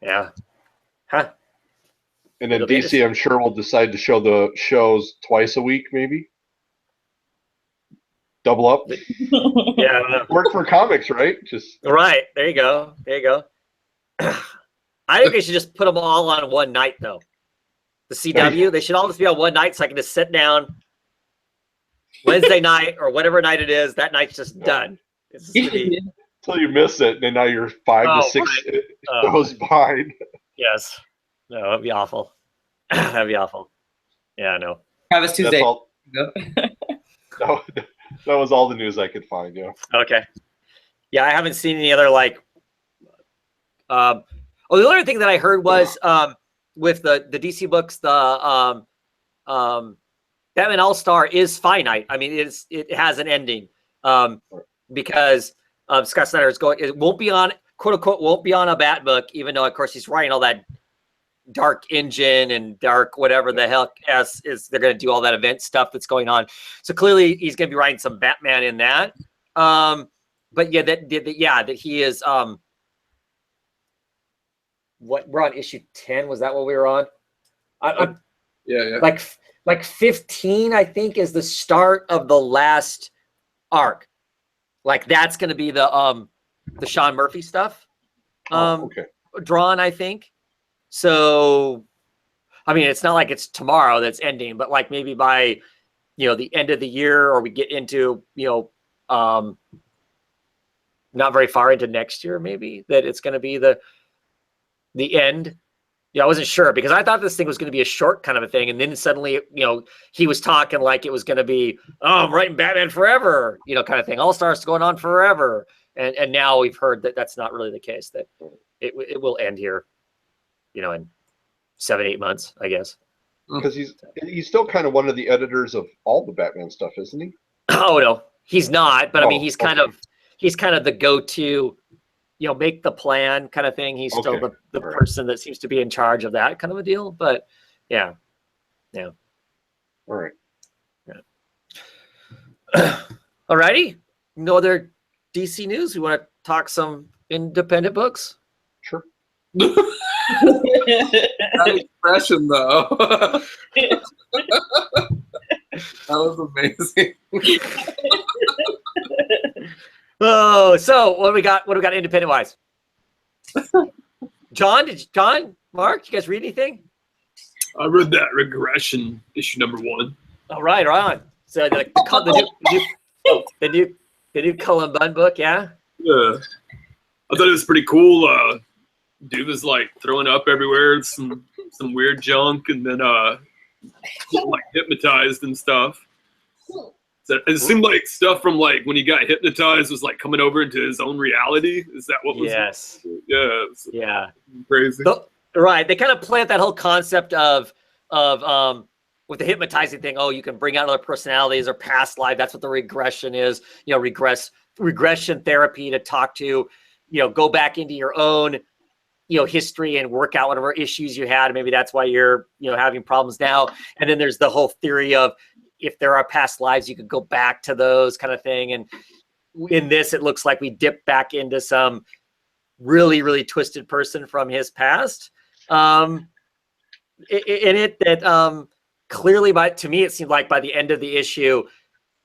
Speaker 1: Yeah. Huh.
Speaker 3: And then DC, I'm sure, will decide to show the shows twice a week, maybe. Double up.
Speaker 1: Yeah.
Speaker 3: Work for comics, right?
Speaker 1: Right. There you go. I think they should just put them all on one night, though. The CW, they should all just be on one night, so I can just sit down Wednesday night or whatever night it is. That night's just done. It's just
Speaker 3: until you miss it, and now you're 5 to 6 shows behind.
Speaker 1: Yes. No, it'd be awful. That'd be awful. Yeah, I know.
Speaker 4: Travis Tuesday.
Speaker 3: That was all the news I could find. Yeah.
Speaker 1: Okay. Yeah, I haven't seen any other the other thing that I heard was with the DC books, the Batman All-Star is finite. I mean, it has an ending because Scott Snyder is going. It won't be on, quote unquote, won't be on a Bat book, even though of course he's writing all that dark engine and dark whatever the hell is. They're going to do all that event stuff that's going on. So clearly he's going to be writing some Batman in that. But yeah, that he is. What we're on issue 10? Was that what we were on?
Speaker 5: Yeah.
Speaker 1: Like 15, I think, is the start of the last arc. Like that's going to be the Sean Murphy stuff. Drawn, I think. So, I mean, it's not like it's tomorrow that's ending, but like maybe by, the end of the year, or we get into, not very far into next year, maybe, that it's going to be the end. I wasn't sure, because I thought this thing was going to be a short kind of a thing. And then suddenly, he was talking like it was going to be, I'm writing Batman Forever, kind of thing. All-Stars going on forever. And now we've heard that that's not really the case, that it will end here, in 7-8 months, I guess.
Speaker 3: Because he's still kind of one of the editors of all the Batman stuff, isn't he?
Speaker 1: Oh, no, he's not. But I mean, he's kind of the go-to, make the plan kind of thing. He's still the person that seems to be in charge of that kind of a deal. But yeah.
Speaker 3: All right.
Speaker 1: Yeah. All righty. No other DC news? We want to talk some independent books?
Speaker 3: Sure.
Speaker 5: That expression, though. That was amazing.
Speaker 1: Oh, so what do we got? What do we got independent wise? John, Mark, you guys read anything?
Speaker 2: I read that Regression issue #1.
Speaker 1: All right, on. So the new Cullen Bunn book, yeah.
Speaker 2: Yeah, I thought it was pretty cool. Dude was like throwing up everywhere, some weird junk, and then getting, like, hypnotized and stuff. So it seemed like stuff from like when he got hypnotized was like coming over into his own reality. Is that what was?
Speaker 1: Yes.
Speaker 2: Yeah.
Speaker 1: Yeah.
Speaker 2: Crazy.
Speaker 1: Right. They kind of plant that whole concept of with the hypnotizing thing. Oh, you can bring out other personalities or past life. That's what the regression is. Regression therapy to talk to, go back into your own, history and work out whatever issues you had. Maybe that's why you're, having problems now. And then there's the whole theory of, if there are past lives, you could go back to those kind of thing. And in this, it looks like we dip back into some really, really twisted person from his past. Clearly, to me, it seemed like by the end of the issue,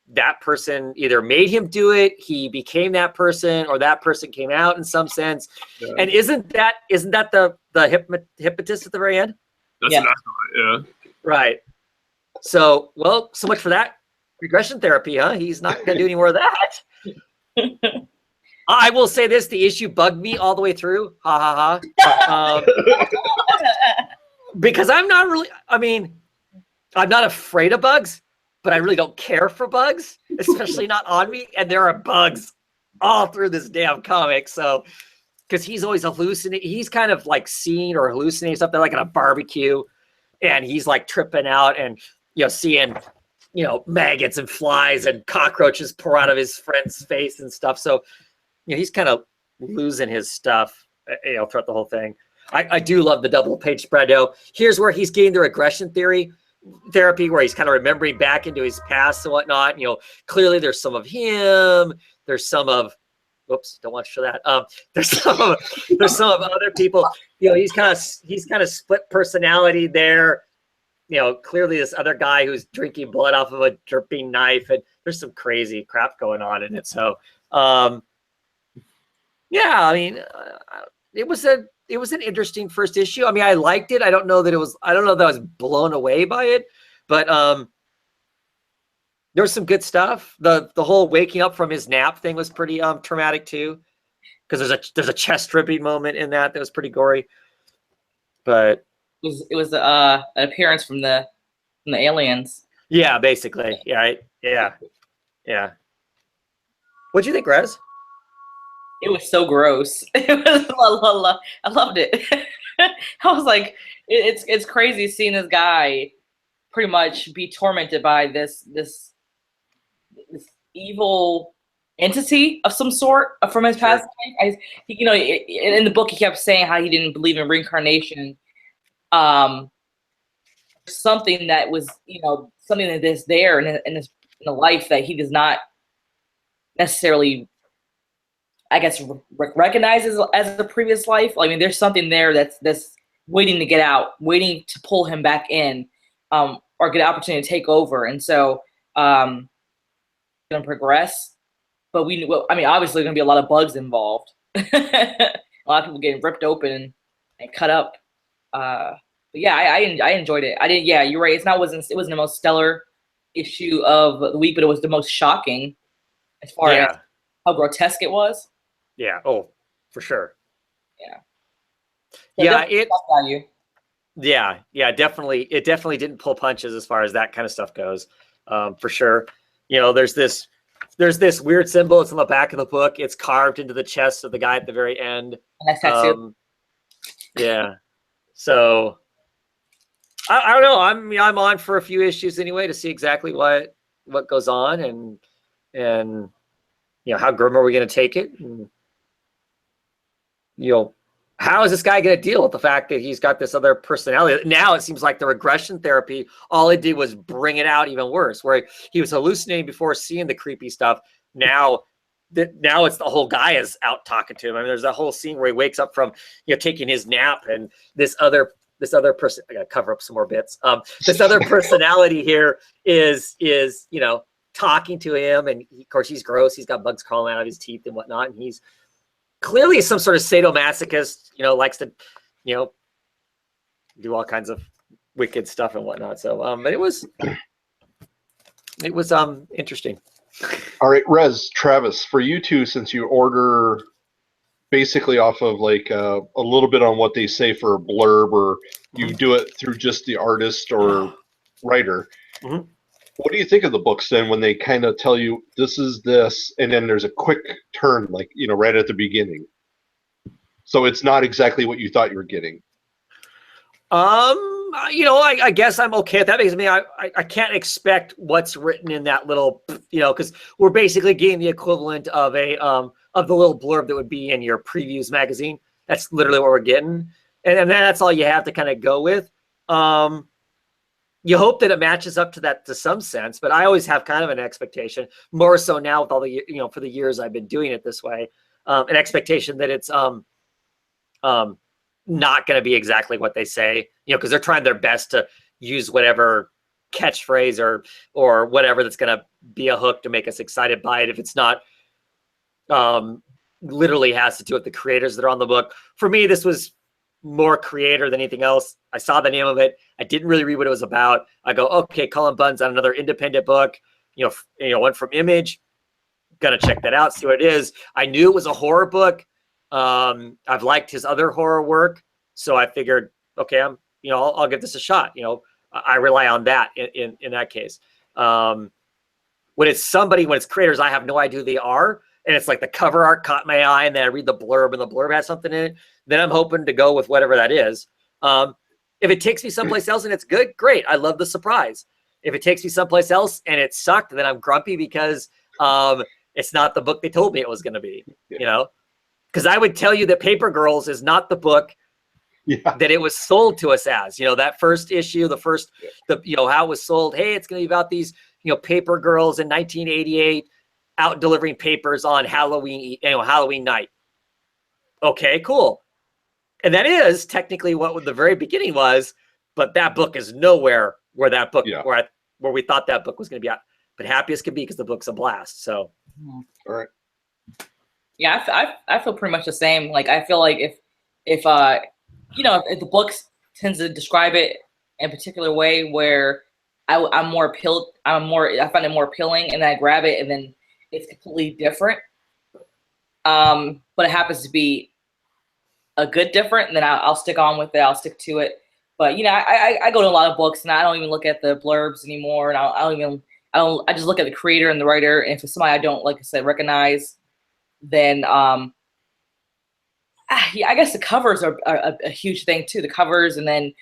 Speaker 1: that person either made him do it, he became that person, or that person came out in some sense. Yeah. And isn't that the hypnotist at the very end?
Speaker 2: That's an yeah.
Speaker 1: Right. So, well, so much for that regression therapy, huh? He's not going to do any more of that. I will say this: the issue bugged me all the way through. Ha ha ha. Because I'm not really. I mean, I'm not afraid of bugs, but I really don't care for bugs, especially not on me. And there are bugs all through this damn comic. So, because he's always hallucinating, he's kind of like seeing or hallucinating something like at a barbecue, and he's like tripping out and seeing maggots and flies and cockroaches pour out of his friend's face and stuff. So he's kind of losing his stuff throughout the whole thing. I do love the double page spread though. Here's where he's getting the regression therapy, where he's kind of remembering back into his past and whatnot. Clearly there's some of him. There's some of, whoops, don't want to show that. There's some of other people. He's kind of split personality there. Clearly this other guy who's drinking blood off of a dripping knife, and there's some crazy crap going on in it. So, yeah, I mean, it was an interesting first issue. I mean, I liked it. I don't know that I was blown away by it, but there was some good stuff. The whole waking up from his nap thing was pretty traumatic too, because there's a chest ripping moment in that was pretty gory. But
Speaker 4: it was an appearance from the aliens.
Speaker 1: Yeah, basically. Yeah, right? Yeah. What'd you think, Rez?
Speaker 4: It was so gross. It was I loved it. I was like, it's crazy seeing this guy pretty much be tormented by this evil entity of some sort from his past life. In the book he kept saying how he didn't believe in reincarnation. Something that was, something that is there in the life that he does not necessarily, I guess, recognizes as a previous life. I mean, there's something there that's waiting to get out, waiting to pull him back in, or get an opportunity to take over. And so, going to progress, but obviously going to be a lot of bugs involved. A lot of people getting ripped open and cut up. But yeah, I enjoyed it. Yeah, you're right. It wasn't the most stellar issue of the week, but it was the most shocking as far as
Speaker 1: Yeah.
Speaker 4: how grotesque it was.
Speaker 1: Yeah. Oh, for sure.
Speaker 4: So
Speaker 1: Yeah.
Speaker 4: definitely
Speaker 1: It.
Speaker 4: shock value.
Speaker 1: Yeah. Yeah. Definitely. It definitely didn't pull punches as far as that kind of stuff goes. For sure. You know, there's this weird symbol. It's on the back of the book. It's carved into the chest of the guy at the very end.
Speaker 4: Nice tattoo.
Speaker 1: Yeah. So I don't know. I'm on for a few issues anyway to see exactly what goes on and you know, how grim are we going to take it? And, you know, how is this guy going to deal with the fact that he's got this other personality? Now it seems like the regression therapy, all it did was bring it out even worse, where he was hallucinating before seeing the creepy stuff. Now it's the whole guy is out talking to him. I mean, there's that whole scene where he wakes up from, you know, taking his nap, and this other person, I gotta cover up some more bits. This other personality here is, you know, talking to him, and of course he's gross. He's got bugs crawling out of his teeth and whatnot. And he's clearly some sort of sadomasochist, you know, likes to, you know, do all kinds of wicked stuff and whatnot. So, but it was interesting.
Speaker 3: All right, Travis, for you two, since you order basically off of like a little bit on what they say for a blurb, or you do it through just the artist or writer, what do you think of the books then when they kind of tell you this is this, and then there's a quick turn, like, you know, right at the beginning? So it's not exactly what you thought you were getting.
Speaker 1: You know, I guess I'm okay with that, because I mean, I can't expect what's written in that little, you know, because we're basically getting the equivalent of a of the little blurb that would be in your previews magazine. That's literally what we're getting, and that's all you have to kind of go with. You hope that it matches up to that to some sense, but I always have kind of an expectation, more so now with all the, you know, for the years I've been doing it this way, an expectation that it's not going to be exactly what they say, you know, because they're trying their best to use whatever catchphrase or whatever that's going to be a hook to make us excited by it. If it's not literally has to do with the creators that are on the book. For me, this was more creator than anything else. I saw the name of it. I didn't really read what it was about. I go, okay, Cullen Bunn's on another independent book, you know, one from Image. Gonna check that out, see what it is. I knew it was a horror book. I've liked his other horror work, so I figured, okay, I'll give this a shot. You know, I rely on that in that case. When it's creators, I have no idea who they are, and it's like the cover art caught my eye, and then I read the blurb, and the blurb has something in it. Then I'm hoping to go with whatever that is. If it takes me someplace else and it's good, great. I love the surprise. If it takes me someplace else and it sucked, then I'm grumpy because it's not the book they told me it was going to be.
Speaker 3: Yeah.
Speaker 1: You know, because I would tell you that Paper Girls is not the book that it was sold to us as. You know, that first issue, you know, how it was sold. Hey, it's going to be about these, you know, paper girls in 1988 out delivering papers on Halloween night. Okay, cool. And that is technically what the very beginning was, but that book is nowhere where that book, where we thought that book was going to be at. But happy as can be because the book's a blast. So,
Speaker 3: all right.
Speaker 4: Yeah, I feel pretty much the same. Like, I feel like if you know, if the book tends to describe it in a particular way where I'm more appealed, I find it more appealing, and then I grab it, and then it's completely different. But it happens to be a good different, and then I'll stick on with it. I'll stick to it. But you know, I go to a lot of books, and I don't even look at the blurbs anymore, and I just look at the creator and the writer. And if it's somebody I don't, like I said, recognize, then yeah, I guess the covers are a huge thing too. The covers, and then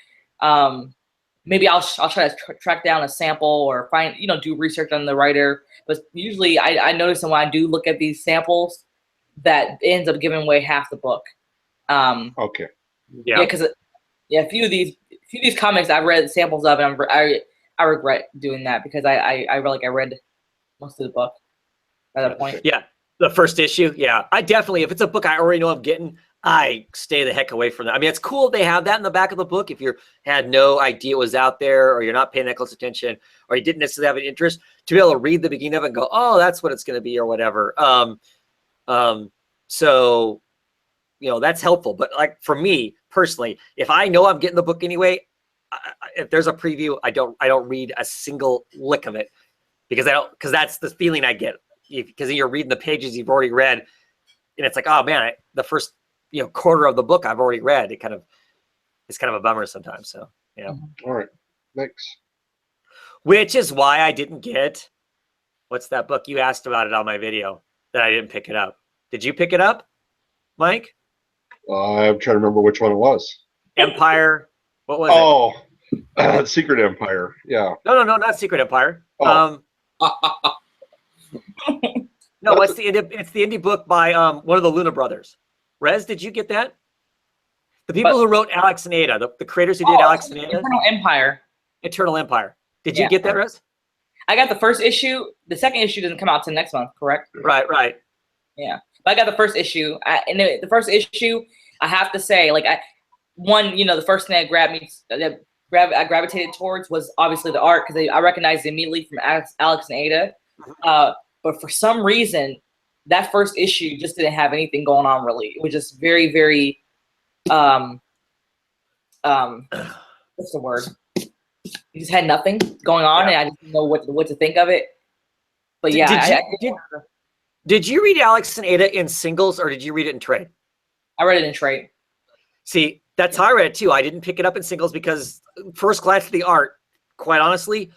Speaker 4: maybe I'll try to track down a sample or find, you know, do research on the writer. But usually I notice that when I do look at these samples, that ends up giving away half the book.
Speaker 3: Okay.
Speaker 1: yeah.
Speaker 4: Yeah, because a few of these comics I've read samples of, and I regret doing that because I read most of the book at that point.
Speaker 1: Yeah. The first issue. Yeah. I definitely, if it's a book I already know I'm getting, I stay the heck away from that. I mean, it's cool they have that in the back of the book. If you had no idea it was out there, or you're not paying that close attention, or you didn't necessarily have an interest, to be able to read the beginning of it and go, oh, that's what it's going to be, or whatever. So, you know, that's helpful. But like for me personally, if I know I'm getting the book anyway, if there's a preview, I don't read a single lick of it, because that's the feeling I get, because you're reading the pages you've already read, and it's like, oh man, the first quarter of the book I've already read. It's kind of a bummer sometimes. So yeah.
Speaker 3: All right, next.
Speaker 1: Which is why I didn't get, what's that book? You asked about it on my video that I didn't pick it up. Did you pick it up, Mike?
Speaker 3: I'm trying to remember which one it was.
Speaker 1: Empire. What was it?
Speaker 3: Secret Empire. Yeah.
Speaker 1: No, not Secret Empire.
Speaker 3: Oh.
Speaker 1: No, it's the indie book by one of the Luna brothers. Rez, did you get that? The people who wrote Alex and Ada, the creators who did Alex and Ada.
Speaker 4: Eternal Empire.
Speaker 1: Eternal Empire. Did you get that, Rez?
Speaker 4: I got the first issue. The second issue doesn't come out till next month, correct?
Speaker 1: Right.
Speaker 4: Yeah, but I got the first issue. The first issue, I have to say, like, the first thing that I gravitated towards was obviously the art, because I recognized it immediately from Alex and Ada. But for some reason, that first issue just didn't have anything going on really. It was just very, very, what's the word? It just had nothing going on, and I just didn't know what to think of it. But yeah,
Speaker 1: did you read Alex and Ada in singles, or did you read it in trade?
Speaker 4: I read it in trade.
Speaker 1: See, that's how I read it too. I didn't pick it up in singles because first glance at the art, quite honestly,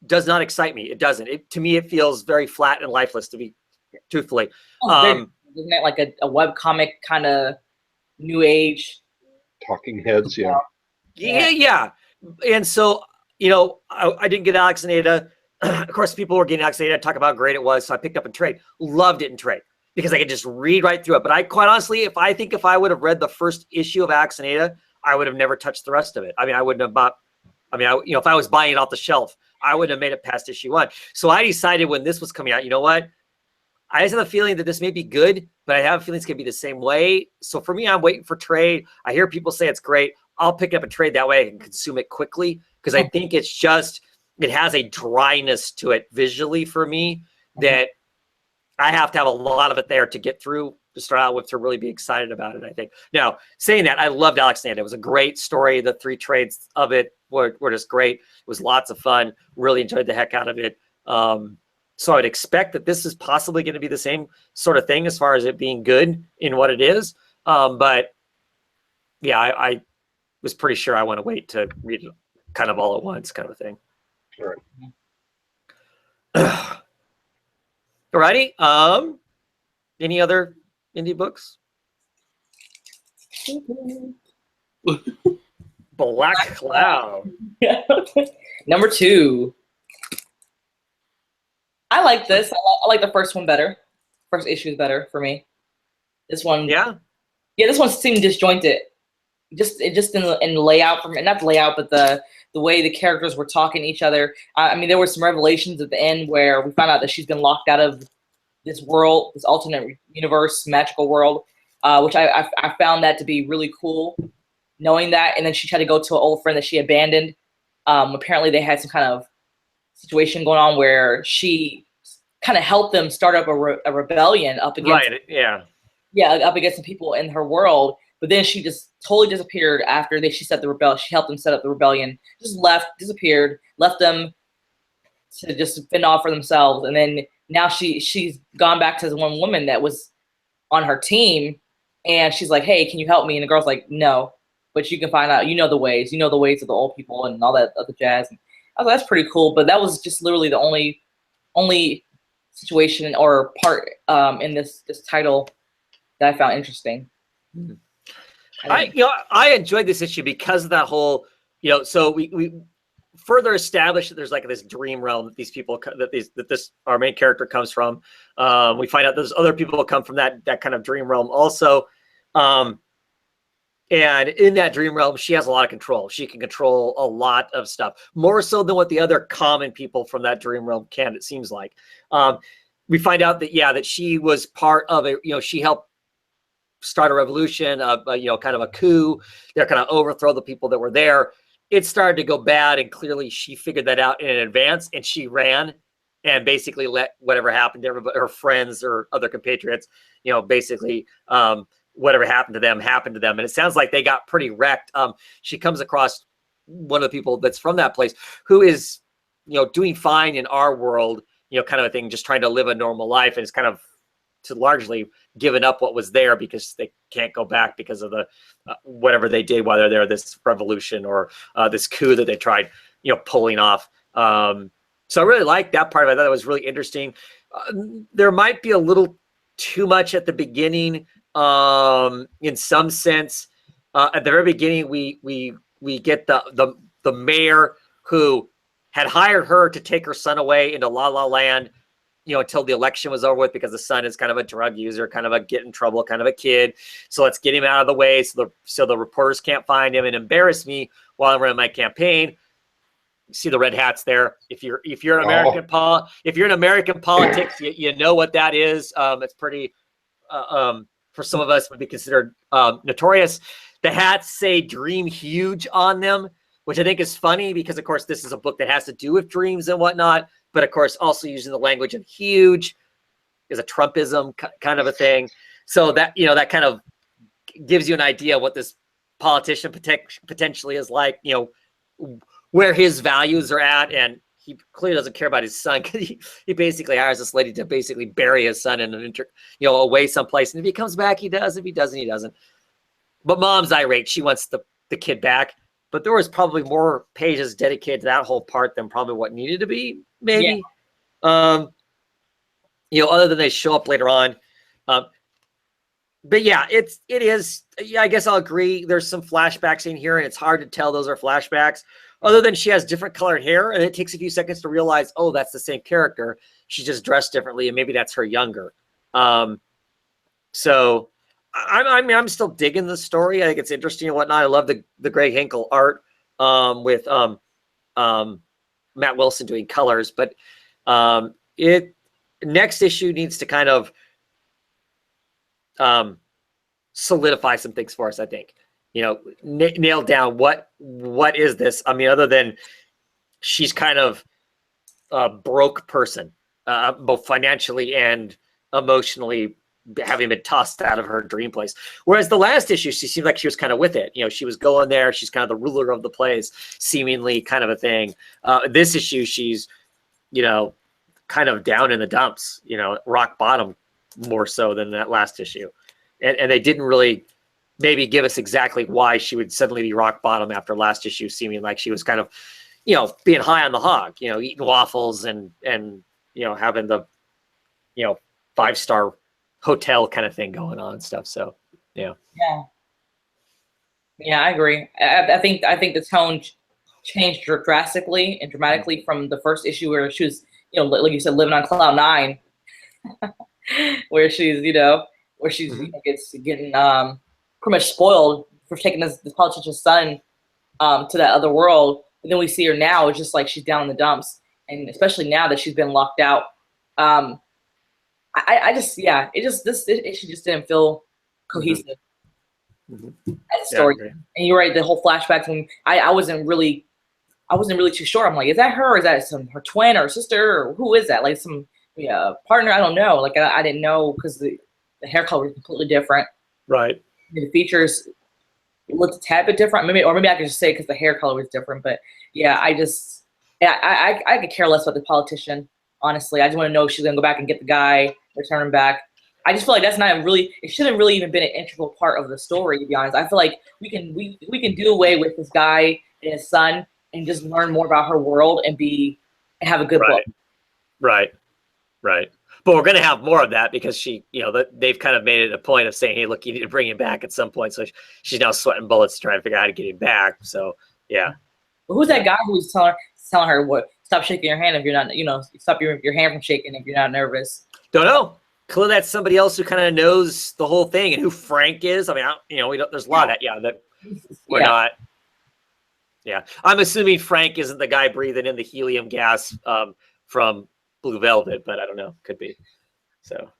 Speaker 1: does not excite me. It doesn't. To me, it feels very flat and lifeless, to be truthfully.
Speaker 4: Isn't it like a web comic kind of new age?
Speaker 3: Talking Heads, yeah.
Speaker 1: Yeah. And so, I didn't get Alex and Ada. Of course, people were getting Alex and Ada, talk about how great it was. So I picked up in trade. Loved it in trade because I could just read right through it. But I quite honestly, if I would have read the first issue of Alex and Ada, I would have never touched the rest of it. I mean, I wouldn't have bought. If I was buying it off the shelf, I wouldn't have made it past issue 1. So I decided when this was coming out, you know what? I just have a feeling that this may be good, but I have a feeling it's going to be the same way. So for me, I'm waiting for trade. I hear people say it's great. I'll pick it up and trade that way. I can consume it quickly because I think it has a dryness to it visually for me that I have to have a lot of it there to get through, to start out with, to really be excited about it, I think. Now, saying that, I loved Alex and Ada. It was a great story. The 3 trades of it were just great. It was lots of fun. Really enjoyed the heck out of it. So I'd expect that this is possibly going to be the same sort of thing as far as it being good in what it is. But yeah, I was pretty sure I want to wait to read it kind of all at once, kind of a thing.
Speaker 3: All
Speaker 1: right. Alrighty. Any other indie books? Black Cloud.
Speaker 4: Number 2. I like this. I like the first one better. First issue is better for me. This one, yeah, this one seemed disjointed. Just in the layout, not the layout, but the way the characters were talking to each other. I mean, there were some revelations at the end where we found out that she's been locked out of this world, this alternate universe, magical world, which I found that to be really cool, knowing that. And then she tried to go to an old friend that she abandoned. Apparently, they had some kind of situation going on where she kind of helped them start up a rebellion up against, up against some people in her world. But then she just totally disappeared after she set the rebellion. She helped them set up the rebellion. Just disappeared, left them to just fend off for themselves. And then now she's gone back to the one woman that was on her team, and she's like, "Hey, can you help me?" And the girl's like, "No, but you can find out. You know the ways of the old people and all that other jazz." And I was like, that's pretty cool. But that was just literally the only situation or part in this title that I found interesting.
Speaker 1: I enjoyed this issue because of that whole, so we further established that there's like this dream realm that these people our main character comes from. We find out there's other people that come from that kind of dream realm also. And in that dream realm, she has a lot of control. She can control a lot of stuff, more so than what the other common people from that dream realm can, it seems like. We find out that she was part of she helped start a revolution, kind of a coup. They're kind of overthrow the people that were there. It started to go bad, and clearly she figured that out in advance, and she ran and basically let whatever happened to everybody, her friends or other compatriots, basically whatever happened to them. And it sounds like they got pretty wrecked. She comes across one of the people that's from that place who is, doing fine in our world, kind of a thing, just trying to live a normal life, and it's kind of to largely given up what was there because they can't go back because of the whatever they did while they're there, this revolution or this coup that they tried, pulling off. So I really liked that part of it. I thought it was really interesting. There might be a little too much at the beginning, in some sense. At the very beginning, we get the mayor who had hired her to take her son away into La La Land, until the election was over with, because the son is kind of a drug user, kind of a get in trouble kind of a kid. So let's get him out of the way so the reporters can't find him and embarrass me while I'm running my campaign. You see the red hats there. If you're an American if you're in American politics, you know what that is. It's pretty for some of us would be considered notorious. The hats say "Dream Huge" on them, which I think is funny because, of course, this is a book that has to do with dreams and whatnot. But of course, also using the language of huge is a Trumpism kind of a thing. So that, that kind of gives you an idea of what this politician potentially is like, where his values are at. And he clearly doesn't care about his son, because he basically hires this lady to basically bury his son in away someplace. And if he comes back, he does. If he doesn't, he doesn't. But mom's irate. She wants the kid back. But there was probably more pages dedicated to that whole part than probably what needed to be, maybe. Yeah. Other than they show up later on. But yeah, it is. Yeah, I guess I'll agree. There's some flashbacks in here, and it's hard to tell those are flashbacks. Other than she has different colored hair, and it takes a few seconds to realize, oh, that's the same character. She's just dressed differently, and maybe that's her younger. So I'm still digging the story. I think it's interesting and whatnot. I love the Greg Hinkle art with Matt Wilson doing colors, but next issue needs to kind of solidify some things for us. I think, nail down what is this? I mean, other than she's kind of a broke person, both financially and emotionally, having been tossed out of her dream place. Whereas the last issue, she seemed like she was kind of with it. She was going there. She's kind of the ruler of the place, seemingly, kind of a thing. This issue, she's, kind of down in the dumps, rock bottom more so than that last issue. And they didn't really maybe give us exactly why she would suddenly be rock bottom after last issue, seeming like she was kind of, being high on the hog, eating waffles and having the, 5-star hotel kind of thing going on and stuff. So yeah,
Speaker 4: I agree. I think the tone changed drastically and dramatically from the first issue, where she was, like you said, living on cloud 9, where she's gets getting pretty much spoiled for taking this politician's son to that other world. And then we see her now, it's just like she's down in the dumps, and especially now that she's been locked out. This issue just didn't feel cohesive as a story.
Speaker 1: Yeah,
Speaker 4: and you're right, the whole flashbacks, when I wasn't really too sure. I'm like, is that her, or is that her twin or sister, or who is that? Like some partner? I don't know. Like I didn't know, because the hair color is completely different.
Speaker 1: Right.
Speaker 4: The features looked a tad bit different. Maybe I could just say because the hair color was different. But yeah, I could care less about the politician. Honestly, I just want to know if she's gonna go back and get the guy, return him back. I just feel like that's not really. It shouldn't really even been an integral part of the story. To be honest, I feel like we can do away with this guy and his son and just learn more about her world and have a good book.
Speaker 1: Right. But we're going to have more of that, because she, they've kind of made it a point of saying, hey, look, you need to bring him back at some point. So she's now sweating bullets to try to figure out how to get him back. So yeah.
Speaker 4: But who's that guy who's telling her what? Stop shaking your hand if you're not, stop your hand from shaking if you're not nervous.
Speaker 1: Don't know. Clearly that's somebody else who kind of knows the whole thing, and who Frank is. I mean, we don't, there's a lot of that. That we're not. Yeah. I'm assuming Frank isn't the guy breathing in the helium gas from Blue Velvet, but I don't know. Could be. So,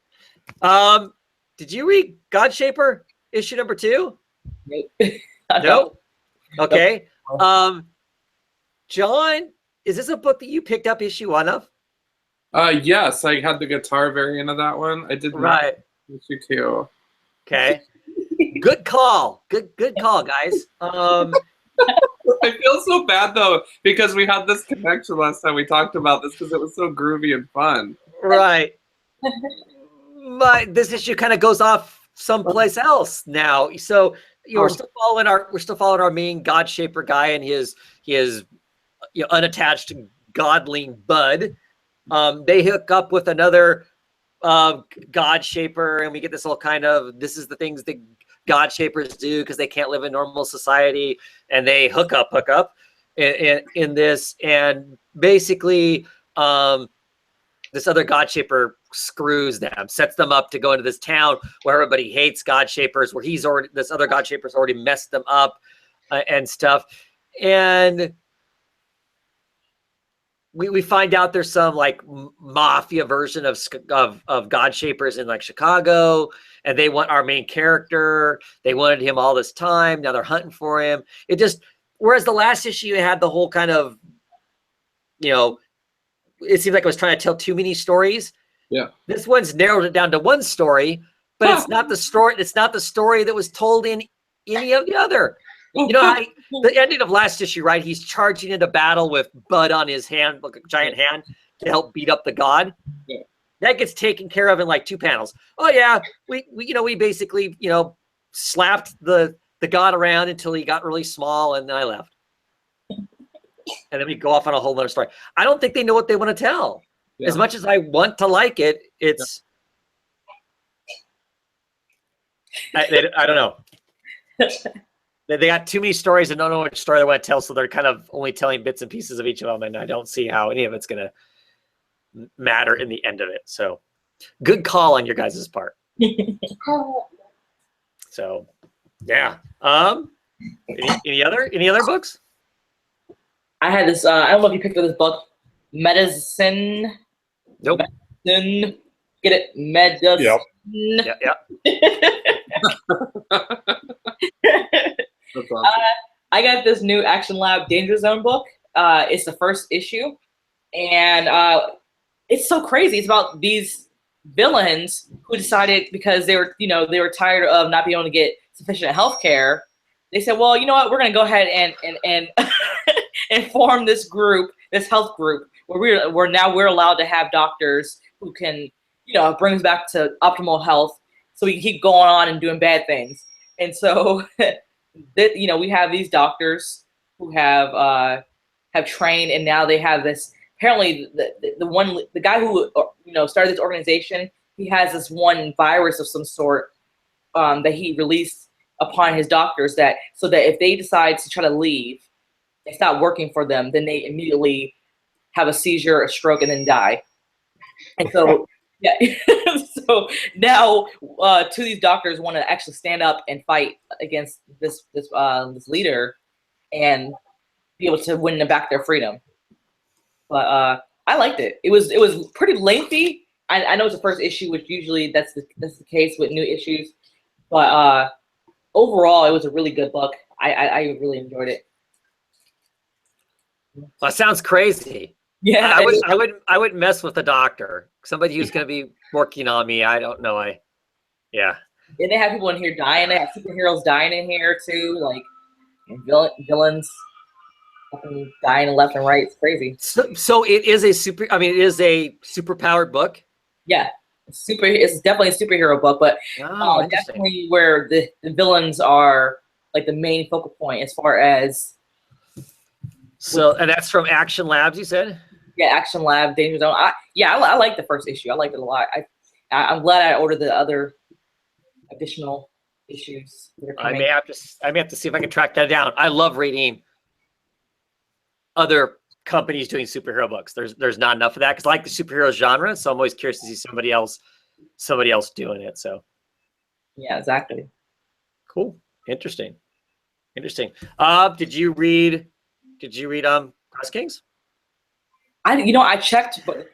Speaker 1: did you read Godshaper issue number 2?
Speaker 4: Nope.
Speaker 1: Nope. Okay. John, is this a book that you picked up issue 1 of?
Speaker 5: Yes, I had the guitar variant of that one. I did not issue 2.
Speaker 1: Okay. Good call. Good call, guys.
Speaker 5: I feel so bad though because we had this connection last time we talked about this because it was so groovy and fun.
Speaker 1: Right. But this issue kind of goes off someplace else now. So we're still following our main God Shaper guy and his unattached godling bud. They hook up with another God Shaper, and we get this whole kind of this is the things that God Shapers do because they can't live in normal society, and they hook up in this, and basically this other God Shaper screws them, sets them up to go into this town where everybody hates God Shapers, where this other God Shaper's already messed them up and stuff, and we find out there's some like mafia version of God Shapers in like Chicago, and they want our main character. They wanted him all this time. Now they're hunting for him. Whereas the last issue had the whole kind of, it seemed like I was trying to tell too many stories.
Speaker 5: Yeah.
Speaker 1: This one's narrowed it down to one story, but it's not the story. It's not the story that was told in any of the other. You know how the ending of last issue, right? He's charging into battle with Bud on his hand, like a giant hand, to help beat up the god.
Speaker 5: Yeah.
Speaker 1: That gets taken care of in like 2 panels. Oh yeah, we basically slapped the god around until he got really small, and then I left. And then we go off on a whole other story. I don't think they know what they want to tell.
Speaker 5: Yeah.
Speaker 1: As much as I want to like it, it's I don't know. They got too many stories and don't know which story they want to tell, so they're kind of only telling bits and pieces of each of them, and I don't see how any of it's going to matter in the end of it. So, good call on your guys' part. So, yeah. Any other books?
Speaker 4: I had this. I don't know if you picked up this book, Medicine.
Speaker 1: Nope.
Speaker 4: Medicine. Get it? Medicine.
Speaker 3: Yep.
Speaker 1: Yeah.
Speaker 5: That's awesome.
Speaker 4: I got this new Action Lab Danger Zone book. It's the first issue, and it's so crazy. It's about these villains who decided because they were tired of not being able to get sufficient health care. They said, well, you know what? We're going to go ahead and and form this group, this health group, where we're allowed to have doctors who can, bring us back to optimal health, so we can keep going on and doing bad things. And so, we have these doctors who have trained, and now they have this. Apparently, the guy who started this organization, he has this one virus of some sort that he released upon his doctors, so that if they decide to try to leave, it's not working for them, then they immediately have a seizure, a stroke, and then die. And so, yeah. So now, two of these doctors want to actually stand up and fight against this leader and be able to win back their freedom. But I liked it. It was pretty lengthy. I know it's the first issue, which usually that's the case with new issues. But overall, it was a really good book. I really enjoyed it.
Speaker 1: Well, it sounds crazy.
Speaker 4: Yeah,
Speaker 1: I wouldn't mess with a doctor. Somebody who's going to be working on me. I don't know. Yeah.
Speaker 4: And they have people in here dying. They have superheroes dying in here too, like villains dying left and right. It's crazy.
Speaker 1: So it is a super powered book.
Speaker 4: Yeah, it's definitely a superhero book, but definitely where the villains are like the main focal point as far as.
Speaker 1: So, and that's from Action Labs, you said?
Speaker 4: Yeah, Action Lab, Danger Zone. I like the first issue. I liked it a lot. I'm glad I ordered the other additional issues.
Speaker 1: I may have to see if I can track that down. I love reading other companies doing superhero books. There's not enough of that because I like the superhero genre, so I'm always curious to see somebody else doing it. So
Speaker 4: yeah, exactly.
Speaker 1: Cool. Interesting. Did you read Cross Kings?
Speaker 4: I checked, but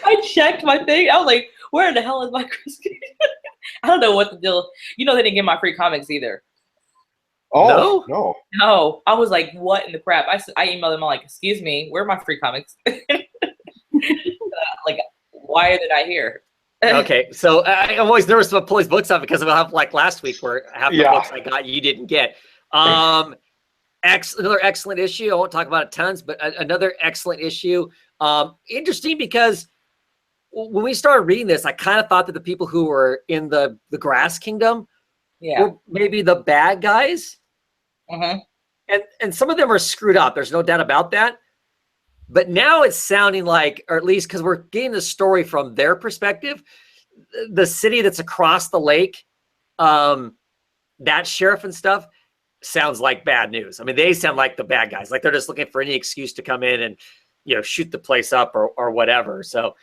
Speaker 4: I checked my thing. I was like, where the hell is my Cross Kings? I don't know what the deal. They didn't get my free comics either.
Speaker 3: Oh,
Speaker 4: no. I was like, what in the crap? I emailed them. I'm like, excuse me, where are my free comics? Like, why are they not here?
Speaker 1: Okay, so I'm always nervous about pulling books out because of like last week where half the books I got you didn't get. Another excellent issue. I won't talk about it tons, but another excellent issue. Interesting because when we started reading this, I kind of thought that the people who were in the Grass Kingdom were maybe the bad guys. And some of them are screwed up. There's no doubt about that. But now it's sounding like, or at least because we're getting the story from their perspective, the city that's across the lake, that sheriff and stuff sounds like bad news. I mean, they sound like the bad guys. Like they're just looking for any excuse to come in and, shoot the place up or whatever. So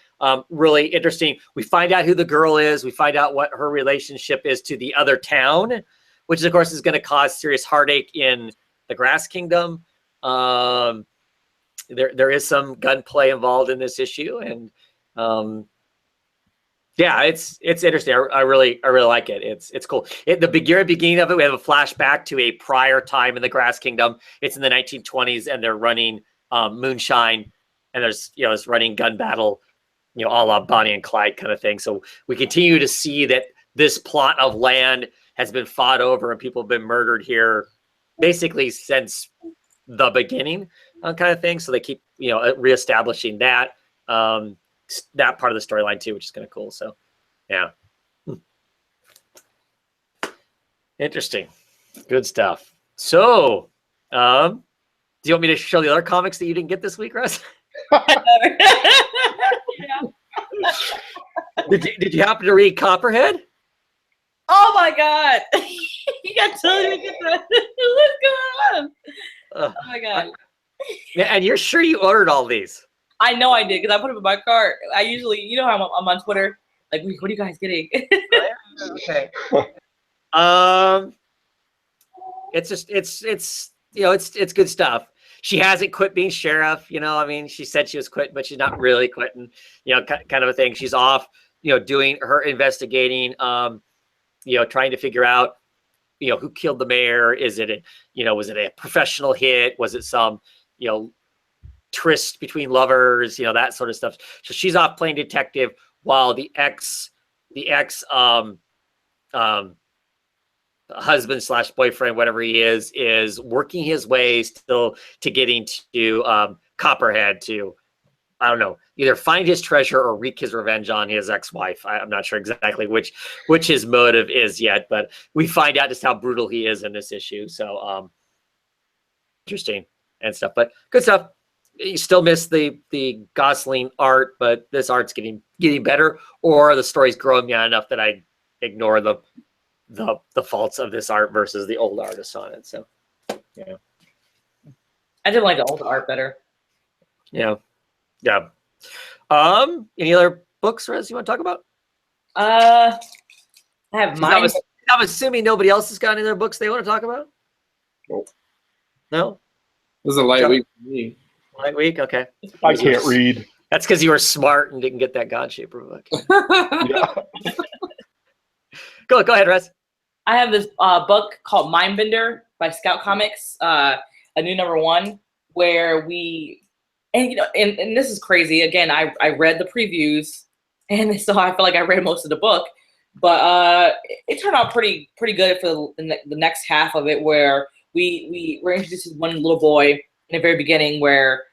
Speaker 1: really interesting. We find out who the girl is. We find out what her relationship is to the other town, which of course is going to cause serious heartache in the Grass Kingdom. There is some gunplay involved in this issue, and yeah, it's interesting. I really like it. It's cool. The beginning of it, we have a flashback to a prior time in the Grass Kingdom. It's in the 1920s, and they're running moonshine, and there's this running gun battle, a la Bonnie and Clyde kind of thing. So we continue to see that this plot of land has been fought over, and people have been murdered here, basically since the beginning, kind of thing. So they keep reestablishing that part of the storyline too, which is kind of cool. So yeah. Interesting. Good stuff. So do you want me to show the other comics that you didn't get this week, Russ? Did you happen to read Copperhead?
Speaker 4: Oh my God. You got to tell me to get that. What's going on? Oh my God.
Speaker 1: And you're sure you ordered all these?
Speaker 4: I know I did because I put them in my cart. I usually, how I'm on Twitter. Like, what are you guys getting?
Speaker 1: Okay. It's just it's good stuff. She hasn't quit being sheriff. I mean, she said she was quitting, but she's not really quitting. Kind of a thing. She's off. Doing her investigating. Trying to figure out. Who killed the mayor? Is it was it a professional hit? Was it some tryst between lovers? That sort of stuff. So she's off playing detective while the ex husband / boyfriend, whatever he is working his way still to getting to Copperhead to, I don't know, either find his treasure or wreak his revenge on his ex-wife. I'm not sure exactly which his motive is yet, but we find out just how brutal he is in this issue. So interesting and stuff, but good stuff. You still miss the Gosling art, but this art's getting better, or the story's growing me on enough that I ignore the faults of this art versus the old artist on it. So yeah,
Speaker 4: I did like the old art better.
Speaker 1: Yeah. Any other books, Rez, you want to talk about?
Speaker 4: I have mine.
Speaker 1: I'm assuming nobody else has got any other books they want to talk about.
Speaker 3: Nope.
Speaker 1: No.
Speaker 5: This is a light week for me.
Speaker 1: Light week, okay.
Speaker 3: I can't read.
Speaker 1: That's because you were smart and didn't get that Godshaper book.
Speaker 3: Yeah.
Speaker 1: Go ahead, Rez.
Speaker 4: I have this book called Mindbender by Scout Comics, a new #1, where and this is crazy. Again, I read the previews, and so I feel like I read most of the book, but it turned out pretty good for the next half of it, where we're introduced to one little boy in the very beginning, where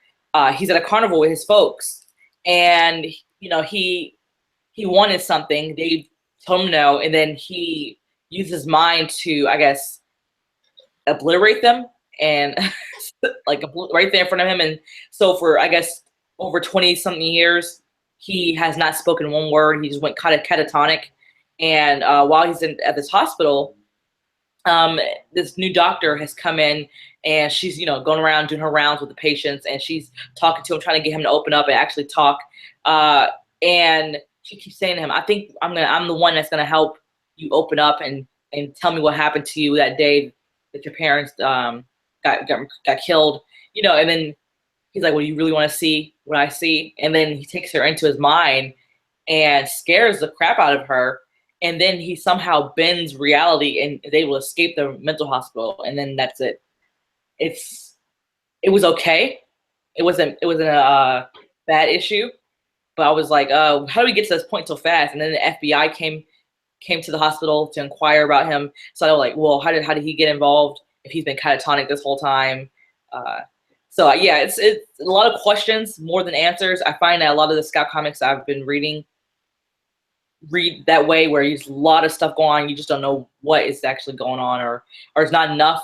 Speaker 4: he's at a carnival with his folks, and he wanted something. They told him no, and then he used his mind to, I guess, obliterate them, and like right there in front of him. And so for, I guess, over 20-something years, he has not spoken one word. He just went kind of catatonic. And while he's at this hospital, this new doctor has come in, and she's going around doing her rounds with the patients, and she's talking to him, trying to get him to open up and actually talk. And she keeps saying to him, "I think I'm the one that's gonna help you open up and tell me what happened to you that day that your parents got killed." And then he's like, "Well, you really want to see what I see?" And then he takes her into his mind and scares the crap out of her. And then he somehow bends reality and is able to escape the mental hospital. And then that's it. It was okay. It wasn't a bad issue, but I was like, how do we get to this point so fast? And then the FBI came to the hospital to inquire about him. So I was like, well, how did he get involved? if he's been catatonic this whole time. So yeah, it's a lot of questions more than answers. I find that a lot of the Scout comics I've been read that way, where there's a lot of stuff going on, you just don't know what is actually going on, or it's not enough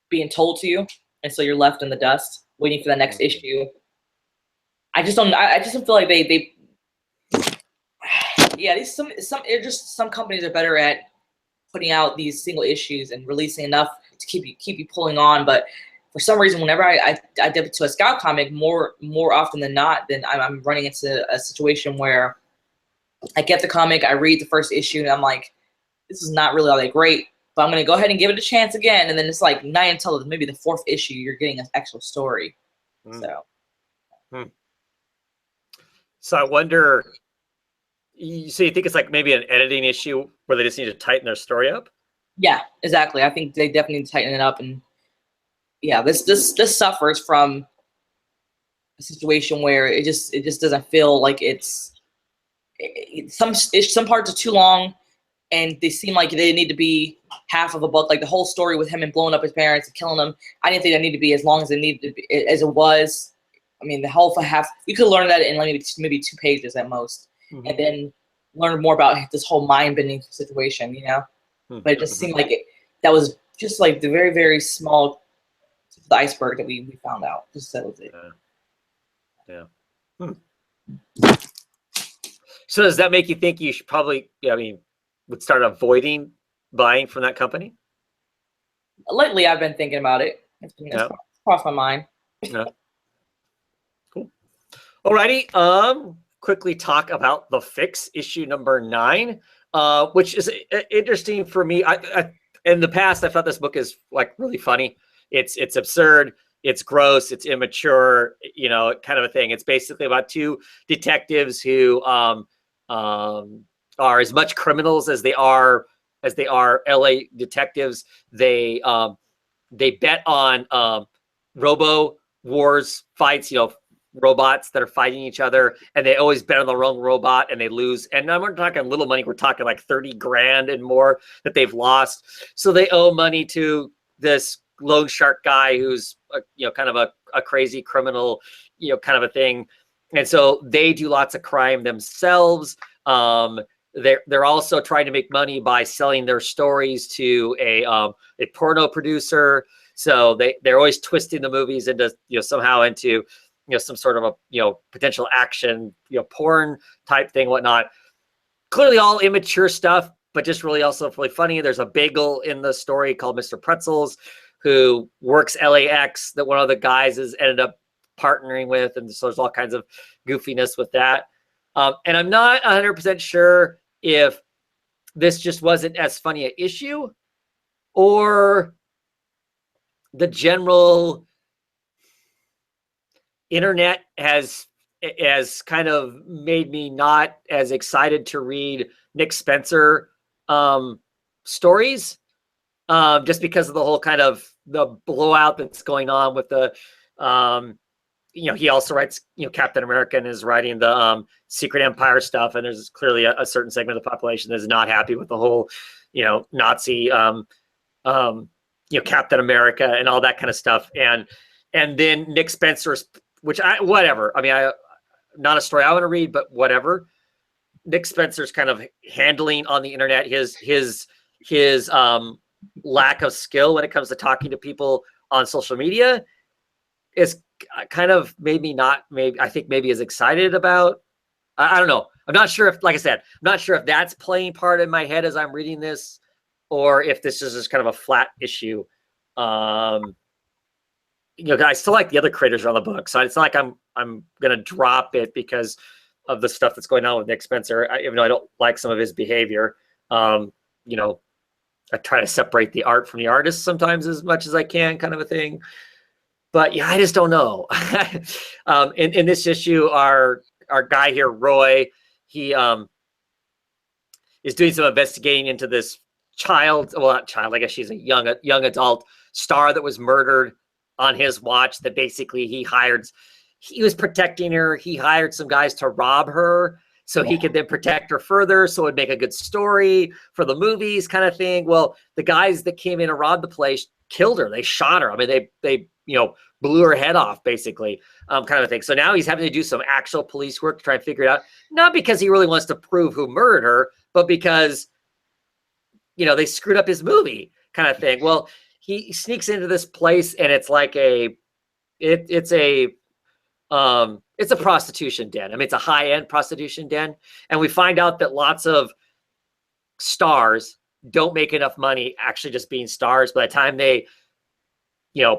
Speaker 4: being told to you, and so you're left in the dust waiting for the next issue. I just don't feel like they yeah, some companies are better at putting out these single issues and releasing enough to keep you pulling on. But for some reason, whenever I dip into a Scout comic, more often than not, then I'm running into a situation where I get the comic, I read the first issue, and I'm like, this is not really all that great, but I'm gonna go ahead and give it a chance again. And then it's like not until maybe the 4th issue you're getting an actual story.
Speaker 1: So I wonder. So you think it's like maybe an editing issue where they just need to tighten their story up?
Speaker 4: Yeah, exactly. I think they definitely need to tighten it up. And yeah, this suffers from a situation where it just doesn't feel like some parts are too long, and they seem like they need to be half of a book. Like the whole story with him and blowing up his parents and killing them, I didn't think that needed to be as long as it needed to be, as it was. I mean, the whole half, you could learn that in like maybe 2 pages at most. And then learn more about this whole mind-bending situation, you know? But it just seemed like that was just like the very, very small tip of the iceberg that we found out. Just that was it.
Speaker 1: Yeah. So does that make you think you should probably, would start avoiding buying from that company?
Speaker 4: Lately, I've been thinking about it. It's crossed my mind.
Speaker 1: Yeah. Cool. Alrighty. Quickly talk about The Fix, issue number 9, which is interesting for me. I in the past, I thought this book is like really funny. It's absurd, it's gross, it's immature, kind of a thing. It's basically about 2 detectives who are as much criminals as they are LA detectives. They bet on Robo Wars fights, robots that are fighting each other, and they always bet on the wrong robot and they lose. And we're talking little money, we're talking like 30 grand and more that they've lost. So they owe money to this loan shark guy who's kind of a crazy criminal, kind of a thing. And so they do lots of crime themselves. They're also trying to make money by selling their stories to a porno producer. So they're always twisting the movies into somehow into some sort of a potential action porn type thing, whatnot. Clearly all immature stuff, but just really also really funny. There's a bagel in the story called Mr. Pretzels, who works LAX that one of the guys has ended up partnering with, and so there's all kinds of goofiness with that. And I'm not 100% sure if this just wasn't as funny an issue, or the general internet has kind of made me not as excited to read Nick Spencer stories, just because of the whole kind of the blowout that's going on with the he also writes Captain America and is writing the Secret Empire stuff, and there's clearly a certain segment of the population that is not happy with the whole Nazi Captain America and all that kind of stuff. And then Nick Spencer's, which whatever. I mean, not a story I want to read, but whatever. Nick Spencer's kind of handling on the internet his lack of skill when it comes to talking to people on social media is kind of made me not I think maybe as excited about. I don't know. I'm not sure if, like I said, I'm not sure if that's playing part in my head as I'm reading this, or if this is just kind of a flat issue. I still like the other creators on the book, so it's not like I'm gonna drop it because of the stuff that's going on with Nick Spencer. Even though I don't like some of his behavior, I try to separate the art from the artist sometimes as much as I can, kind of a thing. But yeah, I just don't know. In this issue, our guy here, Roy, he is doing some investigating into this not child, I guess she's a young adult star that was murdered on his watch, that basically he was protecting her. He hired some guys to rob her so he could then protect her further, so it would make a good story for the movies, kind of thing. Well, the guys that came in and robbed the place killed her. They shot her. I mean, they blew her head off, basically, kind of a thing. So now he's having to do some actual police work to try and figure it out. Not because he really wants to prove who murdered her, but because, they screwed up his movie, kind of thing. Well, he sneaks into this place, and it's like it's a prostitution den. I mean, it's a high-end prostitution den, and we find out that lots of stars don't make enough money actually just being stars. By the time they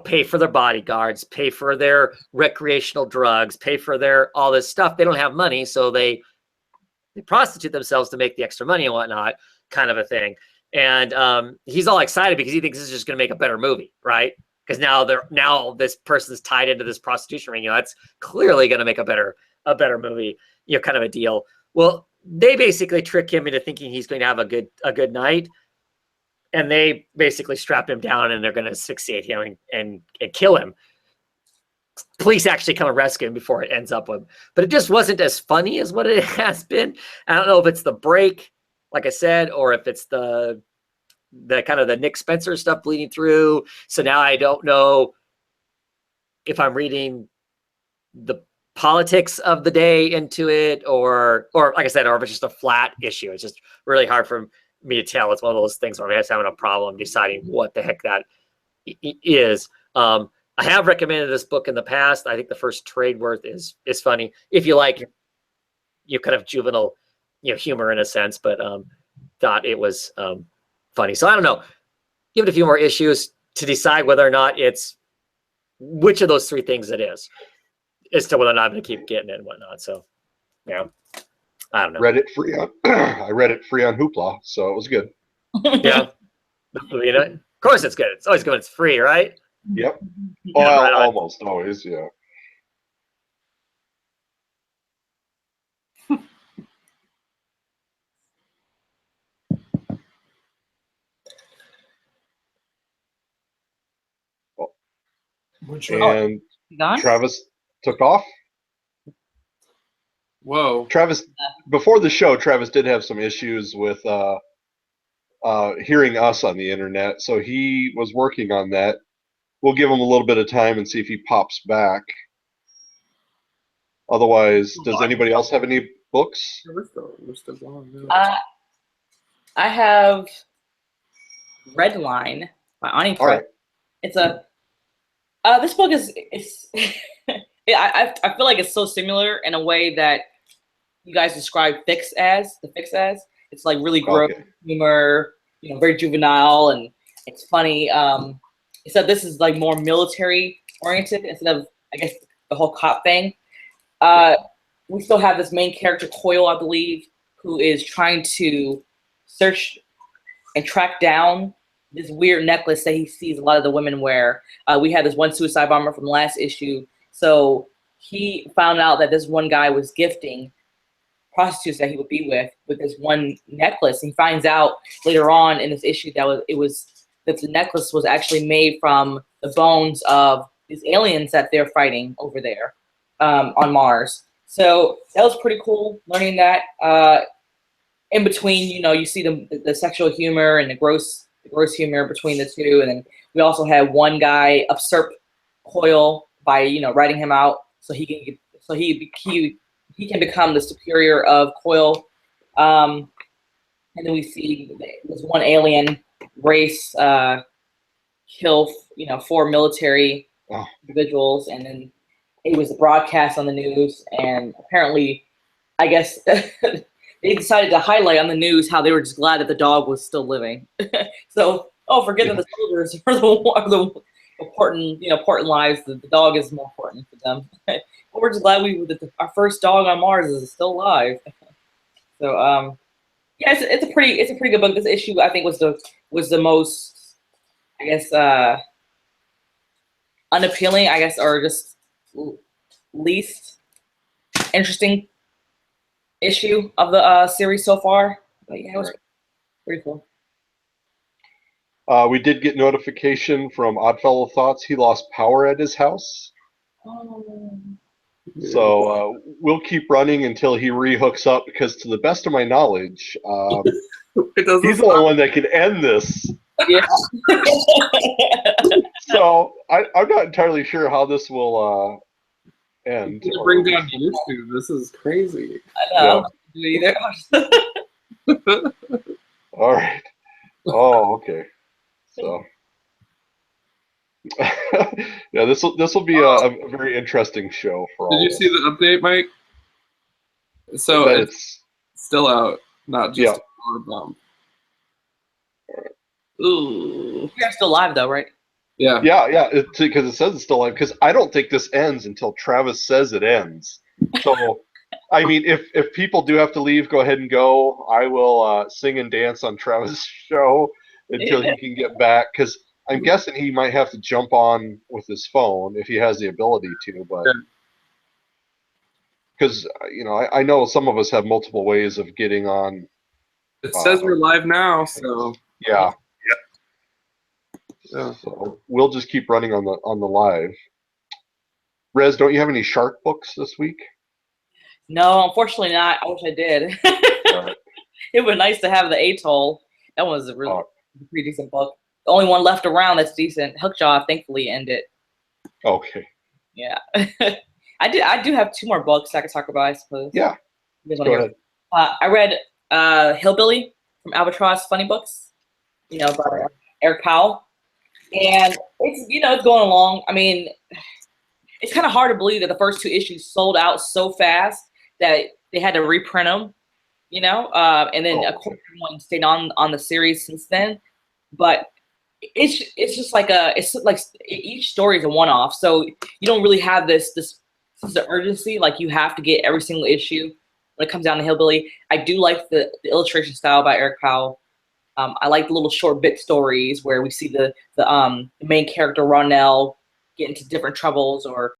Speaker 1: pay for their bodyguards, pay for their recreational drugs, pay for their all this stuff, they don't have money, so they prostitute themselves to make the extra money and whatnot, kind of a thing. And he's all excited because he thinks this is just going to make a better movie, right? Because now this person's tied into this prostitution ring. That's clearly going to make a better movie, kind of a deal. Well, they basically trick him into thinking he's going to have a good night, and they basically strap him down, and they're going to asphyxiate him and kill him. Police actually come and rescue him before it ends up with him. But it just wasn't as funny as what it has been. I don't know if it's the break, like I said, or if it's the kind of the Nick Spencer stuff bleeding through. So now I don't know if I'm reading the politics of the day into it, or like I said, or if it's just a flat issue. It's just really hard for me to tell. It's one of those things where I'm just having a problem deciding what the heck that is. I have recommended this book in the past. I think the first trade worth is funny if you like kind of juvenile humor in a sense, but thought it was funny. So I don't know. Give it a few more issues to decide whether or not it's which of those three things it is, as to whether or not I'm going to keep getting it and whatnot. So, I don't know.
Speaker 3: Read it free on I read it free on Hoopla, so it was good.
Speaker 1: Yeah. Of course it's good. It's always good when it's free, right?
Speaker 3: Yep.
Speaker 1: Yeah, right on.
Speaker 3: Almost always, yeah. And
Speaker 4: Gone?
Speaker 3: Travis took off.
Speaker 5: Whoa.
Speaker 3: Travis, before the show, Travis did have some issues with hearing us on the internet, so he was working on that. We'll give him a little bit of time and see if he pops back. Otherwise, does anybody else have any books?
Speaker 5: We're still going.
Speaker 4: I have Red Line by Ani
Speaker 3: All right.
Speaker 4: It's a this book is I feel like it's so similar in a way that you guys describe Fix as. It's like really gross humor, very juvenile, and it's funny. Except this is like more military oriented instead of, I guess, the whole cop thing. We still have this main character, Coyle, I believe, who is trying to search and track down this weird necklace that he sees a lot of the women wear. We had this one suicide bomber from last issue. So he found out that this one guy was gifting prostitutes that he would be with this one necklace. He finds out later on in this issue that the necklace was actually made from the bones of these aliens that they're fighting over there on Mars. So that was pretty cool learning that. In between, you see the sexual humor and the gross humor between the two, and then we also had one guy usurp Coyle by writing him out so he can become the superior of Coyle. And then we see this one alien race kill 4 military individuals, and then it was broadcast on the news, and apparently, I guess they decided to highlight on the news how they were just glad that the dog was still living. So, forget that the soldiers are the important lives. The dog is more important for them. But we're just glad that our first dog on Mars is still alive. So, it's a pretty good book. This issue, I think, was the most, I guess, unappealing, I guess, or just least interesting issue of the series so far. But yeah, it was pretty cool.
Speaker 3: We did get notification from Oddfellow Thoughts. He lost power at his house. So we'll keep running until he rehooks up, because to the best of my knowledge, he's the only one that can end this.
Speaker 4: Yeah.
Speaker 3: So I'm not entirely sure how this will end.
Speaker 5: It brings down YouTube. This is crazy.
Speaker 4: I know. Either.
Speaker 3: All right. Oh, okay. So, yeah, this will be a very interesting show for all.
Speaker 5: Did you
Speaker 3: of us.
Speaker 5: see the update, Mike? So
Speaker 3: That
Speaker 5: it's still out, not just a power bump. Ooh.
Speaker 4: You guys still live though, right?
Speaker 5: Yeah.
Speaker 3: Yeah, because it says it's still live. Because I don't think this ends until Travis says it ends. So, I mean, if people do have to leave, go ahead and go. I will sing and dance on Travis' show until he can get back. Because I'm guessing he might have to jump on with his phone if he has the ability to. But because I know some of us have multiple ways of getting on.
Speaker 5: It says we're live now, so
Speaker 3: Yeah.
Speaker 5: Yeah.
Speaker 3: So we'll just keep running on the live. Rez, don't you have any shark books this week?
Speaker 4: No, unfortunately not. I wish I did.
Speaker 3: Right.
Speaker 4: It would be nice to have the Atoll. That was a really pretty decent book. The only one left around that's decent. Hookjaw, thankfully, ended.
Speaker 3: Okay.
Speaker 4: Yeah. I do have 2 more books I could talk about, I suppose.
Speaker 3: Yeah.
Speaker 4: You guys
Speaker 3: Go
Speaker 4: wanna
Speaker 3: ahead.
Speaker 4: hear? I read Hillbilly from Albatross Funny Books, by Eric Powell. And it's, it's going along. I mean, it's kind of hard to believe that the first 2 issues sold out so fast that they had to reprint them, and then of course everyone stayed on the series since then. But it's just like each story is a one-off, so you don't really have this sense of urgency. Like you have to get every single issue when it comes down to Hillbilly. I do like the illustration style by Eric Powell. I like the little short bit stories where we see the main character Ronell get into different troubles or